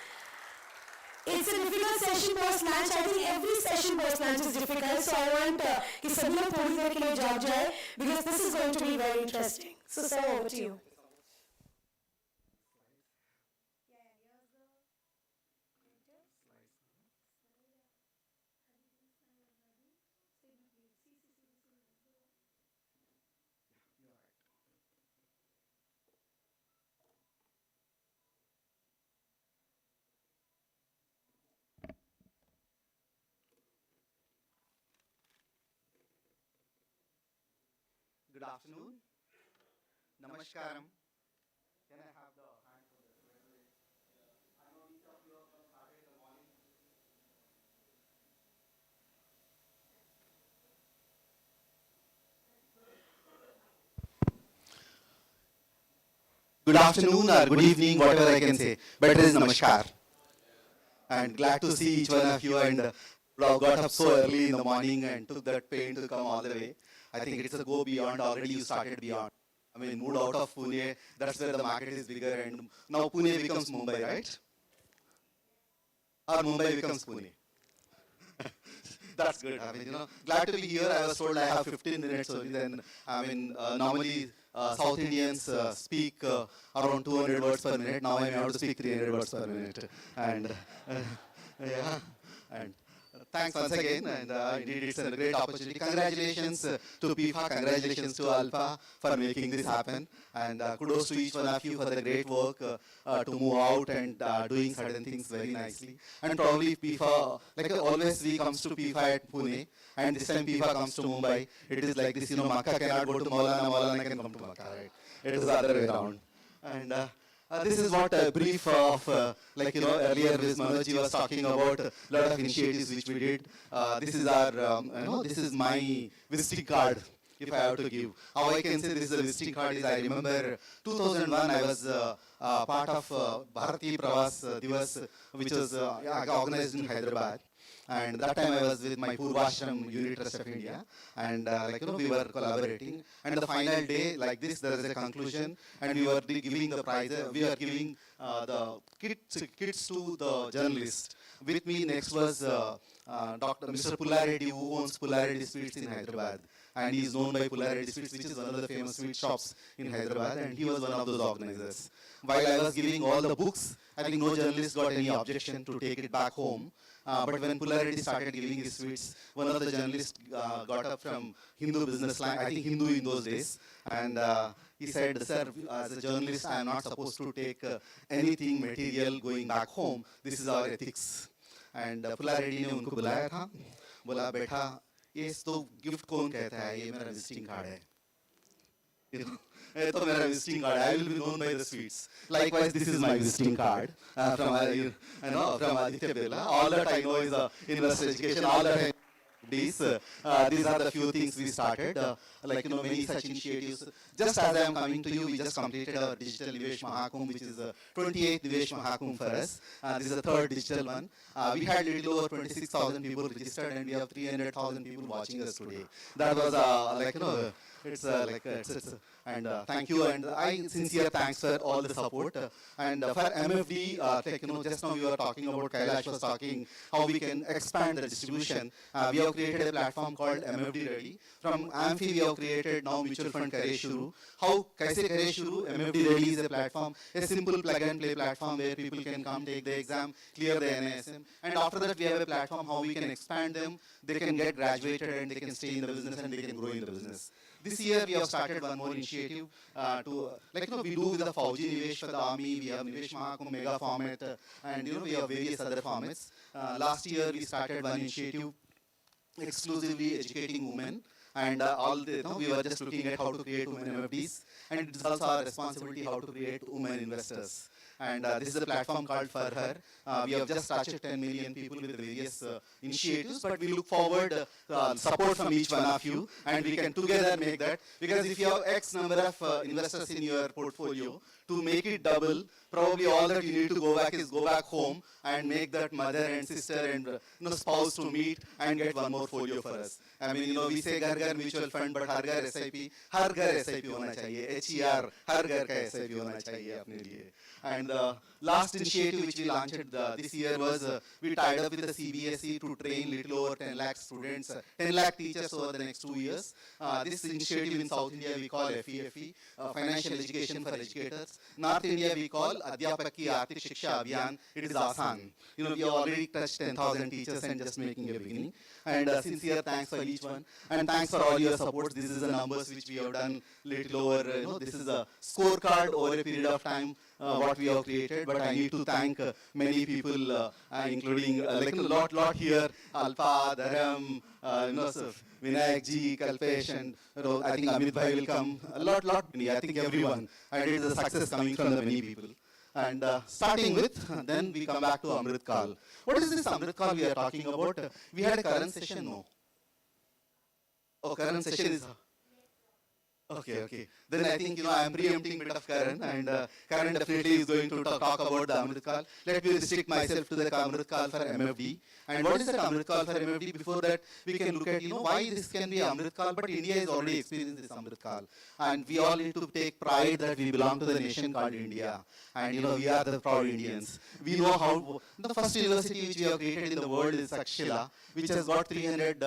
It's a difficult session post-lunch. I think every session post-lunch is difficult. So I want कि सभी लोग थोड़ी देर के लिए जाग जाए because this is going to be very interesting. So sir, over to you. Good afternoon. Namaskaram. Can I have the hand for this? I know each of you have started in the morning. Good afternoon or good evening, whatever I can say. Better is namaskar. And glad to see each one of you and got up so early in the morning and took that pain to come all the way. I think it's a go beyond. Already you started beyond. I mean, moved out of Pune. That's where the market is bigger. And now Pune becomes Mumbai, right? Or Mumbai becomes Pune. That's good. I mean, glad to be here. I was told I have 15 minutes only. Then, I mean, normally South Indians speak around 200 words per minute. Now I'm able to speak 300 words per minute. And yeah. And thanks once again, and indeed it's a great opportunity. Congratulations to PIFA, congratulations to Alpha for making this happen, and kudos to each one of you for the great work to move out and doing certain things very nicely. And probably PIFA, like always, we comes to PIFA at Pune, and this time PIFA comes to Mumbai. It is like this, Makkah cannot go to Maulana, Maulana can come to Makkah, right? It is the other way around. And this is what a brief of, earlier Ms. Manoj was talking about a lot of initiatives which we did. This is our, this is my visiting card, if I have to give. How I can say this is a visiting card is I remember 2001 I was part of Bharati Pravas Divas, which was organized in Hyderabad. And that time I was with my Purvashram Unit Trust of India, and we were collaborating. And the final day, like this, there is a conclusion, and we were giving the prize. We are giving the kits to the journalist. With me next was Dr. Mr. Pullareddy, who owns Pullareddy Sweets in Hyderabad. and he is known by Pullareddy Sweets, which is one of the famous sweet shops in Hyderabad, and he was one of those organizers. While I was giving all the books, I think no journalist got any objection to take it back home. But when Pullareddy started giving his sweets, one of the journalists got up from Hindu business line, I think Hindu in those days, and he said, sir, as a journalist, I am not supposed to take anything material going back home. This is our ethics. And Pullareddy ने उनको बुलाया था, बोला बेटा ये तो gift कौन कहता है, ये मेरा विजिटिंग कार्ड है. ये तो मेरा विजिटिंग कार्ड है. I will be known by the sweets. Likewise, this is my visiting card from Aditya Birla. All that I know is investor education. All that I these are the few things we started, like many such initiatives. Just as I am coming to you, we just completed our digital Nivesh Mahakumbh, which is the 28th Nivesh Mahakumbh for us. This is the third digital one. We had little over 26,000 people registered, and we have 300,000 people watching us today. That was and thank you, and I sincere thanks for all the support. And for MFD, just now we were talking about, Kailash was talking how we can expand the distribution. We have created a platform called MFD Ready. From Amphi, we have created now mutual fund Kare Shuru. How Kaise Kare Shuru? MFD Ready is a platform, a simple plug and play platform where people can come take the exam, clear the NISM, and after that we have a platform how we can expand them. They can get graduated and they can stay in the business and they can grow in the business. This year we have started one more initiative we do with the Fauji Nivesh for the army. We have Nivesh Mahakumbh mega format, and we have various other formats. Last year we started one initiative exclusively educating women, and we were just looking at how to create women MFDs, and it is also our responsibility how to create women investors. And this is a platform called For Her. We have just touched 10 million people with various initiatives, but we look forward support from each one of you, and we can together make that. Because if you have X number of investors in your portfolio, to make it double, probably all that you need to go back is go back home and make that mother and sister and spouse to meet and get one more folio for us. I mean, we say Ghar Ghar mutual fund, but Har Ghar SIP hona chahiye. HER, Har Ghar ka SIP hona chahiye apne liye. And the last initiative which we launched this year was we tied up with the CBSE to train little over 10 lakh students, 10 lakh teachers over the next 2 years. This initiative in South India we call FEFE, Financial Education for Educators. North India we call Adhyapak Ki Arthik Shiksha Abhiyan. It is Asan. We have already touched 10,000 teachers and just making a beginning. And sincere thanks for each one. And thanks for all your support. This is the numbers which we have done little over, this is a scorecard over a period of time what we have created. But I need to thank many people, including a lot here, Alpa, Dharam, Vinayak ji, Kalpesh, and I think Amit Bhai will come. A lot, I think everyone. And it is a success coming from the many people. And starting with, then we come back to Amrit Kal. What is this Amrit Kal we are talking about? We had a current session, no? Oh, current session is... Okay. Then I think, I am preempting bit of Karan, and Karan definitely is going to talk about the Amrit Kal. Let me restrict myself to the Amrit Kal for MFD. And what is that Amrit Kal for MFD? Before that, we can look at, why this can be Amrit Kal, but India has already experienced this Amrit Kal. And we all need to take pride that we belong to the nation called India. And, we are the proud Indians. We know how, the first university which we have created in the world is Takshila, which has got 300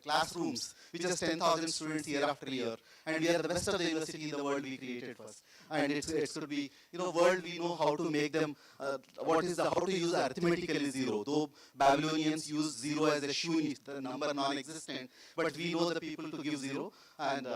classrooms, which has 10,000 students year after year. And we are the best of the university in the world we created first. And it should be, world we know how to make them, how to use arithmetically zero. Though Babylonians use zero as a shuni, the number non-existent, but we know the people to give zero. And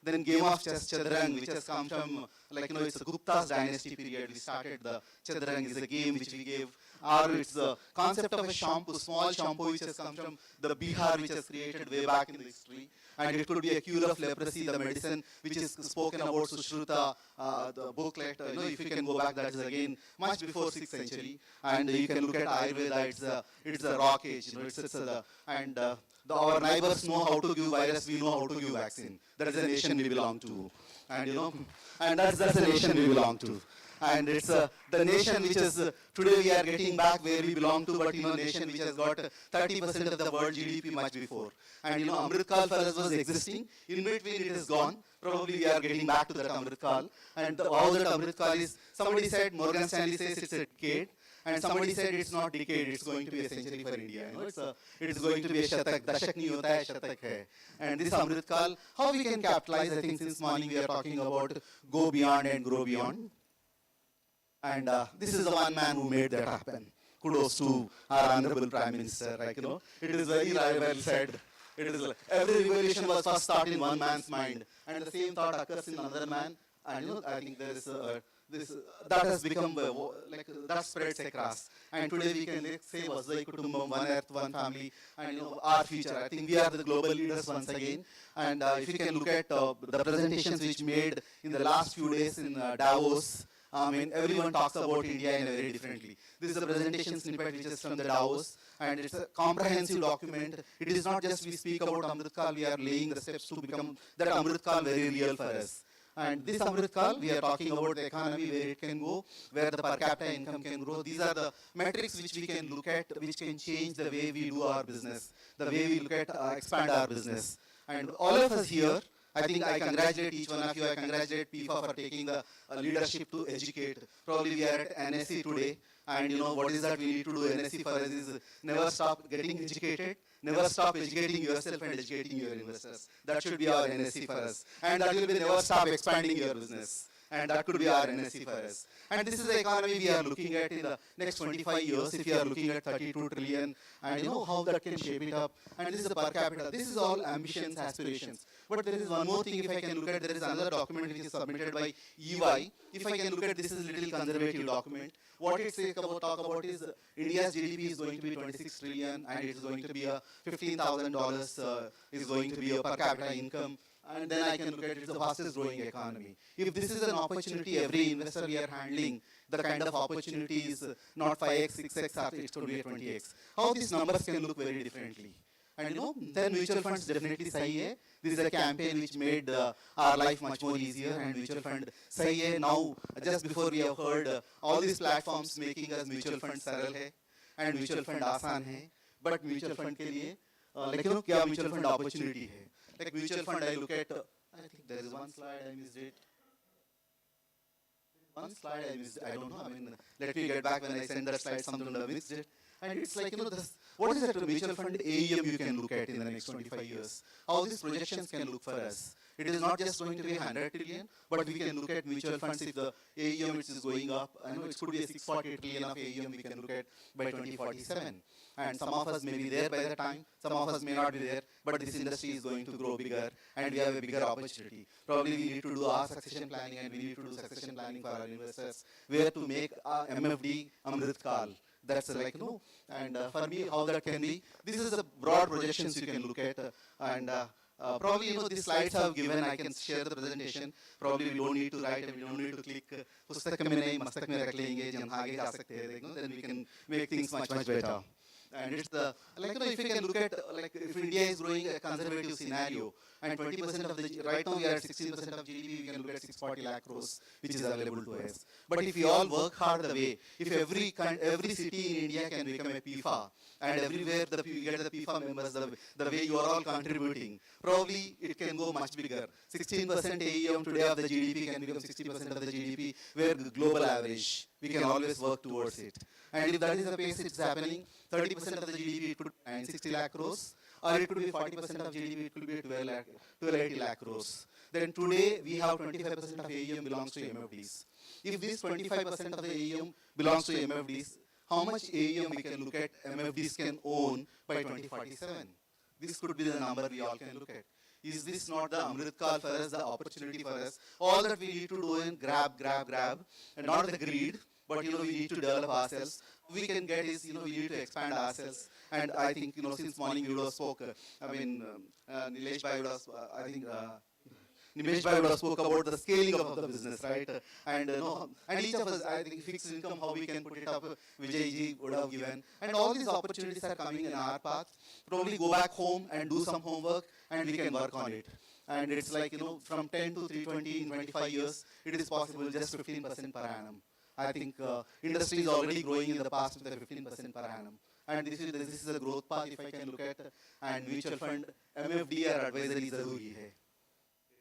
then game of chess, Chadrang, which has come from, it's the Gupta's dynasty period. We started the Chadrang is a game which we gave. Or it's the concept of a shampoo, small shampoo which has come from the Bihar, which has created way back in the history. And it could be a cure of leprosy, the medicine which is spoken about Sushruta, the booklet. If you can go back, that is again much before 6th century. And you can look at Ayurveda, it's a rock age. Our neighbors know how to give virus, we know how to give vaccine. That is the nation we belong to. And that's the nation we belong to. And it's the nation which is, today we are getting back where we belong to, but nation which has got 30% of the world GDP much before. And Amrit Kal for us was existing, in between it is gone, probably we are getting back to that Amrit Kal. And how that Amrit Kal is, somebody said, Morgan Stanley says it's a decade, And somebody said it's not decade, it's going to be a century for India. You know, it's going to be a shatak, dashak nahi hota hai, shatak hai. And this Amrit Kal, how we can capitalize, I think since morning we are talking about go beyond and grow beyond. And this is the one man who made that happen. Kudos to our Honorable Prime Minister. Like, you know, it is very well said. It is like every revolution was first started in one man's mind, and the same thought occurs in another man. And you know, I think there is this that has become like that spreads across. And today we can say Vasudhaiva Kutumbam, one earth, one family, and you know our future. I think we are the global leaders once again. And if you can look at the presentations which made in the last few days in Davos. I mean, everyone talks about India in a very differently. This is a presentation snippet which is from the Davos, and it's a comprehensive document. It is not just we speak about Amrit Kal, we are laying the steps to become that Amrit Kal very real for us. And this Amrit Kal, we are talking about the economy, where it can go, where the per capita income can grow. These are the metrics which we can look at, which can change the way we do our business, the way we look at, expand our business. And all of us here, I think I congratulate each one of you. I congratulate PIFA for taking the leadership to educate. Probably we are at NSE today, and you know what is that we need to do. NSE for us is never stop getting educated, never stop educating yourself and educating your investors. That should be our NSE for us. And that will be never stop expanding your business. And that could be our NSE for us. And this is the economy we are looking at in the next 25 years. If you are looking at 32 trillion, and you know how that can shape it up. And this is the per capita. This is all ambitions, aspirations. But there is one more thing, if I can look at, there is another document which is submitted by EY. If I can look at, this is a little conservative document. What it says talk about is India's GDP is going to be 26 trillion, and it is going to be a $15,000 is going to be a per capita income. And then I can look at it, it's the fastest growing economy. If this is an opportunity, every investor we are handling, the kind of opportunity is not 5x, 6x, or it's going to be 20x. How these numbers can look very differently. And you know, then mutual funds definitely sahi hai. This is a campaign which made our life much more easier, and mutual fund sahi hai. Now, just before we have heard all these platforms making us mutual fund saral hai, and mutual fund aasan hai, but mutual fund ke liye, like you know, kya mutual fund opportunity hai. Like mutual fund, I look at, I think there is one slide I missed it. One slide I missed, I don't know, I mean, let me get back when I send that slide, something I missed it. And it's like, you know, what is that mutual fund AUM you can look at in the next 25 years? How these projections can look for us? It is not just going to be 100 trillion, but we can look at mutual funds if the AUM which is going up. I know it could be a 640 trillion of AUM we can look at by 2047. And some of us may be there by the time, some of us may not be there, but this industry is going to grow bigger, and we have a bigger opportunity. Probably we need to do our succession planning, and we need to do succession planning for our investors, where to make MFD Amrit Kal. That's like, you know, and for me, how that can be, this is the broad projections you can look at, and probably, you know, these slides have given, I can share the presentation. Probably we don't need to write and we don't need to click, pustak mein nahi, mastak mein rakh lenge, jam aage ja sakte hain, then we can make things much better. And it's the, like, you know, if you can look at, like, if India is growing a conservative scenario, and 20% of the, right now we are at 16% of GDP, we can look at 640 lakh crores, which is available to us. But if we all work hard the way, if every city in India can become a PIFA, and everywhere we get the PIFA members, the way you are all contributing, probably it can go much bigger. 16% AUM today of the GDP can become 60% of the GDP, where the global average, we can always work towards it. And if that is the pace it's happening, 30% of the GDP it could be 60 lakh crores, or it could be 40% of GDP, it could be 1280 lakh crores. Then today we have 25% of AUM belongs to MFDs. If this 25% of the AUM belongs to MFDs, how much AUM we can look at MFDs can own by 2047? This could be the number we all can look at. Is this not the Amrit Kal for us, the opportunity for us? All that we need to do is grab, and not the greed, but you know, we need to develop ourselves. We can get is, you know, we need to expand ourselves. And I think, you know, since morning you would have spoke, I mean, Nilesh Bhai would have, I think, Nimesh Bhai would have spoke about the scaling up of the business, right? And, you know, and each of us, I think, fixed income, how we can put it up, Vijay ji would have given. And all these opportunities are coming in our path. Probably go back home and do some homework, and we can work on it. And it's like, you know, from 10 to 320 in 25 years, it is possible just 15% per annum. I think industry is already growing in the past with a 15% per annum. And this is a growth path if I can look at, and mutual fund, MFD or advisory zaruri hai.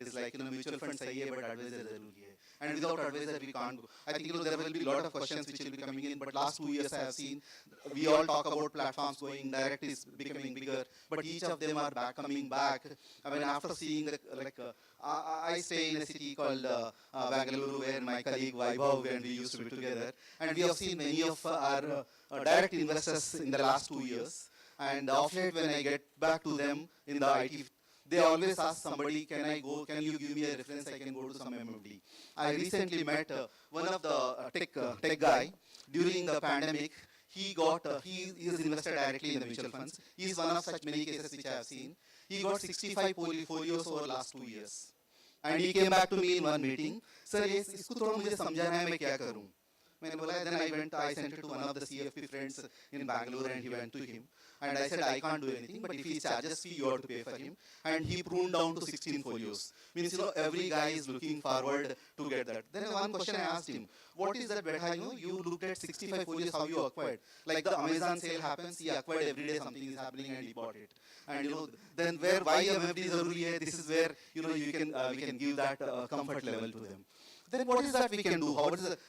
It's like, mutual fund sahi hai, but advisor zaruri hai. And without advisor, we can't go. I think, there will be a lot of questions which will be coming in, but last 2 years I have seen, we all talk about platforms going direct is becoming bigger, but each of them are coming back. I mean, after seeing, I stay in a city called Bangalore, where my colleague Vaibhav and we used to be together, and we have seen many of our direct investors in the last 2 years. And of late, when I get back to them in the IT, they always ask somebody, can you give me a reference, I can go to some MMD. I recently met one of the tech guy during the pandemic. He is invested directly in the mutual funds. He is one of such many cases which I have seen. He got 65 portfolios over last 2 years. And he came back to me in one meeting, sir, इसको थोड़ा मुझे समझाना है मैं क्या करूं. मैंने बोला, then I sent it to one of the CFP friends in Bangalore, and he went to him. And I said, I can't do anything, but if he charges fee, you have to pay for him. And he pruned down to 16 folios. Means, every guy is looking forward to get that. Then one question I asked him, what is that beta? You looked at 65 folios, how you acquired? Like the Amazon sale happens, he acquired every day something is happening and he bought it. And then why MFD is zaruri hai, this is where, we can give that comfort level to them. Then what is that we can do?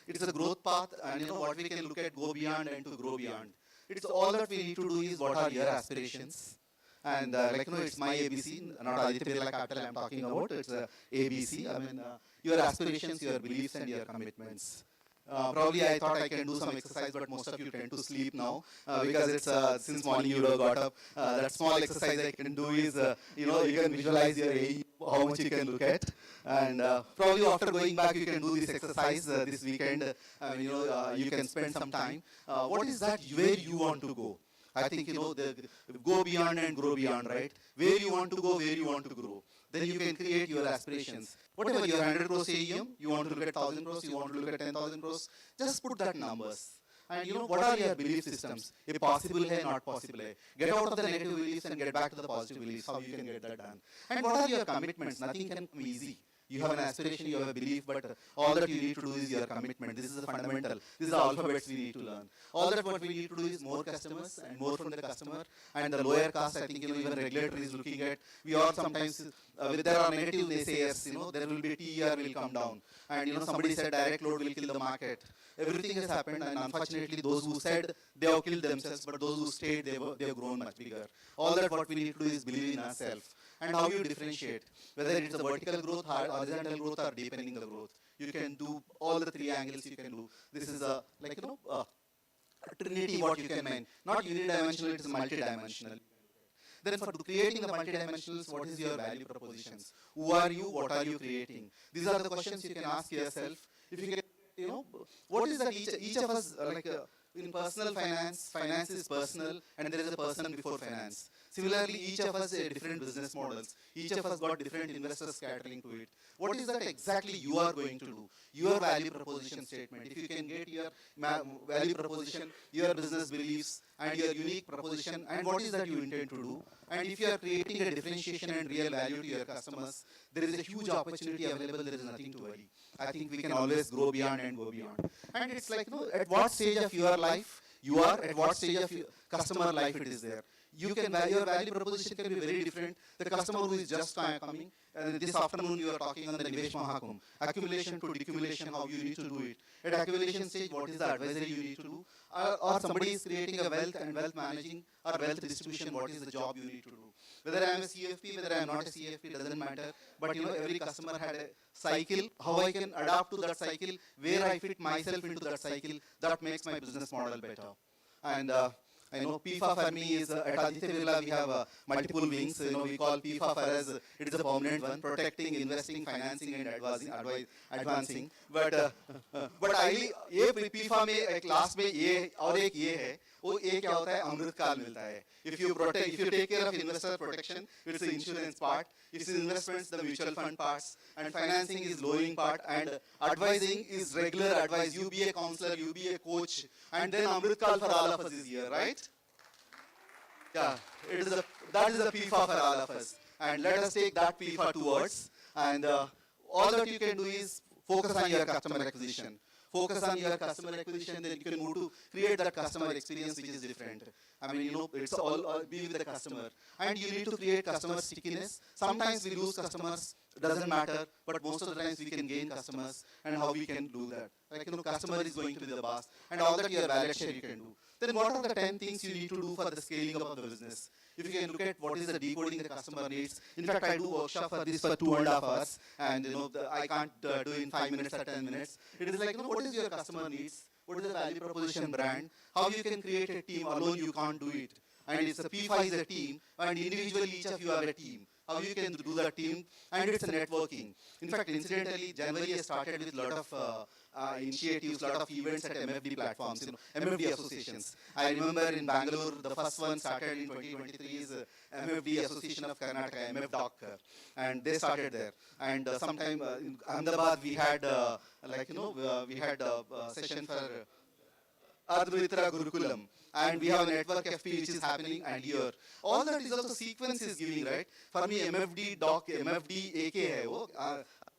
It's a growth path, and what we can look at, go beyond and to grow beyond. It's all that we need to do is what are your aspirations. And it's my ABC, not Aditya Birla Capital I'm talking about, it's ABC. I mean, your aspirations, your beliefs and your commitments. Probably I thought I can do some exercise, but most of you tend to sleep now because it's since morning you got up. That small exercise I can do is, you can visualize your AE, how much you can look at. And probably after going back, you can do this exercise this weekend. You can spend some time. What is that where you want to go? I think, go beyond and grow beyond, right? Where you want to go, where you want to grow. Then you can create your aspirations. Whatever your 100 crores AUM, you want to look at 1,000 crores, you want to look at 10,000 crores, just put that numbers. And what are your belief systems? If possible hai, not possible hai. Get out of the negative beliefs and get back to the positive beliefs, how you can get that done. And what are your commitments? Nothing can come easy. You have an aspiration, you have a belief, but all that you need to do is your commitment. This is the fundamental. This is the alphabets we need to learn. All that what we need to do is more customers and more from the customer. And the lower cost, I think, even regulator is looking at. We are sometimes, there are negative naysayers, there will be TER will come down. And, somebody said direct load will kill the market. Everything has happened, and unfortunately, those who said they have killed themselves, but those who stayed, they have grown much bigger. All that what we need to do is believe in ourselves. And how you differentiate, whether it's a vertical growth, horizontal growth, or deepening the growth. You can do all the 3 angles you can do. This is a, trinity what you can mean. Not unidimensional, it is multidimensional. Then for creating the multidimensionals, what is your value propositions? Who are you? What are you creating? These are the questions you can ask yourself. If you can, what is that each of us, in personal finance, finance is personal, and there is a person before finance. Similarly, each of us has different business models. Each of us got different investors scattering to it. What is that exactly you are going to do? Your value proposition statement. If you can get your value proposition, your business beliefs, and your unique proposition, and what is that you intend to do? And if you are creating a differentiation and real value to your customers, there is a huge opportunity available. There is nothing to worry. I think we can always grow beyond and go beyond. And it's like, at what stage of your life you are, at what stage of your customer life it is there. Your value proposition can be very different. The customer who is just coming, this afternoon you are talking on the Nivesh Mahakumbh, accumulation to decumulation, how you need to do it. At accumulation stage, what is the advisory you need to do? Or somebody is creating a wealth and wealth managing or wealth distribution, what is the job you need to do? Whether I am a CFP, whether I am not a CFP, doesn't matter. But every customer had a cycle, how I can adapt to that cycle, where I fit myself into that cycle, that makes my business model better. And I know PIFA for me is, at Aditya Birla we have multiple wings. We call PIFA for us, it is a permanent one, protecting, investing, financing and advancing. But I, ये PIFA में एक last में ये और एक ये है, वो ये क्या होता है, अमृत काल मिलता है. If you take care of investor protection, it's the insurance part. It's investments, the mutual fund parts, and financing is lowering part, and advising is regular advice. You be a counselor, you be a coach, and then Amrit Kal for all of us is here, right? Yeah, that is a PIFA for all of us. And let us take that PIFA towards, and all that you can do is focus on your customer acquisition. Focus on your customer acquisition, then you can move to create that customer experience which is different. I mean, it's all be with the customer. And you need to create customer stickiness. Sometimes we lose customers doesn't matter, but most of the times we can gain customers and how we can do that. Like, customer is going to be the boss and all that your wallet share you can do. Then what are the 10 things you need to do for the scaling up of the business? If you can look at what is the decoding the customer needs. In fact, I do workshop for this for 2.5 hours and I can't do in 5 minutes or 10 minutes. It is like, what is your customer needs? What is the value proposition brand? How you can create a team alone, you can't do it. And it's a P5 is a team, and individually each of you have a team. How you can do that team, and it's a networking. In fact, incidentally, January I started with a lot of initiatives, lot of events at MFD platforms, MFD associations. I remember in Bangalore, the first one started in 2023 is MFD Association of Karnataka, MFDOC, and they started there. And sometime in Ahmedabad, we had we had a session for Advaita Gurukulam, and we have a network FP which is happening, and here all that is also sequence is giving, right? For me, MFD doc, MFD AK hai wo,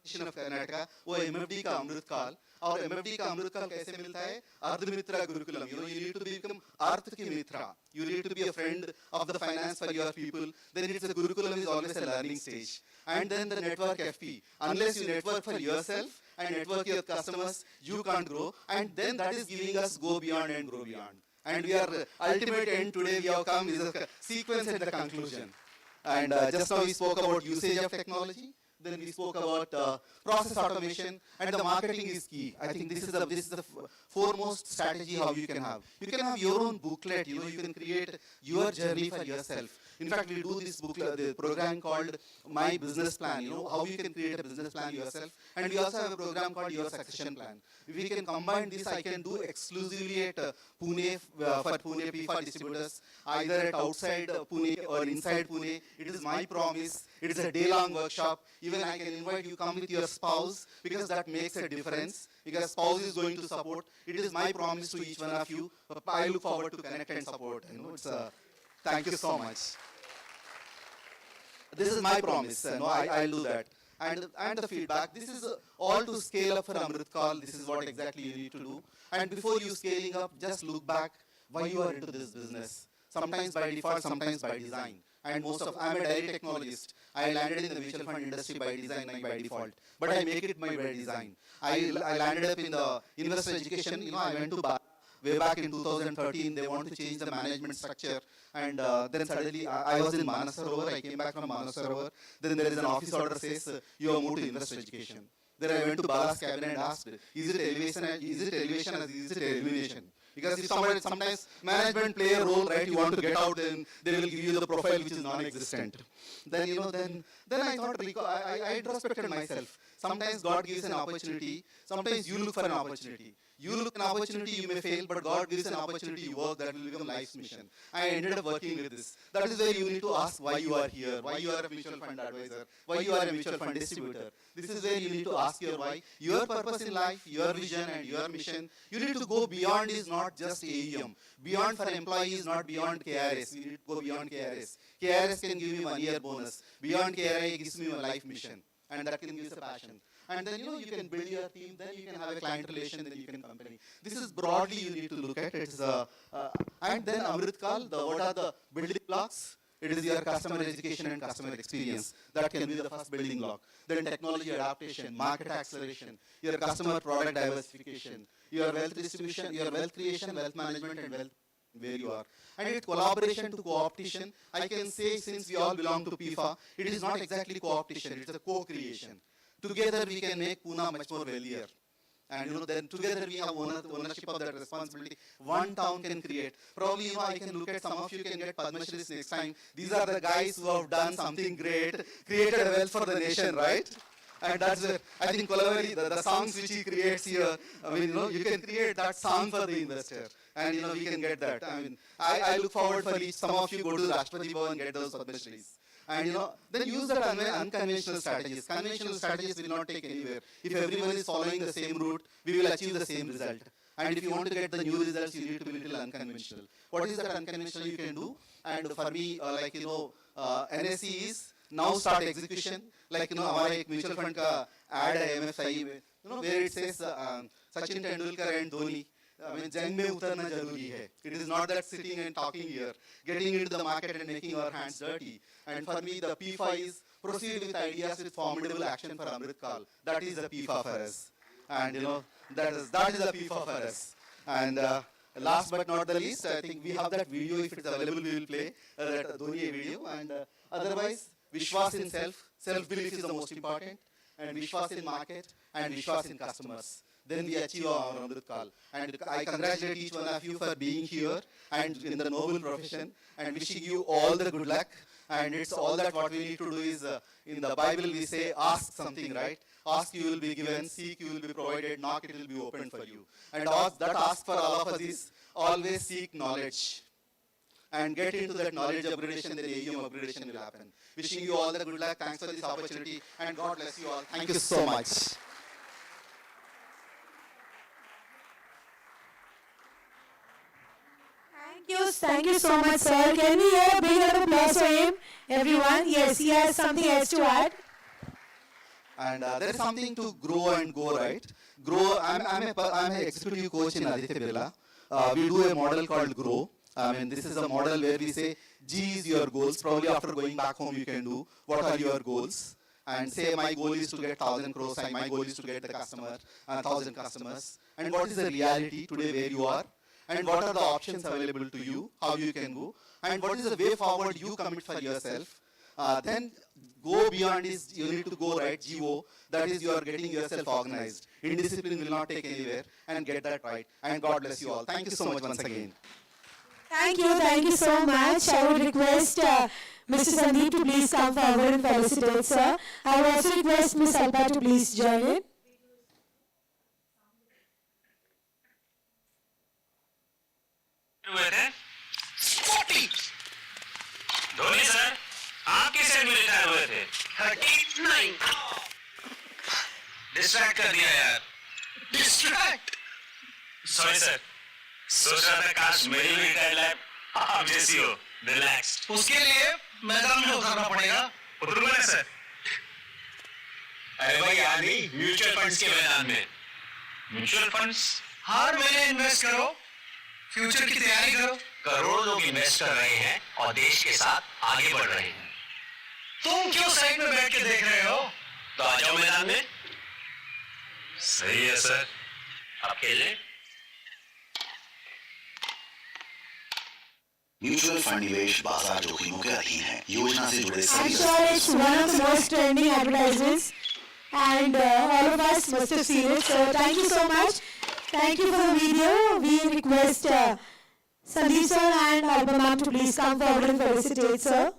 Association of Karnataka, वो MFD का अमृत काल, और MFD का अमृत काल कैसे मिलता है? Ardhmitra Gurukulam. You need to become Arth ki Mitra. You need to be a friend of the finance for your people. Then it's a Gurukulam is always a learning stage, and then the network FP. Unless you network for yourself and network your customers, you can't grow. And then that is giving us go beyond and grow beyond. And we are ultimate end today we have come is a sequence at the conclusion. And just now we spoke about usage of technology. Then we spoke about process automation, and the marketing is key. I think this is the foremost strategy how you can have. You can have your own booklet. You can create your journey for yourself. In fact, we do this booklet, the program called My Business Plan. How you can create a business plan yourself. And we also have a program called Your Succession Plan. If we can combine this, I can do exclusively at Pune for Pune P5 distributors, either at outside Pune or inside Pune. It is my promise. It is a day-long workshop. Even I can invite you come with your spouse, because that makes a difference. Because spouse is going to support. It is my promise to each one of you. I look forward to connect and support. Thank you so much. This is my promise. I'll do that. And the feedback. This is all to scale up for Amrit Call. This is what exactly you need to do. And before you scaling up, just look back why you are into this business. Sometimes by default, sometimes by design. And I'm a dairy technologist. I landed in the mutual fund industry by design, not by default. But I make it by design. I landed up in the investor education. I went to way back in 2013. They want to change the management structure. And then suddenly I was in Manasarovar. I came back from Manasarovar. Then there is an office order says you have moved to investor education. Then I went to Bala's cabinet and asked, is it elevation or is it elimination? Because if sometimes management play a role, right? You want to get out, then they will give you the profile which is non-existent. Then I thought, I introspected myself. Sometimes God gives an opportunity. Sometimes you look for an opportunity. You look an opportunity, you may fail, but God gives an opportunity, you work, that will become life's mission. I ended up working with this. That is where you need to ask why you are here, why you are a mutual fund advisor, why you are a mutual fund distributor. This is where you need to ask your why. Your purpose in life, your vision and your mission, you need to go beyond is not just AUM. Beyond for employees is not beyond KRS. You need to go beyond KRS. KRS can give me 1 year bonus. Beyond KRI gives me a life mission. And that can give us a passion. And then, you can build your team, then you can have a client relation, then you can company. This is broadly you need to look at. And then Amrit Kal, what are the building blocks? It is your customer education and customer experience. That can be the first building block. Then technology adaptation, market acceleration, your customer product diversification, your wealth distribution, your wealth creation, wealth management, and wealth where you are. And it's collaboration to co-optation. I can say since we all belong to PIFA, it is not exactly co-optation, it's a co-creation. Together we can make Pune much more wealthier. And then together we have ownership of that responsibility. One town can create. Probably, I can look at some of you can get Padma Shris next time. These are the guys who have done something great, created wealth for the nation, right? And that's I think Kolaveri, the songs which he creates here, you can create that song for the investor. And we can get that. I look forward for each. Some of you go to the Rashtrapati Bhavan and get those Padma Shris. And then use that unconventional strategies. Conventional strategies will not take anywhere. If everyone is following the same route, we will achieve the same result. And if you want to get the new results, you need to be a little unconventional. What is that unconventional you can do? And for me, NSE is now start execution. हमारा एक mutual fund का ad है MFI में, where it says Sachin Tendulkar and Dhoni. जंग में उतरना जरूरी है. It is not that sitting and talking here, getting into the market and making our hands dirty. And for me, the P5 is proceed with ideas with formidable action for Amrit Kal. That is the PIFA for us. And that is the PIFA for us. And last but not the least, I think we have that video. If it's available, we will play that Dhoni video. And otherwise, Vishwas in self. Self-belief is the most important. And Vishwas in market. And Vishwas in customers. Then we achieve our Amrit Kal. And I congratulate each one of you for being here and in the noble profession, and wishing you all the good luck. And it's all that what we need to do is, in the Bible we say, ask something, right? Ask, you will be given, seek, you will be provided, knock, it will be opened for you. And ask for all of us is, always seek knowledge. And get into that knowledge upgradation, then AUM upgradation will happen. Wishing you all the good luck, thanks for this opportunity, and God bless you all. Thank you so much. Thank you so much, sir. Can we hear a big round of applause for him, everyone? Yes, he has something else to add. And there is something to grow and go, right? Grow. I'm an executive coach in Aditya Birla. We do a model called Grow. I mean, this is a model where we say G is your goals. Probably after going back home, you can do what are your goals. And say my goal is to get 1,000 crores. And my goal is to get the customer, 1,000 customers. And what is the reality today where you are? And what are the options available to you, how you can go, and what is the way forward you commit for yourself. Then go beyond is, you need to go right, GO, that is you are getting yourself organized. Indiscipline will not take anywhere, and get that right. And God bless you all. Thank you so much once again. Thank you so much. I would request Mr. Sandeep to please come forward and felicitate, sir. I would also request Ms. Alpa to please join in. हुए थे 40 Dhoni sir आपके side में retire हुए थे 39 distract कर दिया यार distract sorry sir सोच रहा था काश मेरी भी रिटायर लाइफ आप जैसी हो रिलैक्स उसके लिए मैदान में उतरना पड़ेगा उतरूंगा ना सर अरे भाई आदमी म्यूचुअल फंड्स के मैदान में म्यूचुअल फंड्स हर महीने इन्वेस्ट करो फ्यूचर की तैयारी करो करोड़ों लोग इन्वेस्ट कर रहे हैं और देश के साथ आगे बढ़ रहे हैं तुम क्यों साइड में बैठ के देख रहे हो तो आ जाओ मैदान में सही है सर आप खेलें म्यूचुअल फंड निवेश बाजार जोखिमों के अधीन है योजना से जुड़े I'm sure it's one of the most trending advertisements and all of us must have seen it. So thank you so much. Thank you for the video. We request Sandeep sir and Alba ma'am to please come forward and felicitate, sir.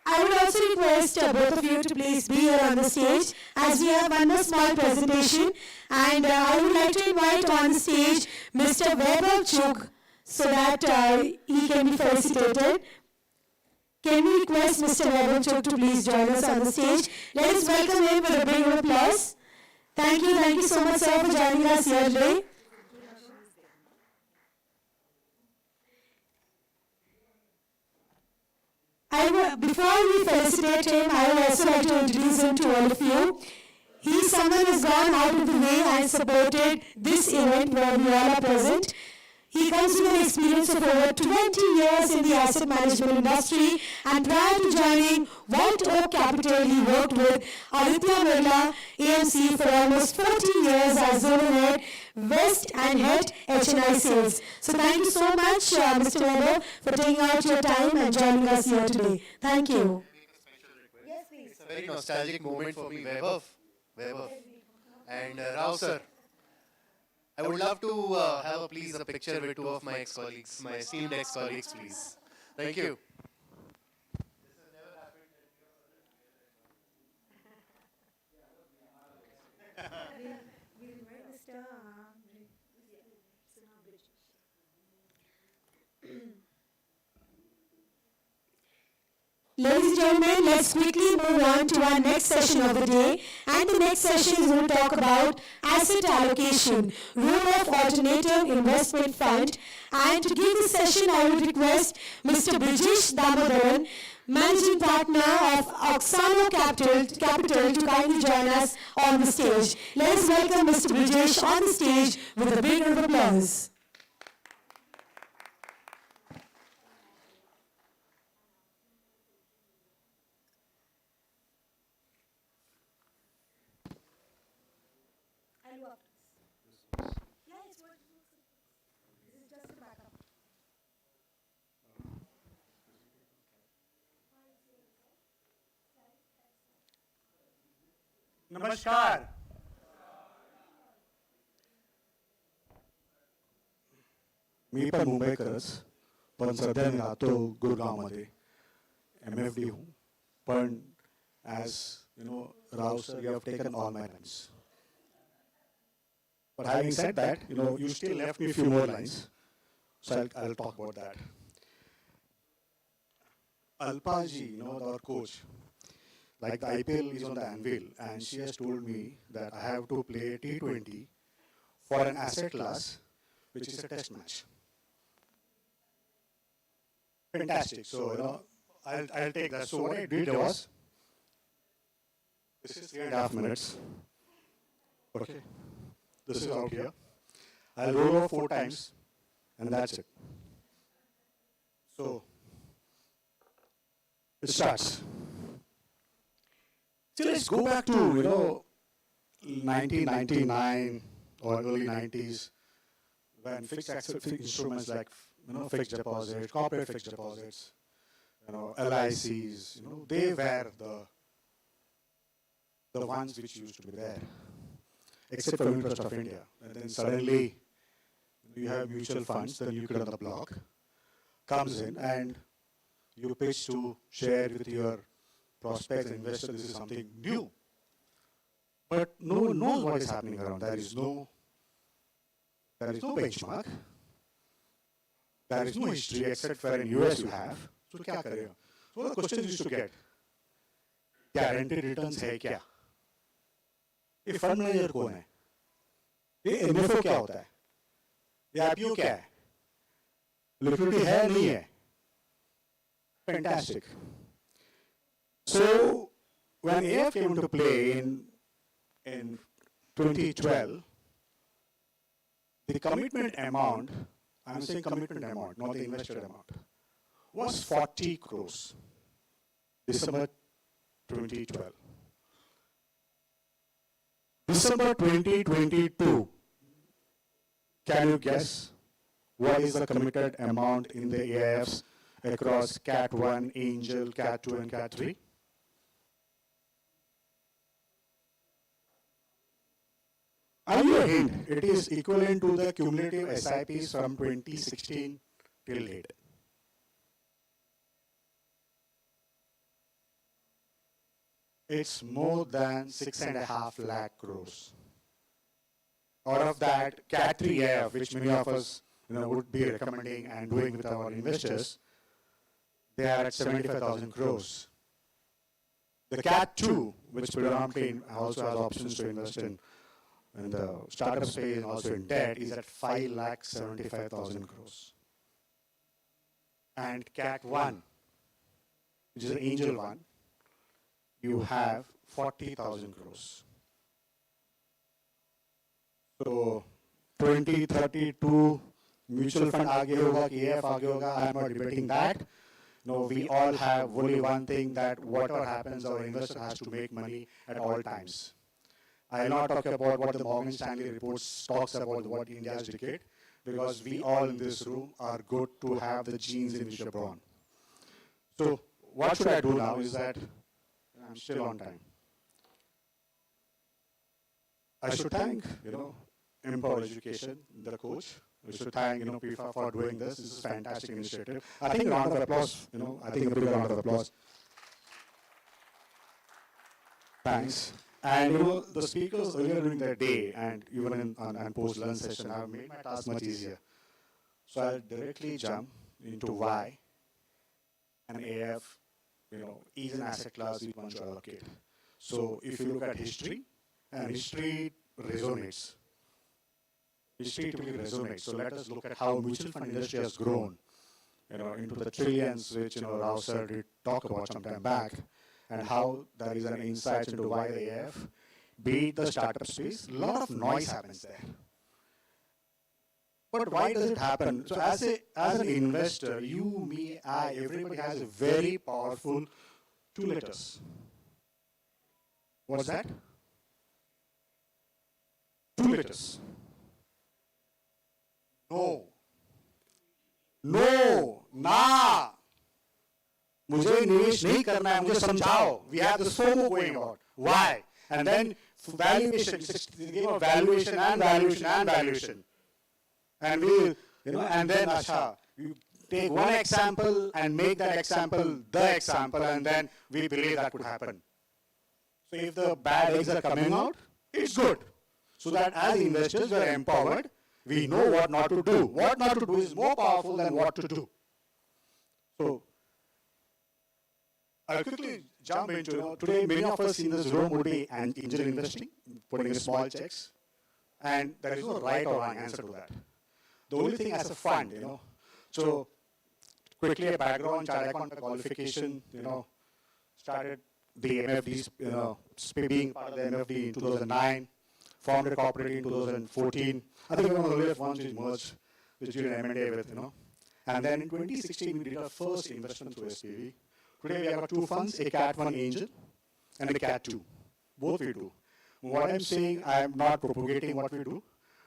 I would also request both of you to please be here on the stage as we have one more small presentation, and I would like to invite on the stage Mr. Vaibhav Chugh so that he can be felicitated. Can we request Mr. Vaibhav Chugh to please join us on the stage? Let us welcome him with a big round of applause. Thank you so much, sir, for joining us here today. Before we felicitate him, I would also like to introduce him to all of you. He's someone who's gone out of the way and supported this event where we all are present. He comes with an experience of over 20 years in the asset management industry, and prior to joining White Oak Capital, he worked with Aditya Birla AMC for almost 40 years as Zonal Head, West and Head HNI Sales. So thank you so much, Mr. Weber, for taking out your time and joining us here today. Thank you. Yes, please. It's a very nostalgic moment for me, Vaibhav. And Rao sir. I would love to have a picture with two of my ex-colleagues, my esteemed ex-colleagues, please. Thank you. Ladies and gentlemen, let's quickly move on to our next session of the day. And the next session is going to talk about asset allocation, role of alternative investment fund. And to give this session, I would request Mr. Brijesh Damodaran, Managing Partner of Oxano Capital to kindly join us on the stage. Let us welcome Mr. Brijesh on the stage with a big round of applause. नमस्कार. मी पण मुंबईकरच, पण सध्या मी राहतो गुरगावमध्ये. MFD हूँ, पण as you know, Rao sir, you have taken all my lines. But having said that, you know, you still left me a few more lines, so I'll talk about that. Alpaji, you know, our coach, like the IPL is on the anvil, and she has told me that I have to play T20 for an asset class, which is a test match. Fantastic. So, you know, I'll take that. So what I did was, this is 3.5 minutes. Okay. This is out here. I'll roll over 4 times, and that's it. So, it starts. So let's go back to, you know, 1999 or early 90s, when fixed instruments like, you know, fixed deposits, corporate fixed deposits, you know, LICs, you know, they were the ones which used to be there, except for Unit Trust of India. And then suddenly, you have mutual funds, the new kid on the block comes in, and you pitch to share with your prospects and investors, this is something new. But no one knows what is happening around. There is no benchmark. There is no history except for in US you have. So क्या करेगा? So the question used to get, guaranteed returns है क्या? ये fund manager कौन है? ये NFO क्या होता है? ये IPO क्या है? Liquidity है नहीं है? Fantastic. So when AF came into play in 2012, the commitment amount, I'm saying commitment amount, not the invested amount, was 40 crores. December 2012. December 2022, can you guess what is the committed amount in the AIFs across Cat 1, Angel, Cat 2, and Cat 3? I'll give you a hint. It is equivalent to the cumulative SIPs from 2016 till date. It's more than 6.5 lakh crores. Out of that, Cat 3AF, which many of us, you know, would be recommending and doing with our investors, they are at 75,000 crores. The Cat 2, which predominantly also has options to invest in the startup space and also in debt, is at 5,75,000 crores. And Cat 1, which is an angel one, you have 40,000 crores. So 2032 mutual fund आगे होगा कि AF आगे होगा, I am not debating that. No, we all have only one thing, that whatever happens, our investor has to make money at all times. I will not talk about what the Morgan Stanley reports talks about what India's decade, because we all in this room are good to have the genes in which we are born. So what should I do now is that I'm still on time. I should thank, you know, Empower Education, the coach. We should thank, you know, PIFA for doing this. This is a fantastic initiative. I think a round of applause, you know, I think a big round of applause. Thanks. And, you know, the speakers earlier during the day and even on post-lunch session have made my task much easier. So I'll directly jump into why an AF, you know, is an asset class we want to allocate. So if you look at history, and history resonates. History typically resonates. So let us look at how mutual fund industry has grown into the trillions, which, Rao sir did talk about some time back, and how there is an insight into why the AF, be it the startup space, a lot of noise happens there. But why does it happen? So as an investor, you, me, I, everybody has a very powerful 2 letters. What's that? 2 letters. No. No. Na. मुझे निवेश नहीं करना है, मुझे समझाओ. We have the FOMO going on. Why? And then valuation, they give a valuation and valuation and valuation. And we, and then Asha, you take one example and make that example the example, and then we believe that could happen. So if the bad eggs are coming out, it's good. So that as investors, we are empowered. We know what not to do. What not to do is more powerful than what to do. So I'll quickly jump into, today many of us in this room would be angel investing, putting in small checks, and there is no right or wrong answer to that. The only thing as a fund, so quickly a background, chartered accountant qualification, started the MFDs, being part of the MFD in 2009, formed a cooperative in 2014. I think one of the earliest ones which merged, which did an M&A with, And then in 2016, we did our first investment through SPV. Today, we have got 2 funds, a CAT1 Angel and a CAT2. Both we do. What I'm saying, I'm not propagating what we do,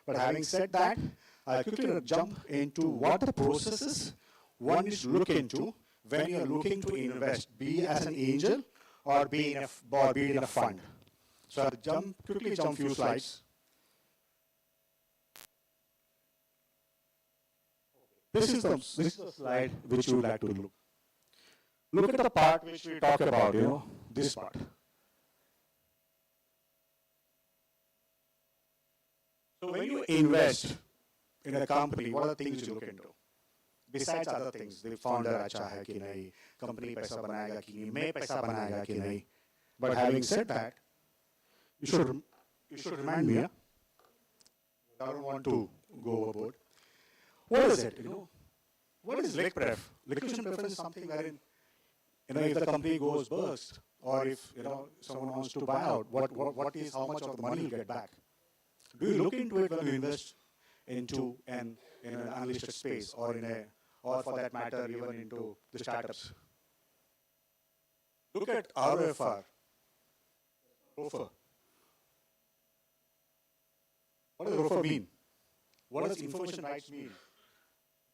but having said that, I'll quickly jump into what the processes one needs to look into when you're looking to invest, be as an angel or be in a fund. So I'll quickly jump few slides. This is the slide which you would like to look. Look at the part which we talk about, this part. So when you invest in a company, what are the things you look into? Besides other things, the founder अच्छा है कि नहीं, company पैसा बनाएगा कि नहीं, मैं पैसा बनाएगा कि नहीं. But having said that, you should remind me. I don't want to go overboard. What is it? What is liquid liquidation preference is something wherein, if the company goes burst, or if someone wants to buy out, what is how much of the money you get back? Do you look into it when you invest into an unlisted space, or for that matter, even into the startups? Look at ROFR. ROFR. What does ROFR mean? What does information rights mean?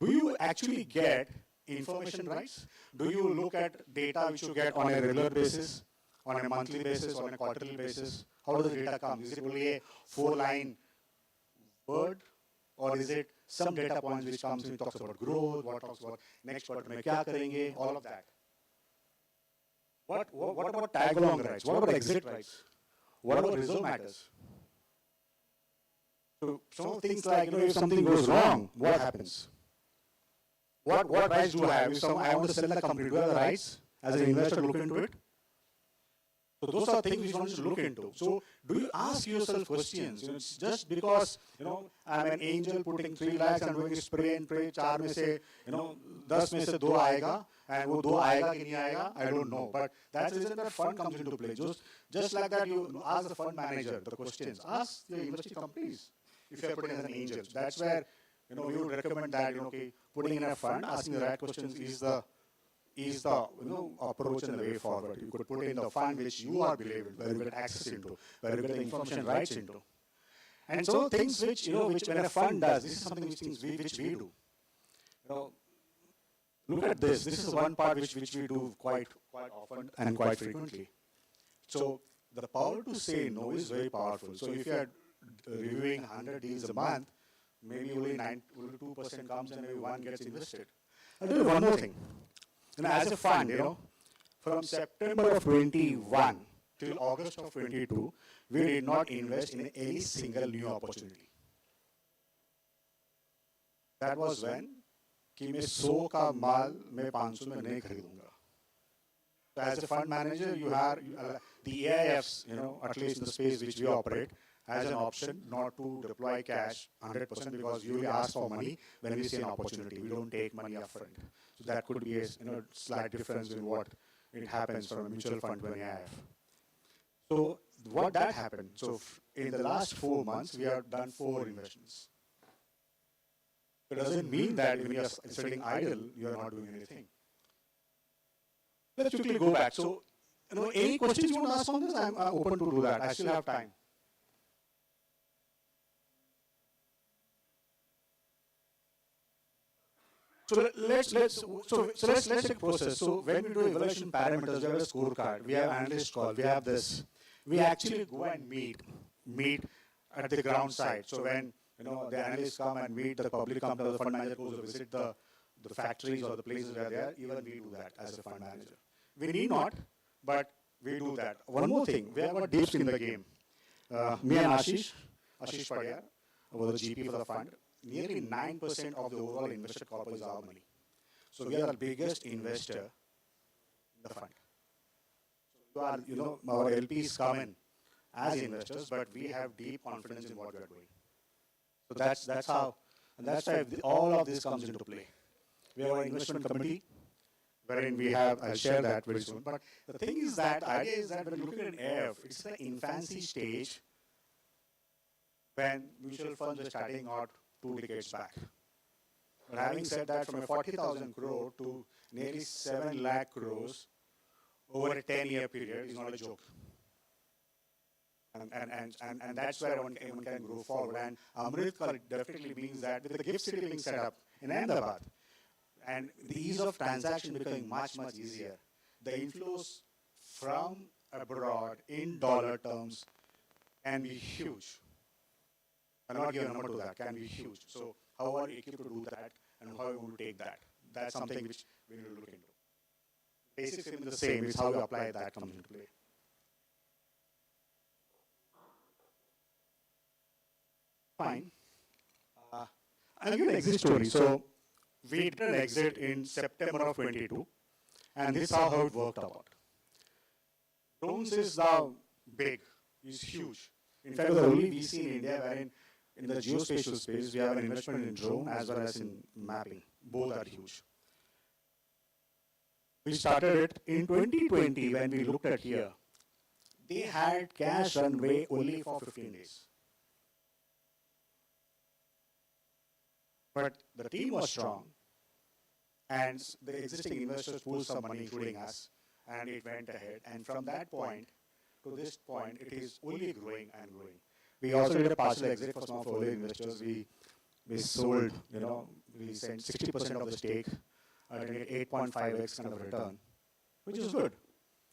Do you actually get information rights? Do you look at data which you get on a regular basis, on a monthly basis, on a quarterly basis? How does the data come? Is it only a 4-line word, or is it some data points which comes and talks about growth, what talks about next quarter mein kya karenge, all of that? What about tag-along rights? What about exit rights? What about reserve matters? So some of things like, if something goes wrong, what happens? What rights do I have? If I want to sell the company, do I have the rights as an investor to look into it? So those are things which one should look into. So do you ask yourself questions? Just because I'm an angel putting 3 lakhs and doing spray and pray, 4 में से 10 में से 2 आएगा, and वो 2 आएगा कि नहीं आएगा, I don't know. But that's the reason that fund comes into play. Just like that, you ask the fund manager the questions. Ask the investing companies if you are putting as an angel. That's where we would recommend that putting in a fund, asking the right questions is the approach and the way forward. You could put in the fund which you are believing, where you get access into, where you get the information rights into. And so things which when a fund does, this is something which we do. Look at this. This is one part which we do quite often and quite frequently. So the power to say no is very powerful. So if you are reviewing 100 deals a month, maybe only 2% comes and maybe 1 gets invested. I'll tell you one more thing. As a fund, from September of 21 till August of 22, we did not invest in any single new opportunity. That was when कि मैं 100 का माल मैं 500 में नहीं खरीदूंगा. So as a fund manager, you have the AIFs, at least in the space which we operate, as an option not to deploy cash 100% because we only ask for money when we see an opportunity. We don't take money upfront. So that could be a slight difference in what it happens from a mutual fund to an AIF. So what that happened? So in the last 4 months, we have done 4 investments. It doesn't mean that when you are sitting idle, you are not doing anything. Let's quickly go back. So, any questions you want to ask on this? I'm open to do that. I still have time. So let's take a process. So when we do evaluation parameters, we have a scorecard, we have analyst call, we have this. We actually go and meet at the ground side. So when the analysts come and meet the public company, or the fund manager goes to visit the factories or the places where they are, even we do that as a fund manager. We need not, but we do that. One more thing, we have got deep skin in the game. Me and Ashish Padiyar, was the GP for the fund. Nearly 9% of the overall invested corpus is our money. So we are the biggest investor in the fund. So our LPs come in as investors, but we have deep confidence in what we are doing. So that's how, and that's why all of this comes into play. We have an investment committee, wherein we have, I'll share that very soon. But the thing is that, the idea is that when you look at an AIF, it's the infancy stage when mutual funds were starting out 2 decades back. But having said that, from a 40,000 crore to nearly 7 lakh crores over a 10-year period is not a joke. And that's where one can grow forward. And Amrit definitely means that with the GIFT City being set up in Ahmedabad, and the ease of transaction becoming much, much easier, the inflows from abroad in dollar terms can be huge. I'm not giving a number to that, can be huge. So how are you equipped to do that, and how are you going to take that? That's something which we need to look into. Basics remain the same, it's how you apply that comes into play. Fine. I'll give an exit story. So we did an exit in September of 22, and this is how it worked out. Drones is now big, is huge. In fact, the only VC in India wherein in the geospatial space, we have an investment in drone as well as in mapping. Both are huge. We started it in 2020 when we looked at here. They had cash runway only for 15 days. But the team was strong, and the existing investors pulled some money, including us, and it went ahead. And from that point to this point, it is only growing and growing. We also did a partial exit for some of our early investors. We sold, we sent 60% of the stake at an 8.5x kind of return, which is good.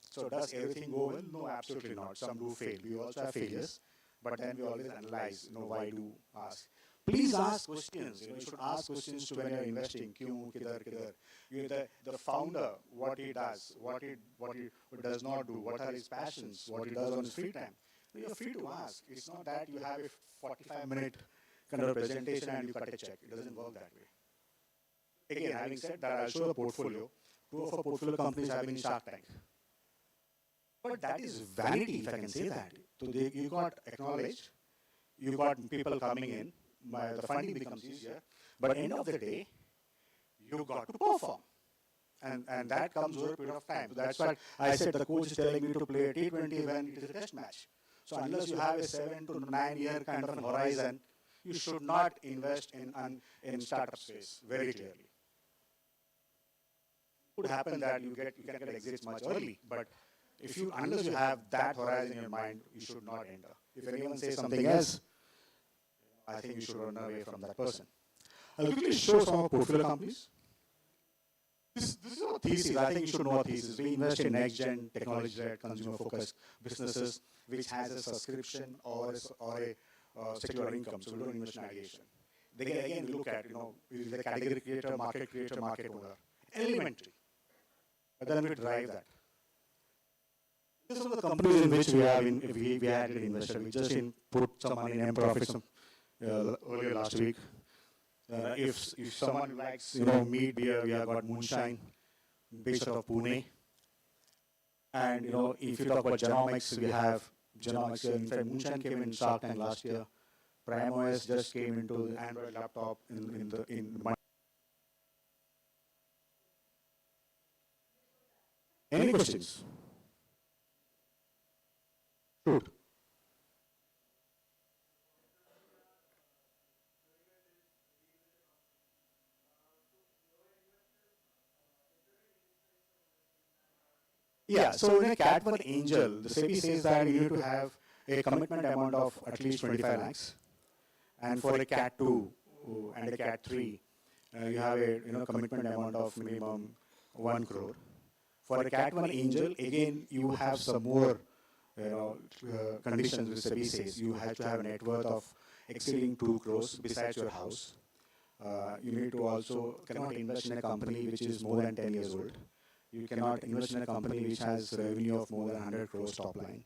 So does everything go well? No, absolutely not. Some do fail. We also have failures, but then we always analyze, why do ask. Please ask questions. You should ask questions to when you're investing. Kyun, kidhar, kidhar. The founder, what he does, what he does not do, what are his passions, what he does on his free time. You're free to ask. It's not that you have a 45-minute kind of presentation and you cut a check. It doesn't work that way. Again, having said that, I'll show the portfolio. 2 of our portfolio companies have been in Shark Tank. But that is vanity, if I can say that. So you got acknowledged, you got people coming in, the funding becomes easier, but at the end of the day, you got to perform. And that comes over a period of time. So that's why I said the coach is telling me to play a T20 when it is a test match. So unless you have a 7 to 9 year kind of an horizon, you should not invest in startup space, very clearly. It could happen that you can get exits much early, but unless you have that horizon in your mind, you should not enter. If anyone says something else, I think you should run away from that person. I'll quickly show some of our portfolio companies. This is our thesis. I think you should know our thesis. We invest in next-gen, technology-led, consumer-focused businesses which has a subscription or a secular income. So we don't invest in aggregation. Again, we look at, the category creator, market owner. Elementary. But then we drive that. These are the companies in which we had invested. We just put some money in MProfit earlier last week. If someone likes, meat, beer, we have got Moonshine, based out of Pune. And, if you talk about genomics, we have genomics. In fact, Moonshine came in Shark Tank last year. Prime OS just came into the Android laptop in Any questions? Shoot. Yeah, so in a Cat 1 Angel, the SEBI says that you need to have a commitment amount of at least 25 lakhs. And for a Cat 2 and a Cat 3, you have a commitment amount of minimum 1 crore. For a Cat 1 Angel, again, you have some more conditions which SEBI says. You have to have a net worth of exceeding 2 crores besides your house. You need to also cannot invest in a company which is more than 10 years old. You cannot invest in a company which has revenue of more than 100 crores top line.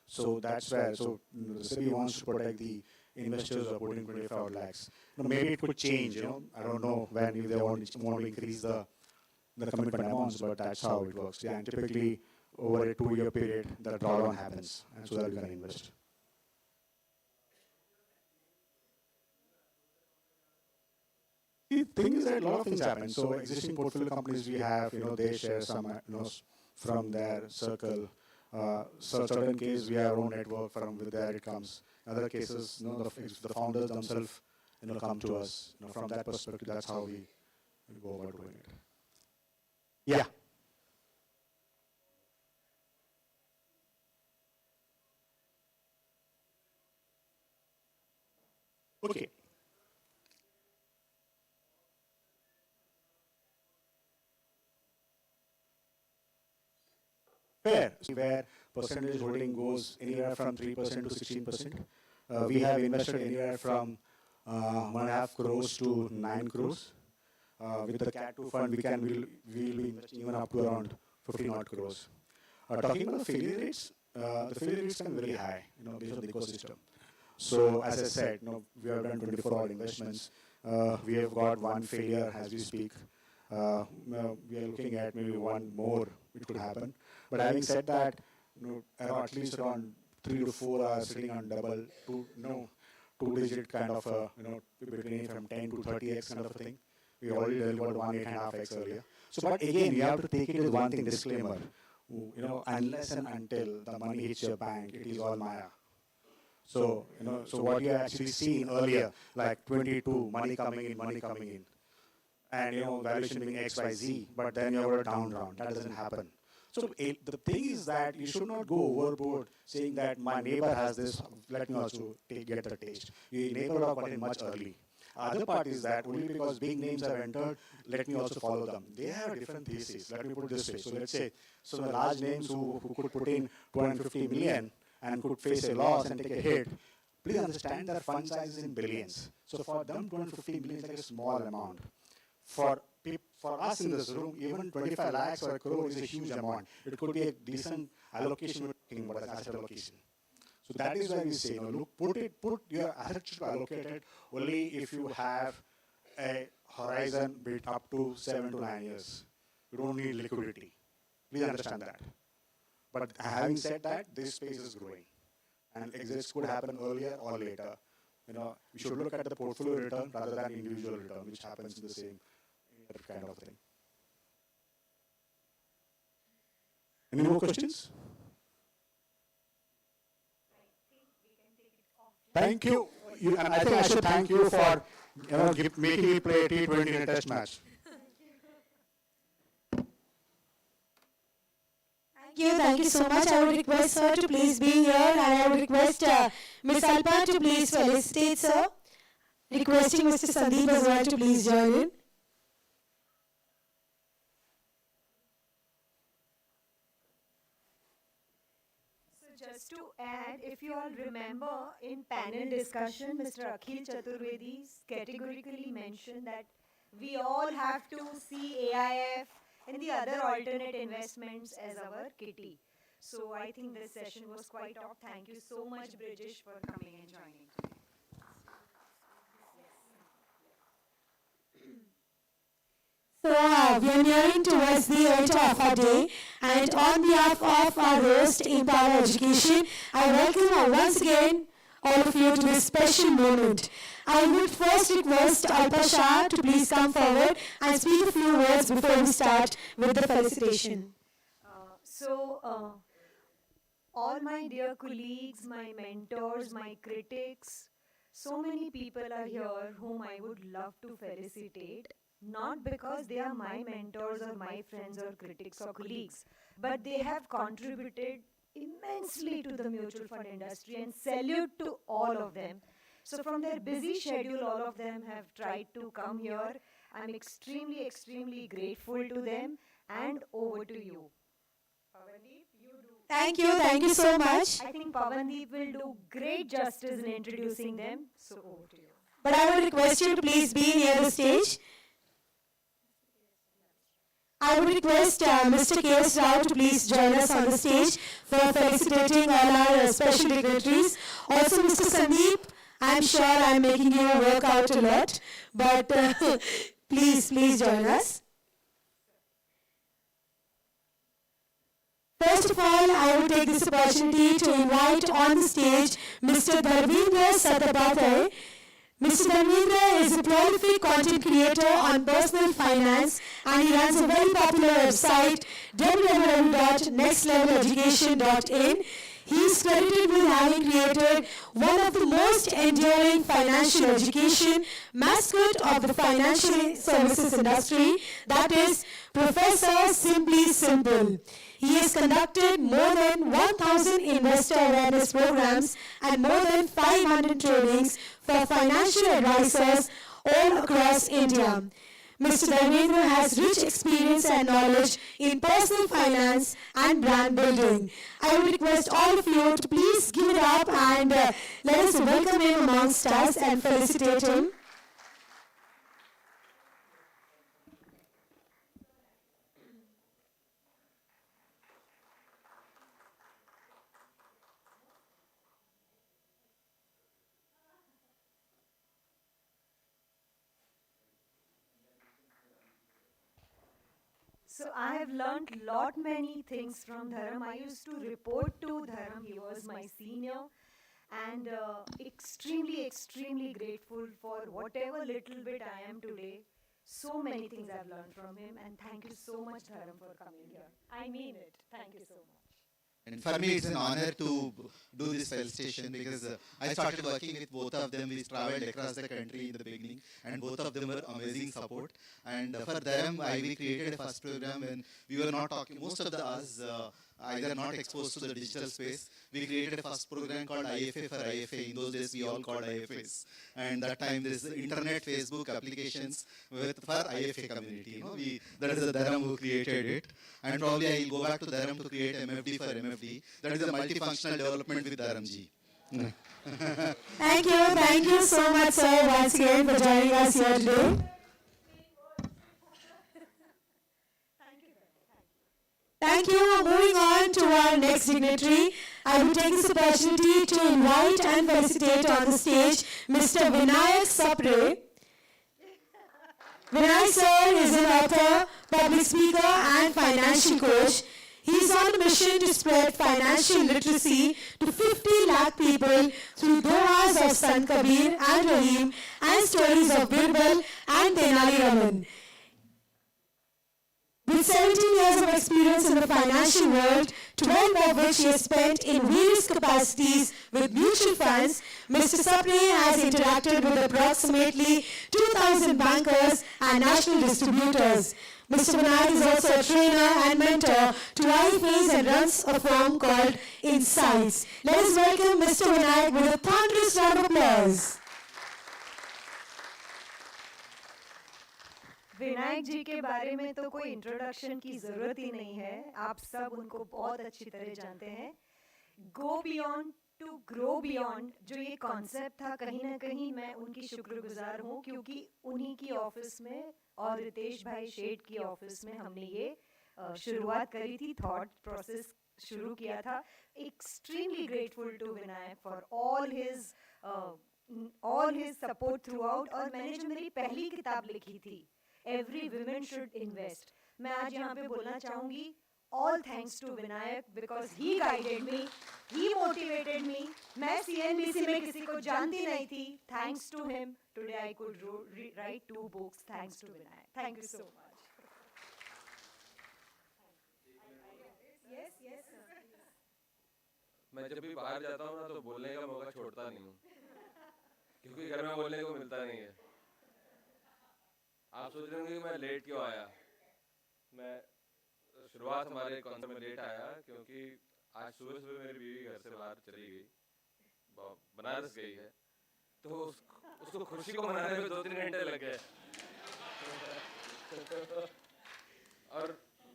So that's where, the SEBI wants to protect the investors who are putting 25 lakhs. Maybe it could change, I don't know when if they want to increase the commitment amounts, but that's how it works. Yeah, and typically over a 2-year period, the drawdown happens, and so that you can invest. The thing is that a lot of things happen. So existing portfolio companies we have, they share some, from their circle. So certain case we have our own network from there it comes. Other cases, the founders themselves, come to us. From that perspective, that's how we go about doing it. Yeah. Okay. Fair, where percentage holding goes anywhere from 3% to 16%. We have invested anywhere from 1.5 crores to 9 crores. With the Cat 2 fund, we'll be investing even up to around 15 odd crores. Talking about the failure rates can be very high, based on the ecosystem. So as I said, we have done 24 odd investments. We have got one failure as we speak. We are looking at maybe one more, it could happen. But having said that, at least around 3 to 4 are sitting on double, two-digit kind of, between from 10 to 30x kind of a thing. We already delivered 8.5x earlier. So, but again, you have to take it with one thing, disclaimer. Unless and until the money hits your bank, it is all Maya. So, so what you actually seen earlier, like 22, money coming in. And, valuation being X, Y, Z, but then you have a down round. That doesn't happen. So the thing is that you should not go overboard saying that my neighbor has this, let me also get the taste. Your neighbor would have got in much early. Other part is that only because big names have entered, let me also follow them. They have a different thesis. Let me put it this way. So let's say, the large names who could put in 250 million and could face a loss and take a hit, please understand their fund size is in billions. So for them, 250 million is like a small amount. For us in this room, even 25 lakhs or a crore is a huge amount. It could be a decent allocation we're talking about, asset allocation. So that is why we say, put your assets to be allocated only if you have a horizon built up to 7 to 9 years. You don't need liquidity. Please understand that. But having said that, this space is growing. And exits could happen earlier or later. We should look at the portfolio return rather than individual return, which happens in the same kind of thing. Any more questions? Thank you. And I think I should thank you for making me play a T20 in a test match. Thank you so much. I would request sir to please be here, and I would request Ms. Alpa to please felicitate sir. Requesting Mr. Sandeep as well to please join in. Just to add, if you all remember, in panel discussion, Mr. Akhil Chaturvedi categorically mentioned that we all have to see AIF and the other alternate investments as our kitty. So I think this session was quite off. Thank you so much, Brijesh, for coming and joining today. So we are nearing towards the end of our day, And on behalf of our host, Empower Education, I welcome once again all of you to this special moment. I would first request Alpa Shah to please come forward and speak a few words before we start with the felicitation. All my dear colleagues, my mentors, my critics, so many people are here whom I would love to felicitate, not because they are my mentors or my friends or critics or colleagues, but they have contributed immensely to the mutual fund industry, and salute to all of them. So from their busy schedule, all of them have tried to come here. I'm extremely, extremely grateful to them, and over to you. Pavandeep, you do. Thank you so much. I think Pavandeep will do great justice in introducing them, so over to you. But I would request you to please be near the stage. I would request Mr. K.S. Rao to please join us on the stage for felicitating all our special dignitaries. Also, Mr. Sandeep, I'm sure I'm making you work out a lot, but please join us. First of all, I would take this opportunity to invite on the stage Mr. Dharmendra Satapathy. Mr. Dharmendra is a prolific content creator on personal finance, and he runs a very popular website, www.nextleveleducation.in. He is credited with having created one of the most enduring financial education mascot of the financial services industry, that is Professor Simply Simple. He has conducted more than 1,000 investor awareness programs and more than 500 trainings for financial advisors all across India. Mr. Dharmendra has rich experience and knowledge in personal finance and brand building. I would request all of you to please give it up and let us welcome him amongst us and felicitate him. So I have learned many things from Dharam. I used to report to Dharam. He was my senior, and extremely, extremely grateful for whatever little bit I am today. So many things I've learned from him, and thank you so much, Dharam, for coming here. I mean it. Thank you so much. And for me, it's an honor to do this felicitation because I started working with both of them. We traveled across the country in the beginning, and both of them were amazing support. And for them, we created a first program when we were not talking. Most of us either not exposed to the digital space. We created a first program called IFA for IFA. In those days, we all called IFAs. And that time, there is internet, Facebook applications for IFA community. That is the Dharam who created it. And probably I will go back to Dharam to create MFD for MFD. That is a multifunctional development with Dharamji. Thank you so much, sir, once again for joining us here today. Thank you. Moving on to our next dignitary, I will take this opportunity to invite and felicitate on the stage Mr. Vinayak Sapre. Vinayak sir is an author, public speaker and financial coach. He is on a mission to spread financial literacy to 50 lakh people through dohas of Sant Kabir and Rahim and stories of Birbal and Tenali Raman. With 17 years of experience in the financial world, 12 of which he has spent in various capacities with mutual funds, Mr. Sapre has interacted with approximately 2,000 bankers and national distributors. Mr. Vinayak is also a trainer and mentor to IFAs and runs a firm called Insights. Let us welcome Mr. Vinayak with a thunderous round of applause. Vinayak जी के बारे में तो कोई introduction की जरूरत ही नहीं है, आप सब उनको बहुत अच्छी तरह जानते हैं. Go beyond to grow beyond, जो ये कॉन्सेप्ट था, कहीं ना कहीं मैं उनकी शुक्रगुजार हूँ, क्योंकि उन्हीं की ऑफिस में और रितेश भाई शेठ की ऑफिस में हमने ये शुरुआत करी थी, थॉट प्रोसेस शुरू किया था. Extremely grateful to Vinayak for all his support throughout. और मैंने जो मेरी पहली किताब लिखी थी, एवरी वुमेन शुड इन्वेस्ट, मैं आज यहाँ पे बोलना चाहूँगी, all thanks to Vinayak because he guided me, he motivated me. मैं CNBC में किसी को जानती नहीं थी. Thanks to him, today I could write 2 books. Thanks to Vinayak. Thank you so much. Yes, yes, sir. मैं जब भी बाहर जाता हूँ ना तो बोलने का मौका छोड़ता नहीं हूँ क्योंकि घर में बोलने को मिलता नहीं है. आप सोच रहे होंगे कि मैं लेट क्यों आया. मैं शुरुआत हमारे कॉन्सर्ट में लेट आया क्योंकि आज सुबह सुबह मेरी बीवी घर से बाहर चली गई, बनारस गई है, तो उसको खुशी को मनाने में 2-3 घंटे लग गए. और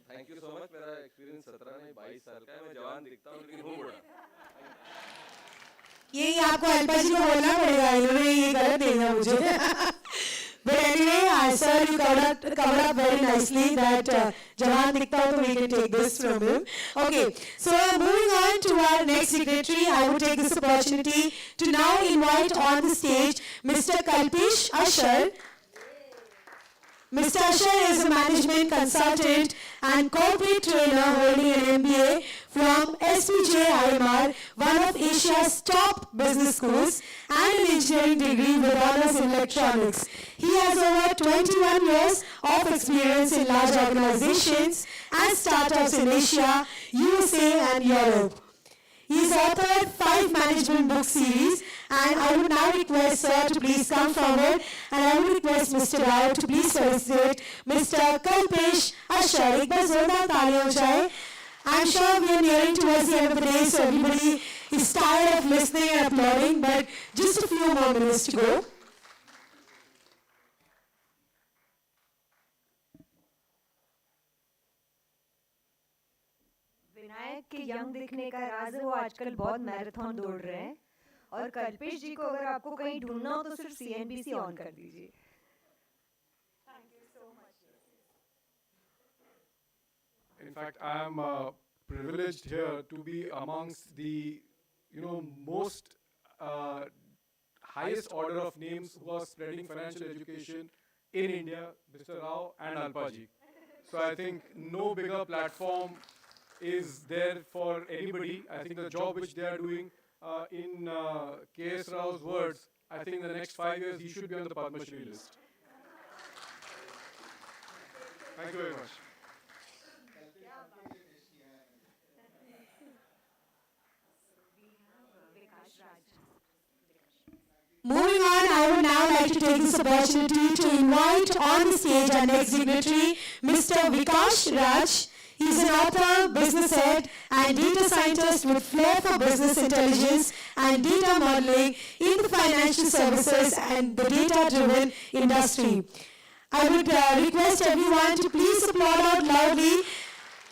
थैंक यू सो मच. मेरा एक्सपीरियंस 17 नहीं 22 साल का है. मैं जवान दिखता हूँ लेकिन हूँ बूढ़ा. ये आपको अल्पा जी को बोलना पड़ेगा, इन्होंने ये गलत भेजा मुझे. But anyway, sir, you covered up very nicely that Jawan Dikta, so we can take this from him. Okay, so moving on to our next signatory, I would take this opportunity to now invite on the stage Mr. Kalpesh Ashar. Mr. Ashar is a management consultant and corporate trainer holding an MBA from SPJ IMR, one of Asia's top business schools, and an engineering degree with honors in electronics. He has over 21 years of experience in large organizations and startups in Asia, USA, and Europe. He's authored 5 management book series, and I would now request sir to please come forward, and I would request Mr. Rao to please felicitate Mr. Kalpesh Ashar. एक बार जोरदार तालियां हो जाए. I'm sure we are nearing towards the end of the day, so everybody is tired of listening and applauding, but just a few more minutes to go. Vinayak के young दिखने का राज है वो आजकल बहुत मैराथन दौड़ रहे हैं. और कल्पेश जी को अगर आपको कहीं ढूंढना हो तो सिर्फ CNBC ऑन कर दीजिए. Thank you so much. In fact, I am privileged here to be amongst the, most highest order of names who are spreading financial education in India, Mr. Rao and Alpaji. So I think no bigger platform is there for anybody. I think the job which they are doing, in K.S. Rao's words, I think in the next 5 years he should be on the Padma Shri list. Thank you very much. Moving on, I would now like to take this opportunity to invite on the stage our next dignitary, Mr. Vikash Raj. He's an author, business head, and data scientist with flair for business intelligence and data modeling in the financial services and the data-driven industry. I would request everyone to please applaud out loudly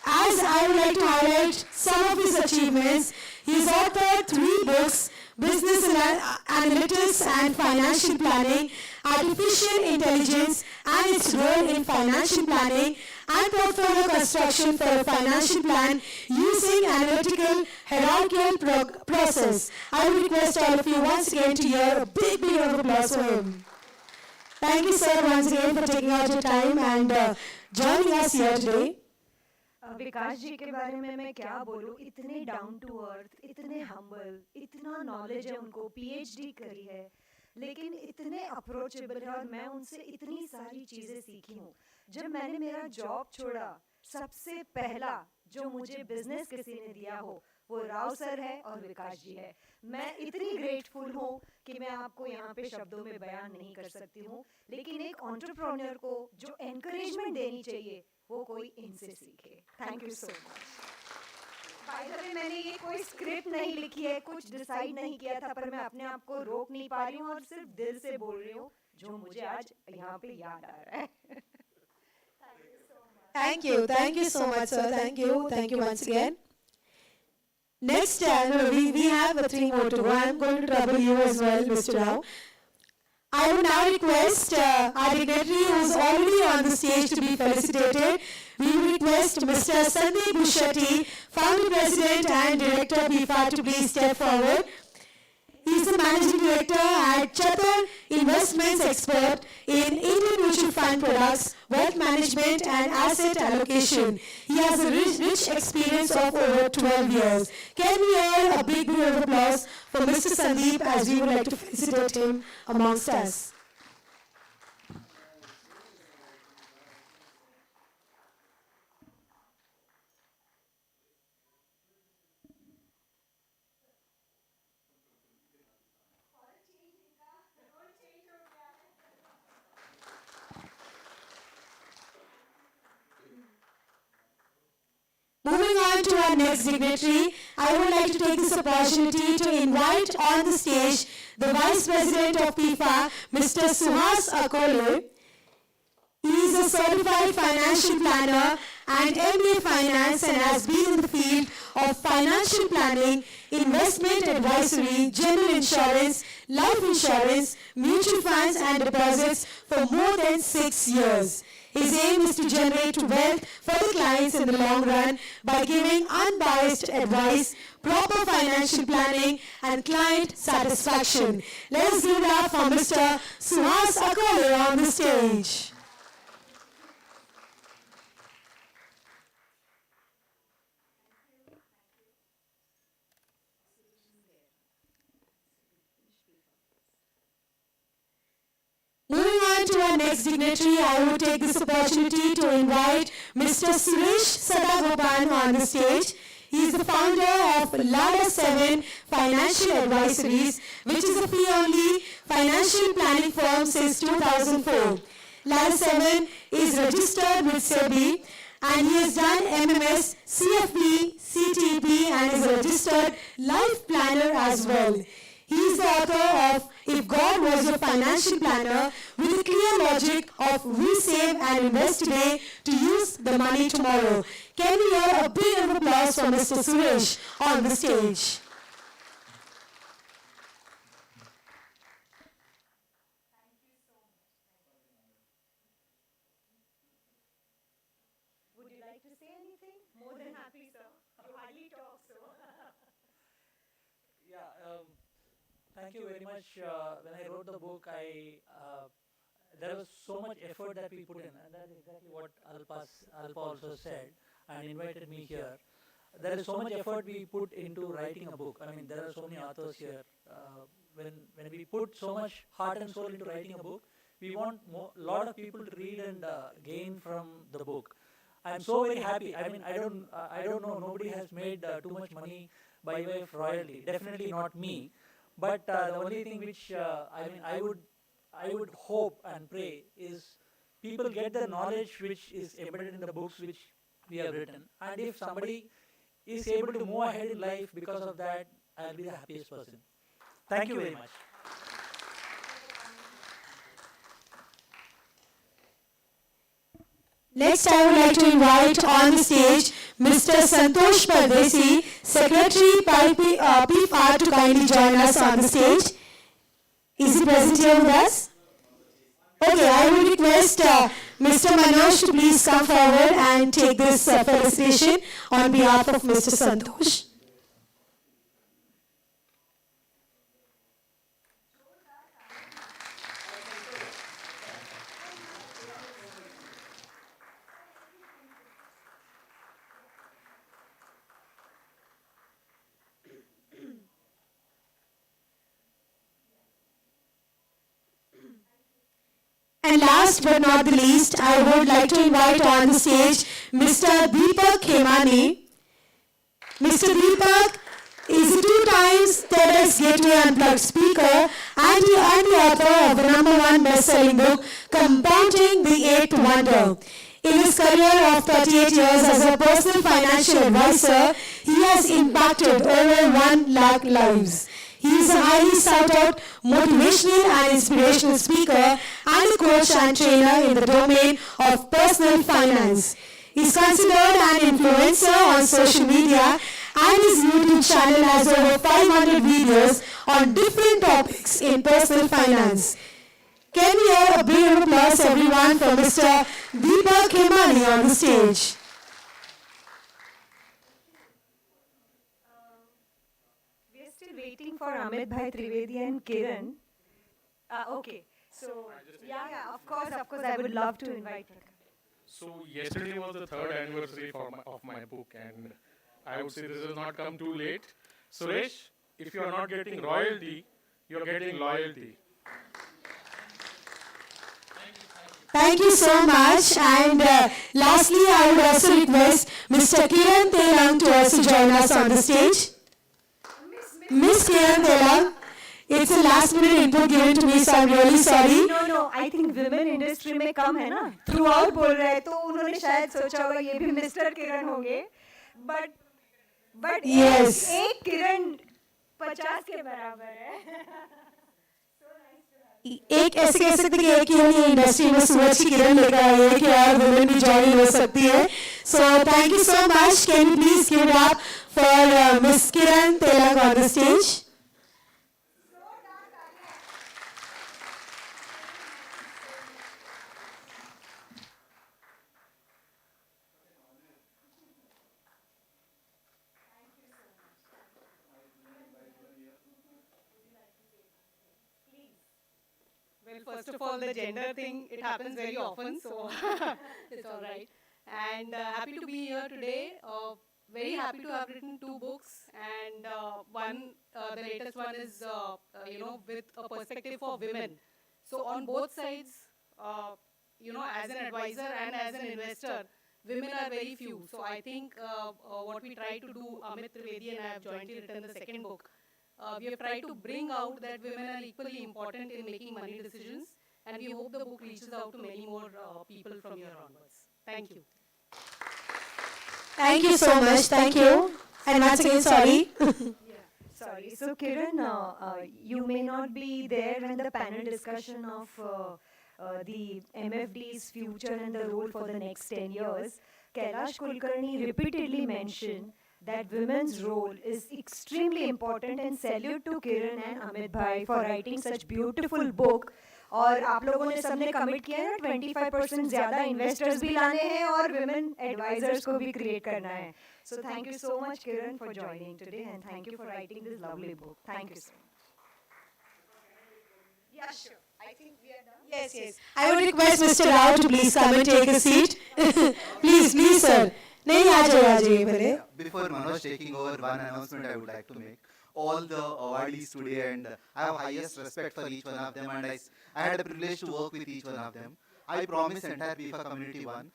as I would like to highlight some of his achievements. He's authored 3 books, Business Analytics and Financial Planning, Artificial Intelligence and its Role in Financial Planning, and Portfolio Construction for a Financial Plan using Analytical Hierarchical Process. I would request all of you once again to hear a big round of applause for him. Thank you, sir, once again for taking out your time and joining us here today. विकास जी के बारे में मैं क्या बोलूं. इतने down to earth, इतने humble, इतना knowledge है उनको, PhD करी है, लेकिन इतने अप्रोचेबल है और मैं उनसे इतनी सारी चीज़ें सीखी हूँ. जब मैंने मेरा जॉब छोड़ा, सबसे पहला जो मुझे बिजनेस किसी ने दिया हो वो राव सर है और विकास जी है. मैं इतनी ग्रेटफुल हूँ कि मैं आपको यहाँ पे शब्दों में बयान नहीं कर सकती हूँ, लेकिन एक एंटरप्रेन्योर को जो एनकरेजमेंट देनी चाहिए वो कोई इनसे सीखे. Thank you so much. By the way, मैंने ये कोई स्क्रिप्ट नहीं लिखी है, कुछ डिसाइड नहीं किया था, पर मैं अपने आप को रोक नहीं पा रही हूँ और सिर्फ दिल से बोल रही हूँ जो मुझे आज यहाँ पे याद आ रहा है. Thank you so much, sir. Thank you once again. Next, we have 3 more to go. I'm going to trouble you as well, Mr. Rao. I would now request our dignitary who is already on the stage to be felicitated. We will request Mr. Sandeep Bhushati, Founder President and Director BIFA, to please step forward. He is the managing director at Chatur Investments Expert in Indian mutual fund products, wealth management and asset allocation. He has a rich experience of over 12 years. Can we hear a big round of applause for Mr. Sandeep as we would like to felicitate him amongst us. Moving on to our next dignitary, I would like to take this opportunity to invite on the stage the Vice President of FIFA, Mr. Suhas Akole. He is a certified financial planner and MBA Finance and has been in the field of financial planning, investment advisory, general insurance, life insurance, mutual funds and deposits for more than 6 years. His aim is to generate wealth for the clients in the long run by giving unbiased advice, proper financial planning, and client satisfaction. Let us give it up for Mr. Suhas Akole on the stage. Moving on to our next dignitary, I would take this opportunity to invite Mr. Suresh Sadagopan on the stage. He is the founder of Lada 7 Financial Advisories, which is a fee-only financial planning firm since 2004. Lada 7 is registered with SEBI and he has done MMS, CFP, CTP and is a registered life planner as well. He is the author of If God Was Your Financial Planner with a clear logic of we save and invest today to use the money tomorrow. Can we hear a big round of applause for Mr. Suresh on the stage? Would you like to say anything? More than happy, sir. You hardly talk, so. Yeah, thank you very much. When I wrote the book, there was so much effort that we put in, and that's exactly what Alpa also said and invited me here. There is so much effort we put into writing a book. I mean, there are so many authors here. When we put so much heart and soul into writing a book, we want a lot of people to read and gain from the book. I'm so very happy. I mean, I don't know. Nobody has made too much money by way of royalty. Definitely not me. But the only thing which I would hope and pray is people get the knowledge which is embedded in the books which we have written. And if somebody is able to move ahead in life because of that, I'll be the happiest person. Thank you very much. Next, I would like to invite on the stage Mr. Santosh Pardesi, Secretary PIFA, to kindly join us on the stage. Is he present here with us? Okay, I will request Mr. Manoj to please come forward and take this felicitation on behalf of Mr. Santosh. And last but not the least, I would like to invite on the stage Mr. Deepak Khemani. Mr. Deepak is a 2 times TEDx Gateway Unplugged speaker and the author of the #1 best-selling book, Compounding the Eighth Wonder. In his career of 38 years as a personal financial advisor, he has impacted over 1 lakh lives. He is a highly sought-out motivational and inspirational speaker and a coach and trainer in the domain of personal finance. He is considered an influencer on social media and his YouTube channel has over 500 videos on different topics in personal finance. Can we hear a big round of applause, everyone, for Mr. Deepak Khemani on the stage? We are still waiting waiting for Amit Bhai Trivedi and Kiran. Okay. So, yeah, of course, I would love to invite Prakash. So yesterday was the third anniversary of my book, and I would say this has not come too late. Suresh, if you are not getting royalty, you are getting loyalty. Thank you so much. And lastly, I would also request Mr. Kiran Telang to also join us on the stage. Miss Kiran Telang, it's a last minute input given to me, so I'm really sorry. No, I think women industry में कम है ना, throughout बोल रहे हैं, तो उन्होंने शायद सोचा होगा ये भी मिस्टर किरण होंगे, but Yes. एक किरण 50 के बराबर है. एक ऐसे कह सकते कि एक किरण ये इंडस्ट्री में सूरज की किरण लेकर आई है कि और वुमेन भी ज्वाइन हो सकती है. So thank you so much. Can you please give it up for Miss Kiran Telang on the stage? Well, first of all, the gender thing, it happens very often, so it's all right. And happy to be here today. Very happy to have written 2 books, and the latest one is, with a perspective for women. So on both sides, as an advisor and as an investor, women are very few. So I think what we try to do, Amit Trivedi and I have jointly written the second book. We have tried to bring out that women are equally important in making money decisions, and we hope the book reaches out to many more people from here onwards. Thank you. Thank you so much. Thank you. And once again, sorry. Sorry. So, Kiran, you may not be there when the panel discussion of the MFD's future and the role for the next 10 years. Kailash Kulkarni repeatedly mentioned that women's role is extremely important, and salute to Kiran and Amit Bhai for writing such beautiful book. और आप लोगों ने सबने commit किया है ना 25% ज़्यादा investors भी लाने हैं और women advisors को भी create करना है. So thank you so much, Kiran, for joining today, and thank you for writing this lovely book. Thank you so much. Yeah, sure. I think we are done. Yes. I would request Mr. Rao to please come and take a seat. Please, sir. नहीं आ जाइए पहले. Before Manoj taking over, one announcement I would like to make. All the awardees today, and I have highest respect for each one of them, and I had a privilege to work with each one of them. I promise entire PIFA community one.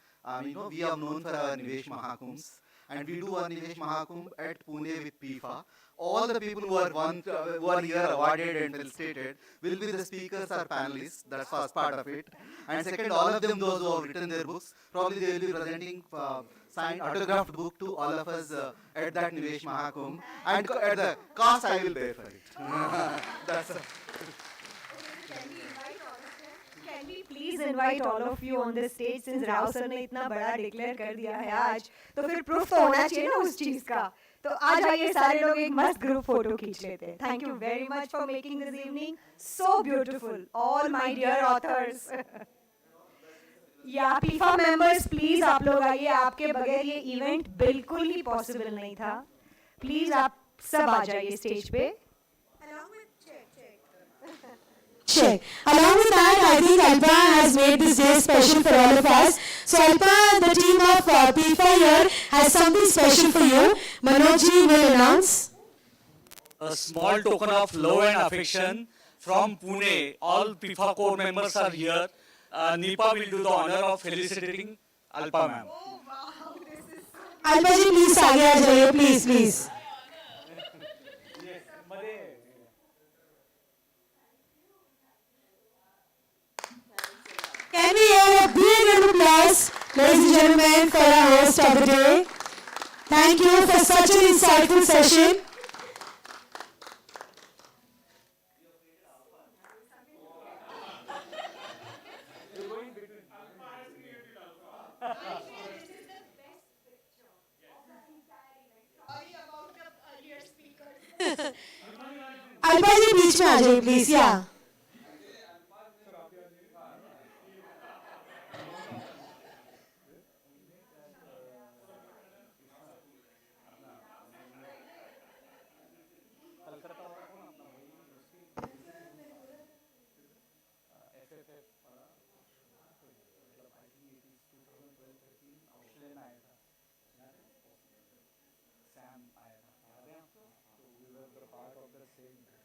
We are known for our Nivesh Mahakumbs, and we do our Nivesh Mahakumbh at Pune with PIFA. All the people who are here awarded and felicitated will be the speakers or panelists. That's first part of it. And second, all of them, those who have written their books, probably they will be presenting signed autographed book to all of us at that Nivesh Mahakumbh. And at the cost, I will pay for it. That's Can we please invite all of you on the stage, since Rao sir ने इतना बड़ा declare कर दिया है आज, तो फिर proof तो होना चाहिए ना उस चीज का. तो आ जाइए सारे लोग एक मस्त group photo खींच लेते हैं. Thank you very much for making this evening so beautiful, all my dear authors. या PIFA members, please आप लोग आइए. आपके बगैर ये event बिल्कुल ही possible नहीं था. Please आप सब आ जाइए stage पे. Check. Along with that, I think Alpa has made this day special for all of us. So Alpa, the team of PIFA here has something special for you. Manojji will announce. A small token of love and affection from Pune. All PIFA core members are here. Nipa will do the honor of felicitating Alpa ma'am. Alpa ji, please आगे आ जाइए, please. Can we hear a big round of applause, ladies and gentlemen, for our host of the day? Thank you for such an insightful session. Alpa ji, बीच में आ जाइए, please, yeah. saying that.